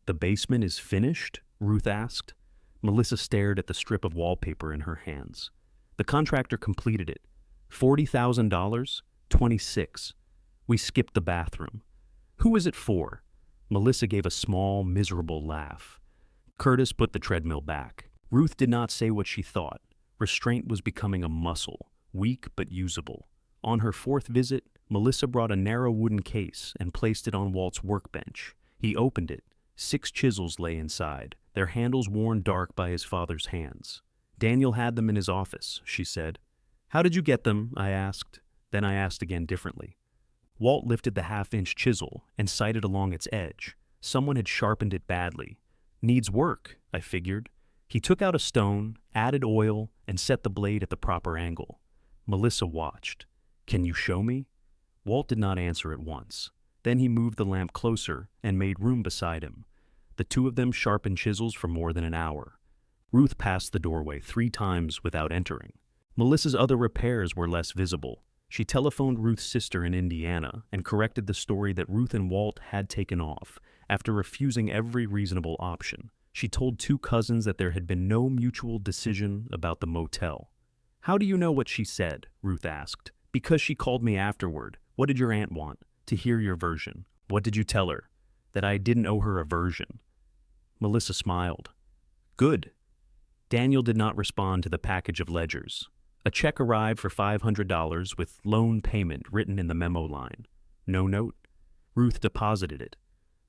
"The basement is finished?" Ruth asked. Melissa stared at the strip of wallpaper in her hands. "The contractor completed it. $40,000? 26. We skipped the bathroom." "Who is it for?" Melissa gave a small, miserable laugh. Curtis put the treadmill back. Ruth did not say what she thought. Restraint was becoming a muscle, weak but usable. On her 4th visit, Melissa brought a narrow wooden case and placed it on Walt's workbench. He opened it. 6 chisels lay inside, their handles worn dark by his father's hands. "Daniel had them in his office," she said. "How did you get them?" I asked. Then I asked again differently. Walt lifted the 1/2-inch chisel and sighted along its edge. Someone had sharpened it badly. "Needs work," I figured. He took out a stone, added oil, and set the blade at the proper angle. Melissa watched. "Can you show me?" Walt did not answer at once. Then he moved the lamp closer and made room beside him. The 2 of them sharpened chisels for more than an hour. Ruth passed the doorway 3 times without entering. Melissa's other repairs were less visible. She telephoned Ruth's sister in Indiana and corrected the story that Ruth and Walt had taken off after refusing every reasonable option. She told 2 cousins that there had been no mutual decision about the motel. "How do you know what she said?" Ruth asked. "Because she called me afterward. What did your aunt want?" "To hear your version." "What did you tell her?" "That I didn't owe her a version." Melissa smiled. "Good." Daniel did not respond to the package of ledgers. A check arrived for $500 with loan payment written in the memo line. No note. Ruth deposited it.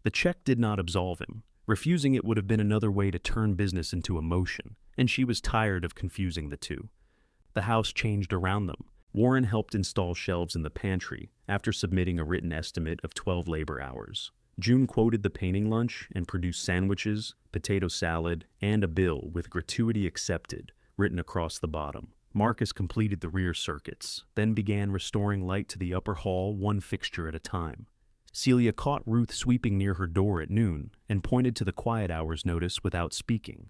The check did not absolve him. Refusing it would have been another way to turn business into emotion, and she was tired of confusing the two. The house changed around them. Warren helped install shelves in the pantry after submitting a written estimate of 12 labor hours. June quoted the painting lunch and produced sandwiches, potato salad, and a bill with gratuity accepted written across the bottom. Marcus completed the rear circuits, then began restoring light to the upper hall one fixture at a time. Celia caught Ruth sweeping near her door at noon and pointed to the quiet hours notice without speaking.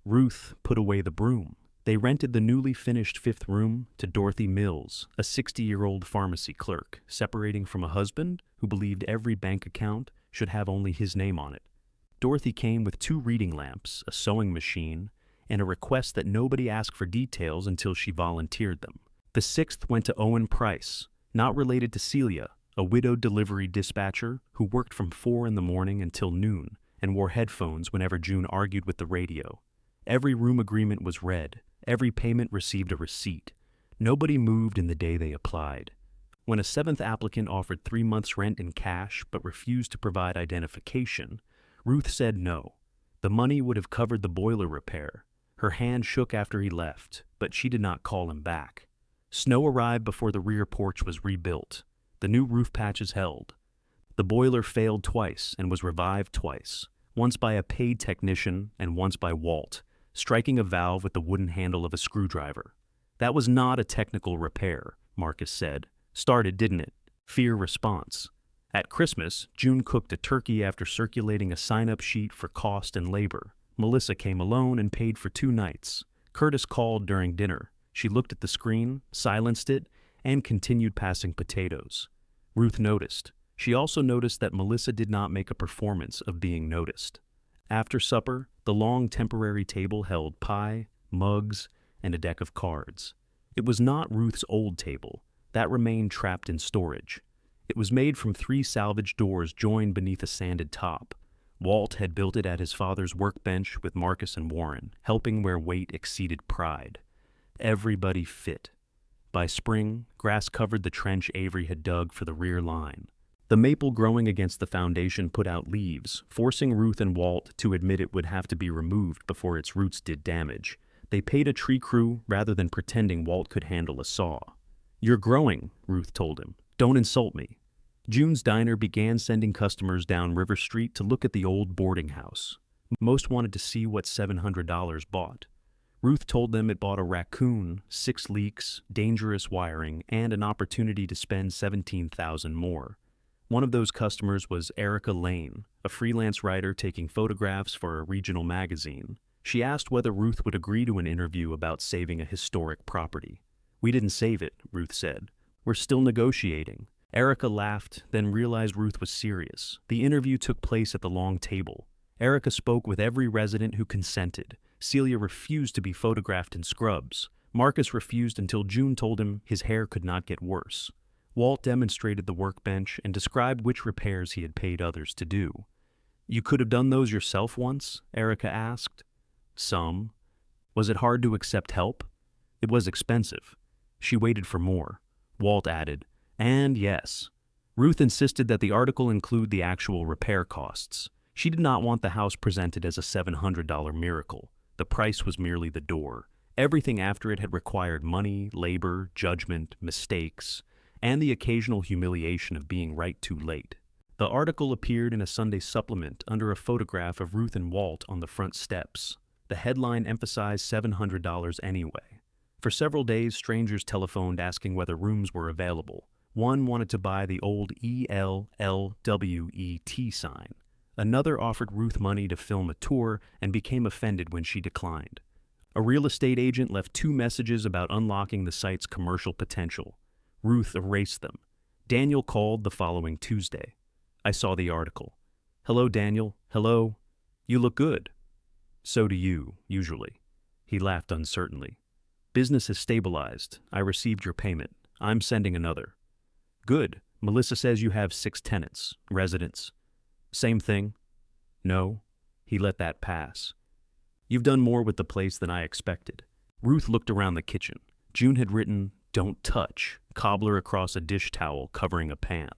Ruth put away the broom. They rented the newly finished fifth room to Dorothy Mills, a 60-year-old pharmacy clerk, separating from a husband who believed every bank account should have only his name on it. Dorothy came with 2 reading lamps, a sewing machine, and a request that nobody ask for details until she volunteered them. The 6th went to Owen Price, not related to Celia, a widowed delivery dispatcher who worked from 4 in the morning until noon and wore headphones whenever June argued with the radio. Every room agreement was read. Every payment received a receipt. Nobody moved in the day they applied. When a 7th applicant offered 3 months' rent in cash but refused to provide identification, Ruth said no. The money would have covered the boiler repair. Her hand shook after he left, but she did not call him back. Snow arrived before the rear porch was rebuilt. The new roof patches held. The boiler failed twice and was revived twice, once by a paid technician and once by Walt, striking a valve with the wooden handle of a screwdriver. That was not a technical repair, Marcus said. Started, didn't it? Fear response. At Christmas, June cooked a turkey after circulating a sign-up sheet for cost and labor. Melissa came alone and paid for 2 nights. Curtis called during dinner. She looked at the screen, silenced it, and continued passing potatoes. Ruth noticed. She also noticed that Melissa did not make a performance of being noticed. After supper, the long temporary table held pie, mugs, and a deck of cards. It was not Ruth's old table. That remained trapped in storage. It was made from 3 salvage doors joined beneath a sanded top. Walt had built it at his father's workbench with Marcus and Warren, helping where weight exceeded pride. Everybody fit. By spring, grass covered the trench Avery had dug for the rear line. The maple growing against the foundation put out leaves, forcing Ruth and Walt to admit it would have to be removed before its roots did damage. They paid a tree crew rather than pretending Walt could handle a saw. "You're growing," Ruth told him. "Don't insult me." June's diner began sending customers down River Street to look at the old boarding house. Most wanted to see what $700 bought. Ruth told them it bought a raccoon, 6 leaks, dangerous wiring, and an opportunity to spend $17,000 more. One of those customers was Erica Lane, a freelance writer taking photographs for a regional magazine. She asked whether Ruth would agree to an interview about saving a historic property. "We didn't save it," Ruth said. "We're still negotiating." Erica laughed, then realized Ruth was serious. The interview took place at the long table. Erica spoke with every resident who consented. Celia refused to be photographed in scrubs. Marcus refused until June told him his hair could not get worse. Walt demonstrated the workbench and described which repairs he had paid others to do. "You could have done those yourself once?" Erica asked. "Some." "Was it hard to accept help?" "It was expensive." She waited for more. Walt added, "And yes." Ruth insisted that the article include the actual repair costs. She did not want the house presented as a $700 miracle. The price was merely the door. Everything after it had required money, labor, judgment, mistakes, and the occasional humiliation of being right too late. The article appeared in a Sunday supplement under a photograph of Ruth and Walt on the front steps. The headline emphasized $700 anyway. For several days, strangers telephoned asking whether rooms were available. One wanted to buy the old ELLWET sign. Another offered Ruth money to film a tour and became offended when she declined. A real estate agent left 2 messages about unlocking the site's commercial potential. Ruth erased them. Daniel called the following Tuesday. "I saw the article." "Hello, Daniel. Hello. You look good." "So do you, usually." He laughed uncertainly. "Business has stabilized. I received your payment. I'm sending another." "Good. Melissa says you have 6 tenants, residents." "Same thing." "No." He let that pass. "You've done more with the place than I expected." Ruth looked around the kitchen. June had written, "Don't touch," cobbler across a dish towel covering a pan.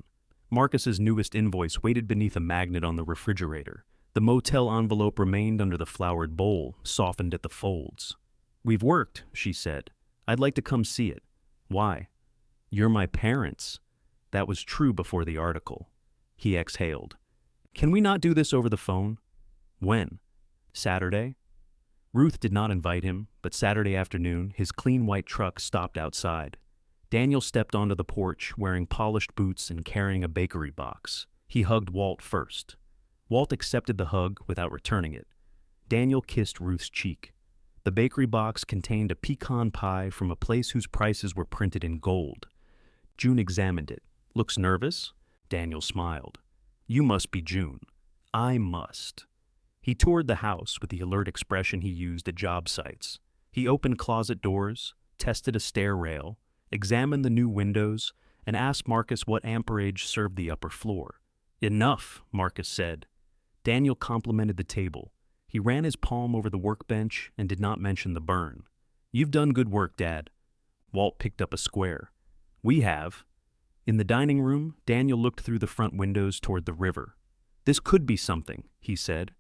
Marcus's newest invoice waited beneath a magnet on the refrigerator. The motel envelope remained under the flowered bowl, softened at the folds. "We've worked," she said. "I'd like to come see it." "Why?" "You're my parents." That was true before the article. He exhaled. Can we not do this over the phone? When? Saturday? Ruth did not invite him, but Saturday afternoon, his clean white truck stopped outside. Daniel stepped onto the porch, wearing polished boots and carrying a bakery box. He hugged Walt first. Walt accepted the hug without returning it. Daniel kissed Ruth's cheek. The bakery box contained a pecan pie from a place whose prices were printed in gold. June examined it. Looks nervous? Daniel smiled. You must be June. I must. He toured the house with the alert expression he used at job sites. He opened closet doors, tested a stair rail, examined the new windows, and asked Marcus what amperage served the upper floor. Enough, Marcus said. Daniel complimented the table. He ran his palm over the workbench and did not mention the burn. You've done good work, Dad. Walt picked up a square. We have. In the dining room, Daniel looked through the front windows toward the river. This could be something, he said.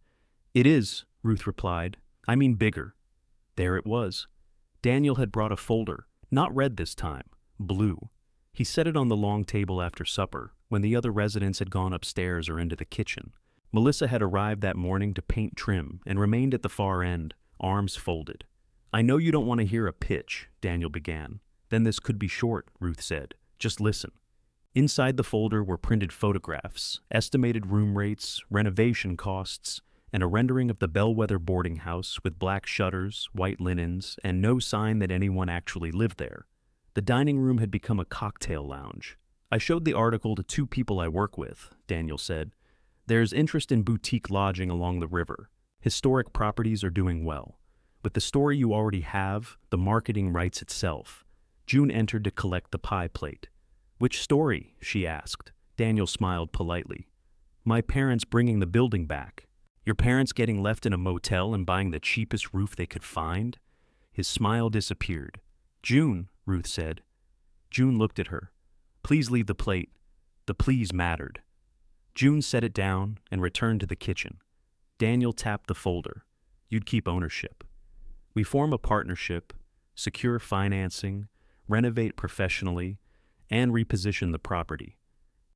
It is, Ruth replied. I mean bigger. There it was. Daniel had brought a folder, not red this time, blue. He set it on the long table after supper, when the other residents had gone upstairs or into the kitchen. Melissa had arrived that morning to paint trim and remained at the far end, arms folded. I know you don't want to hear a pitch, Daniel began. Then this could be short, Ruth said. Just listen. Inside the folder were printed photographs, estimated room rates, renovation costs, and a rendering of the Bellwether boarding house with black shutters, white linens, and no sign that anyone actually lived there. The dining room had become a cocktail lounge. I showed the article to 2 people I work with, Daniel said. There's interest in boutique lodging along the river. Historic properties are doing well. With the story you already have, the marketing writes itself. June entered to collect the pie plate. Which story? She asked. Daniel smiled politely. My parents bringing the building back. Your parents getting left in a motel and buying the cheapest roof they could find? His smile disappeared. June, Ruth said. June looked at her. Please leave the plate. The please mattered. June set it down and returned to the kitchen. Daniel tapped the folder. You'd keep ownership. We form a partnership, secure financing, renovate professionally, and reposition the property.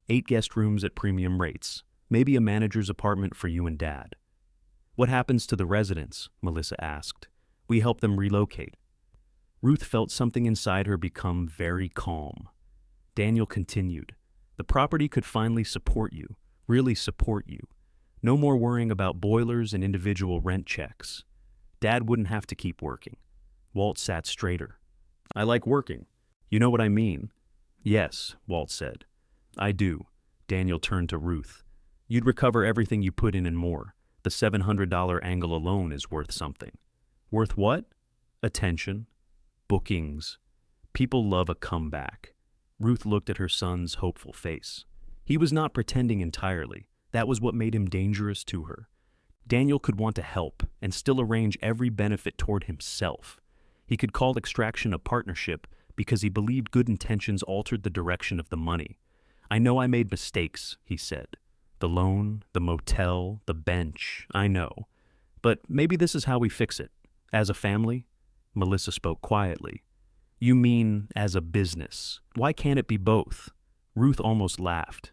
8 guest rooms at premium rates. Maybe a manager's apartment for you and Dad. What happens to the residents? Melissa asked. We help them relocate. Ruth felt something inside her become very calm. Daniel continued. The property could finally support you, really support you. No more worrying about boilers and individual rent checks. Dad wouldn't have to keep working. Walt sat straighter. I like working. You know what I mean? Yes, Walt said. I do. Daniel turned to Ruth. You'd recover everything you put in and more. The $700 angle alone is worth something. Worth what? Attention. Bookings. People love a comeback. Ruth looked at her son's hopeful face. He was not pretending entirely. That was what made him dangerous to her. Daniel could want to help and still arrange every benefit toward himself. He could call extraction a partnership because he believed good intentions altered the direction of the money. I know I made mistakes, he said. The loan, the motel, the bench, I know. But maybe this is how we fix it. As a family? Melissa spoke quietly. You mean as a business. Why can't it be both? Ruth almost laughed.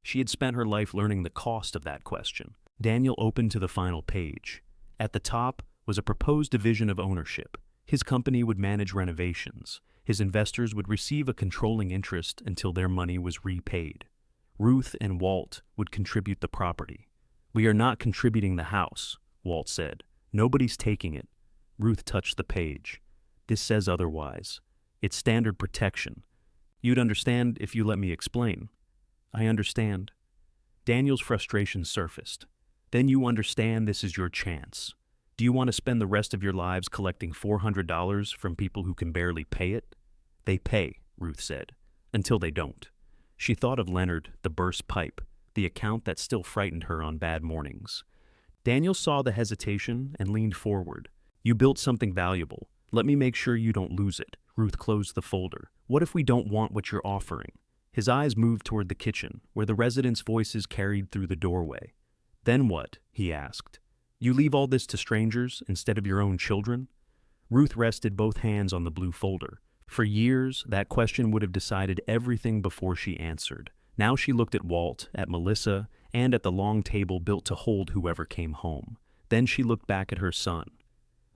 She had spent her life learning the cost of that question. Daniel opened to the final page. At the top was a proposed division of ownership. His company would manage renovations. His investors would receive a controlling interest until their money was repaid. Ruth and Walt would contribute the property. We are not contributing the house, Walt said. Nobody's taking it. Ruth touched the page. This says otherwise. It's standard protection. You'd understand if you let me explain. I understand. Daniel's frustration surfaced. Then you understand this is your chance. Do you want to spend the rest of your lives collecting $400 from people who can barely pay it? They pay, Ruth said, until they don't. She thought of Leonard, the burst pipe, the account that still frightened her on bad mornings. Daniel saw the hesitation and leaned forward. You built something valuable. Let me make sure you don't lose it. Ruth closed the folder. What if we don't want what you're offering? His eyes moved toward the kitchen, where the residents' voices carried through the doorway. Then what? He asked. You leave all this to strangers instead of your own children? Ruth rested both hands on the blue folder. For years, that question would have decided everything before she answered. Now she looked at Walt, at Melissa, and at the long table built to hold whoever came home. Then she looked back at her son.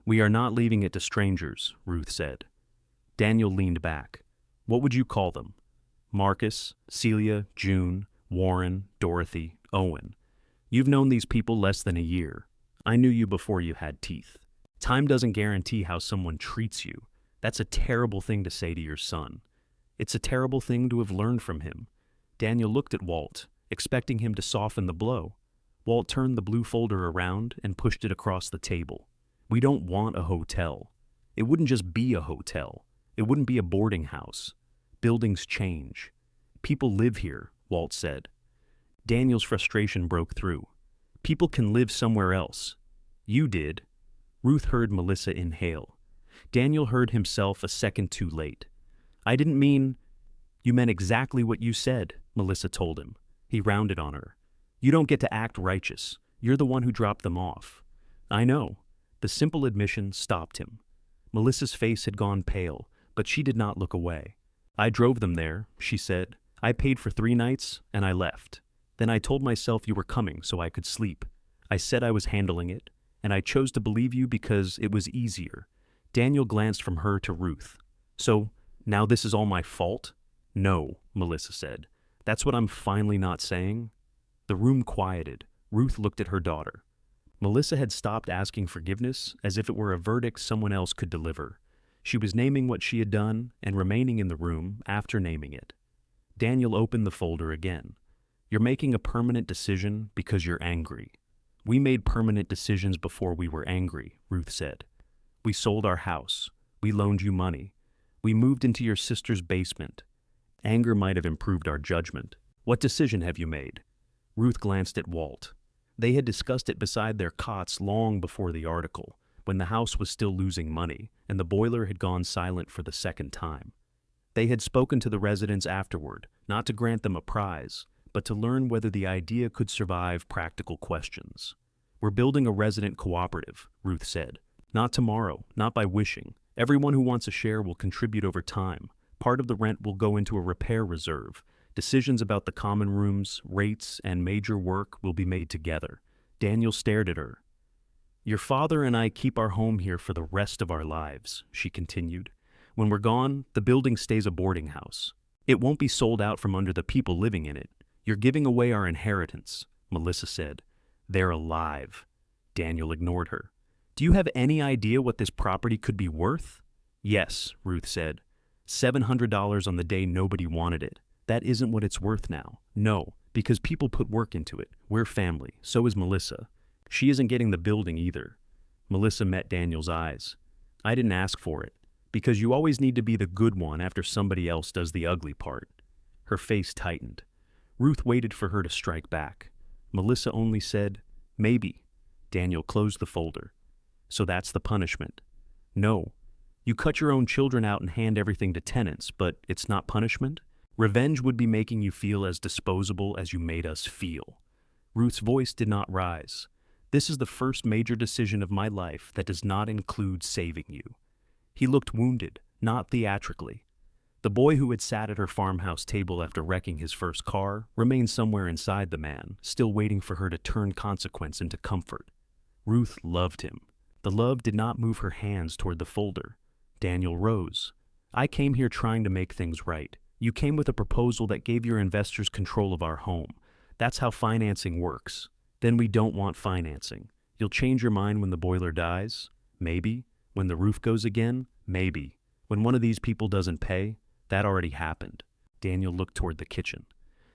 "We are not leaving it to strangers," Ruth said. Daniel leaned back. "What would you call them? Marcus, Celia, June, Warren, Dorothy, Owen. You've known these people less than a year. I knew you before you had teeth. Time doesn't guarantee how someone treats you. That's a terrible thing to say to your son. It's a terrible thing to have learned from him." Daniel looked at Walt, expecting him to soften the blow. Walt turned the blue folder around and pushed it across the table. "We don't want a hotel. It wouldn't just be a hotel. It wouldn't be a boarding house. Buildings change. People live here," Walt said. Daniel's frustration broke through. "People can live somewhere else. You did." Ruth heard Melissa inhale. Daniel heard himself a second too late. "I didn't mean—" "You meant exactly what you said," Melissa told him. He rounded on her. "You don't get to act righteous. You're the one who dropped them off." "I know." The simple admission stopped him. Melissa's face had gone pale, but she did not look away. "I drove them there," she said. "I paid for 3 nights, and I left. Then I told myself you were coming so I could sleep. I said I was handling it, and I chose to believe you because it was easier." Daniel glanced from her to Ruth. "So, now this is all my fault?" "No," Melissa said. "That's what I'm finally not saying." The room quieted. Ruth looked at her daughter. Melissa had stopped asking forgiveness as if it were a verdict someone else could deliver. She was naming what she had done and remaining in the room after naming it. Daniel opened the folder again. "You're making a permanent decision because you're angry." "We made permanent decisions before we were angry," Ruth said. "We sold our house. We loaned you money. We moved into your sister's basement. Anger might have improved our judgment. What decision have you made?" Ruth glanced at Walt. They had discussed it beside their cots long before the article, when the house was still losing money and the boiler had gone silent for the second time. They had spoken to the residents afterward, not to grant them a prize, but to learn whether the idea could survive practical questions. "We're building a resident cooperative," Ruth said. "Not tomorrow, not by wishing. Everyone who wants a share will contribute over time. Part of the rent will go into a repair reserve. Decisions about the common rooms, rates, and major work will be made together." Daniel stared at her. "Your father and I keep our home here for the rest of our lives," she continued. "When we're gone, the building stays a boarding house. It won't be sold out from under the people living in it. You're giving away our inheritance," Melissa said. "They're alive." Daniel ignored her. "Do you have any idea what this property could be worth?" "Yes," Ruth said. $700 on the day nobody wanted it. That isn't what it's worth now. No, because people put work into it. We're family. So is Melissa. She isn't getting the building either." Melissa met Daniel's eyes. "I didn't ask for it. Because you always need to be the good one after somebody else does the ugly part." Her face tightened. Ruth waited for her to strike back. Melissa only said, "Maybe." Daniel closed the folder. "So that's the punishment?" "No. You cut your own children out and hand everything to tenants, but it's not punishment? Revenge would be making you feel as disposable as you made us feel." Ruth's voice did not rise. "This is the first major decision of my life that does not include saving you." He looked wounded, not theatrically. The boy who had sat at her farmhouse table after wrecking his first car remained somewhere inside the man, still waiting for her to turn consequence into comfort. Ruth loved him. The love did not move her hands toward the folder. Daniel rose. "I came here trying to make things right. You came with a proposal that gave your investors control of our home. That's how financing works. Then we don't want financing. You'll change your mind when the boiler dies? Maybe. When the roof goes again? Maybe. When one of these people doesn't pay? That already happened." Daniel looked toward the kitchen.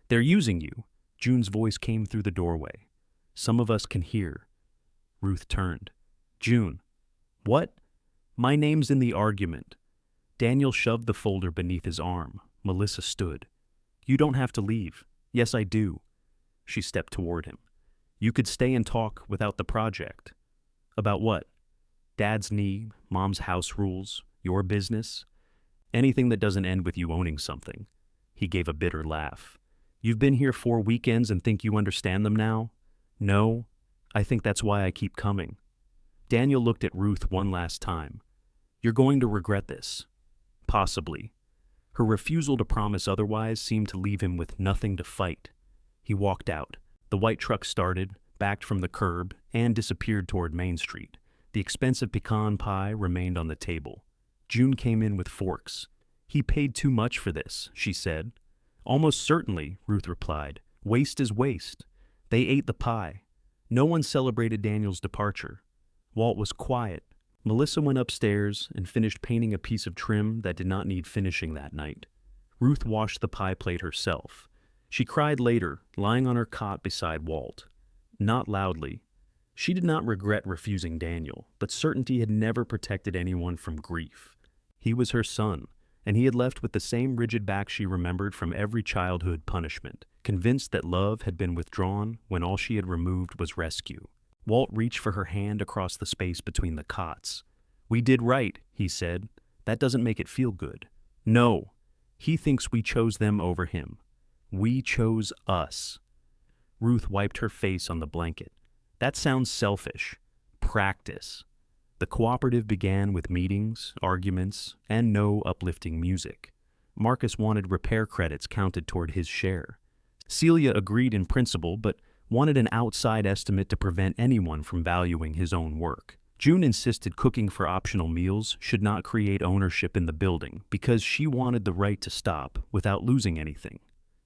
"They're using you." June's voice came through the doorway. "Some of us can hear." Ruth turned. "June." "What?" "My name's in the argument." Daniel shoved the folder beneath his arm. Melissa stood. "You don't have to leave." "Yes, I do." She stepped toward him. "You could stay and talk without the project." "About what?" "Dad's knee, Mom's house rules, your business. Anything that doesn't end with you owning something." He gave a bitter laugh. "You've been here 4 weekends and think you understand them now?" "No. I think that's why I keep coming." Daniel looked at Ruth one last time. "You're going to regret this." "Possibly." Her refusal to promise otherwise seemed to leave him with nothing to fight. He walked out. The white truck started, backed from the curb, and disappeared toward Main Street. The expensive pecan pie remained on the table. June came in with forks. "He paid too much for this," she said. "Almost certainly," Ruth replied. "Waste is waste." They ate the pie. No one celebrated Daniel's departure. Walt was quiet. Melissa went upstairs and finished painting a piece of trim that did not need finishing that night. Ruth washed the pie plate herself. She cried later, lying on her cot beside Walt. Not loudly. She did not regret refusing Daniel, but certainty had never protected anyone from grief. He was her son, and he had left with the same rigid back she remembered from every childhood punishment, convinced that love had been withdrawn when all she had removed was rescue. Walt reached for her hand across the space between the cots. "We did right," he said. "That doesn't make it feel good." "No. He thinks we chose them over him. We chose us." Ruth wiped her face on the blanket. "That sounds selfish. Practice." The cooperative began with meetings, arguments, and no uplifting music. Marcus wanted repair credits counted toward his share. Celia agreed in principle, but wanted an outside estimate to prevent anyone from valuing his own work. June insisted cooking for optional meals should not create ownership in the building because she wanted the right to stop without losing anything.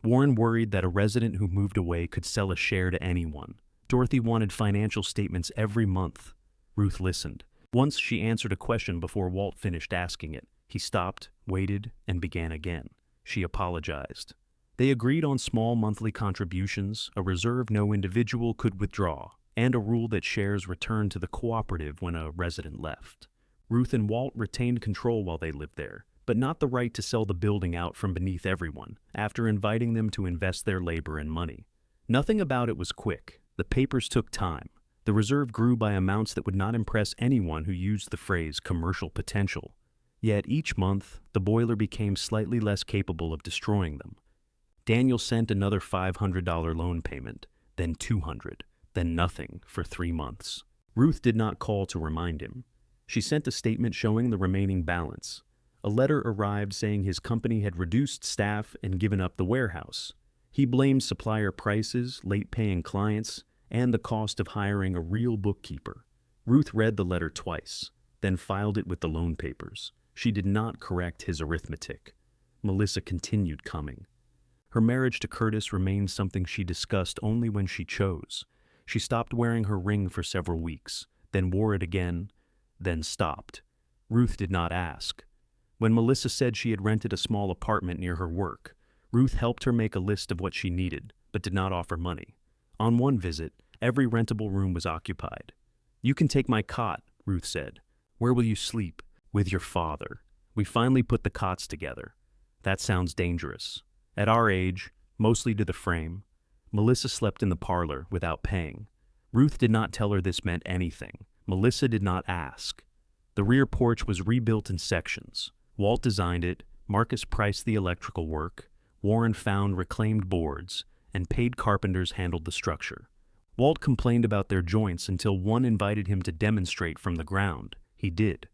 Warren worried that a resident who moved away could sell a share to anyone. Dorothy wanted financial statements every month. Ruth listened. Once she answered a question before Walt finished asking it. He stopped, waited, and began again. She apologized. They agreed on small monthly contributions, a reserve no individual could withdraw, and a rule that shares returned to the cooperative when a resident left. Ruth and Walt retained control while they lived there, but not the right to sell the building out from beneath everyone, after inviting them to invest their labor and money. Nothing about it was quick. The papers took time. The reserve grew by amounts that would not impress anyone who used the phrase commercial potential. Yet each month, the boiler became slightly less capable of destroying them. Daniel sent another $500 loan payment, then $200, then nothing for 3 months. Ruth did not call to remind him. She sent a statement showing the remaining balance. A letter arrived saying his company had reduced staff and given up the warehouse. He blamed supplier prices, late paying clients, and the cost of hiring a real bookkeeper. Ruth read the letter twice, then filed it with the loan papers. She did not correct his arithmetic. Melissa continued coming. Her marriage to Curtis remained something she discussed only when she chose. She stopped wearing her ring for several weeks, then wore it again, then stopped. Ruth did not ask. When Melissa said she had rented a small apartment near her work, Ruth helped her make a list of what she needed, but did not offer money. On one visit, every rentable room was occupied. "You can take my cot," Ruth said. "Where will you sleep?" "With your father." We finally put the cots together. That sounds dangerous. At our age, mostly to the frame, Melissa slept in the parlor without paying. Ruth did not tell her this meant anything. Melissa did not ask. The rear porch was rebuilt in sections. Walt designed it, Marcus priced the electrical work, Warren found reclaimed boards, and paid carpenters handled the structure. Walt complained about their joints until one invited him to demonstrate from the ground. He did.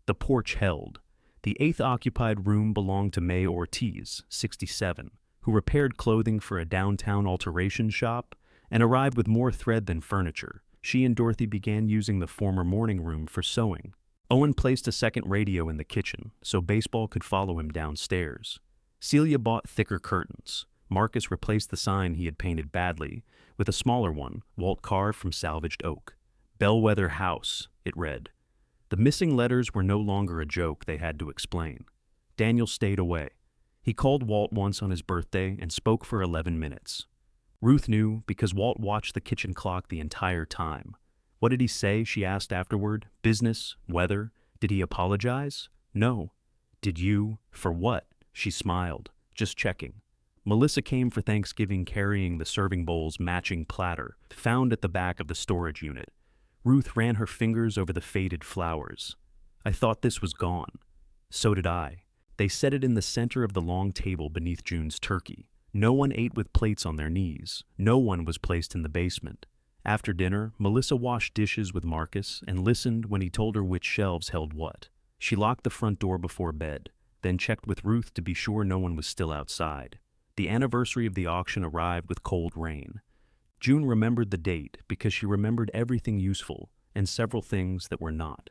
The porch held. The 8th occupied room belonged to May Ortiz, 67, who repaired clothing for a downtown alteration shop and arrived with more thread than furniture. She and Dorothy began using the former morning room for sewing. Owen placed a second radio in the kitchen, so baseball could follow him downstairs. Celia bought thicker curtains. Marcus replaced the sign he had painted badly with a smaller one Walt carved from salvaged oak. "Bellwether House," it read. The missing letters were no longer a joke they had to explain. Daniel stayed away. He called Walt once on his birthday and spoke for 11 minutes. Ruth knew because Walt watched the kitchen clock the entire time. What did he say, she asked afterward? Business? Weather? Did he apologize? No. Did you? For what? She smiled. Just checking. Melissa came for Thanksgiving carrying the serving bowl's matching platter, found at the back of the storage unit. Ruth ran her fingers over the faded flowers. "I thought this was gone." So did I. They set it in the center of the long table beneath June's turkey. No one ate with plates on their knees. No one was placed in the basement. After dinner, Melissa washed dishes with Marcus and listened when he told her which shelves held what. She locked the front door before bed, then checked with Ruth to be sure no one was still outside. The anniversary of the auction arrived with cold rain. June remembered the date because she remembered everything useful and several things that were not.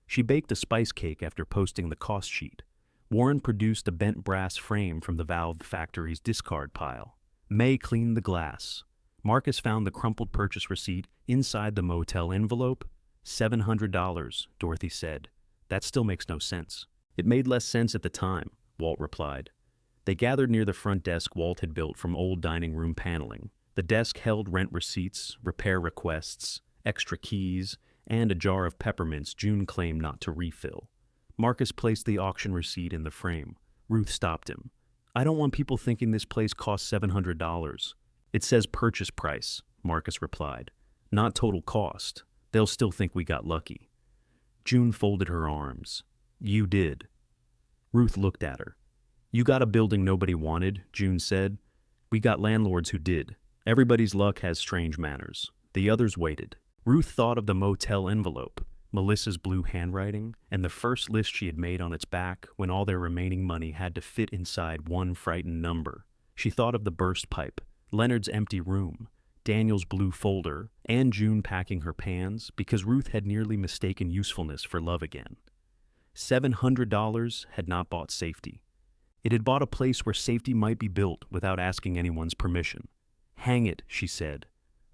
She baked a spice cake after posting the cost sheet. Warren produced a bent brass frame from the valve factory's discard pile. May cleaned the glass. Marcus found the crumpled purchase receipt inside the motel envelope. $700, Dorothy said. That still makes no sense. It made less sense at the time, Walt replied. They gathered near the front desk Walt had built from old dining room paneling. The desk held rent receipts, repair requests, extra keys, and a jar of peppermints June claimed not to refill. Marcus placed the auction receipt in the frame. Ruth stopped him. I don't want people thinking this place cost $700. It says purchase price, Marcus replied. Not total cost. They'll still think we got lucky. June folded her arms. You did. Ruth looked at her. You got a building nobody wanted, June said. We got landlords who did. Everybody's luck has strange manners. The others waited. Ruth thought of the motel envelope, Melissa's blue handwriting, and the first list she had made on its back when all their remaining money had to fit inside one frightened number. She thought of the burst pipe, Leonard's empty room, Daniel's blue folder, and June packing her pans because Ruth had nearly mistaken usefulness for love again. $700 had not bought safety. It had bought a place where safety might be built without asking anyone's permission. Hang it, she said.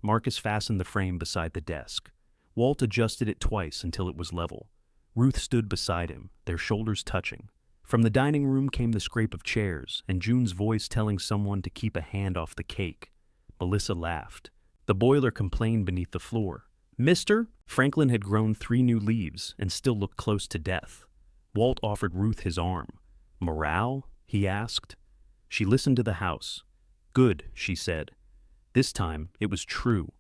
Marcus fastened the frame beside the desk. Walt adjusted it twice until it was level. Ruth stood beside him, their shoulders touching. From the dining room came the scrape of chairs and June's voice telling someone to keep a hand off the cake. Melissa laughed. The boiler complained beneath the floor. Mister? Franklin had grown 3 new leaves and still looked close to death. Walt offered Ruth his arm. Morale? He asked. She listened to the house. Good, she said. This time, it was true.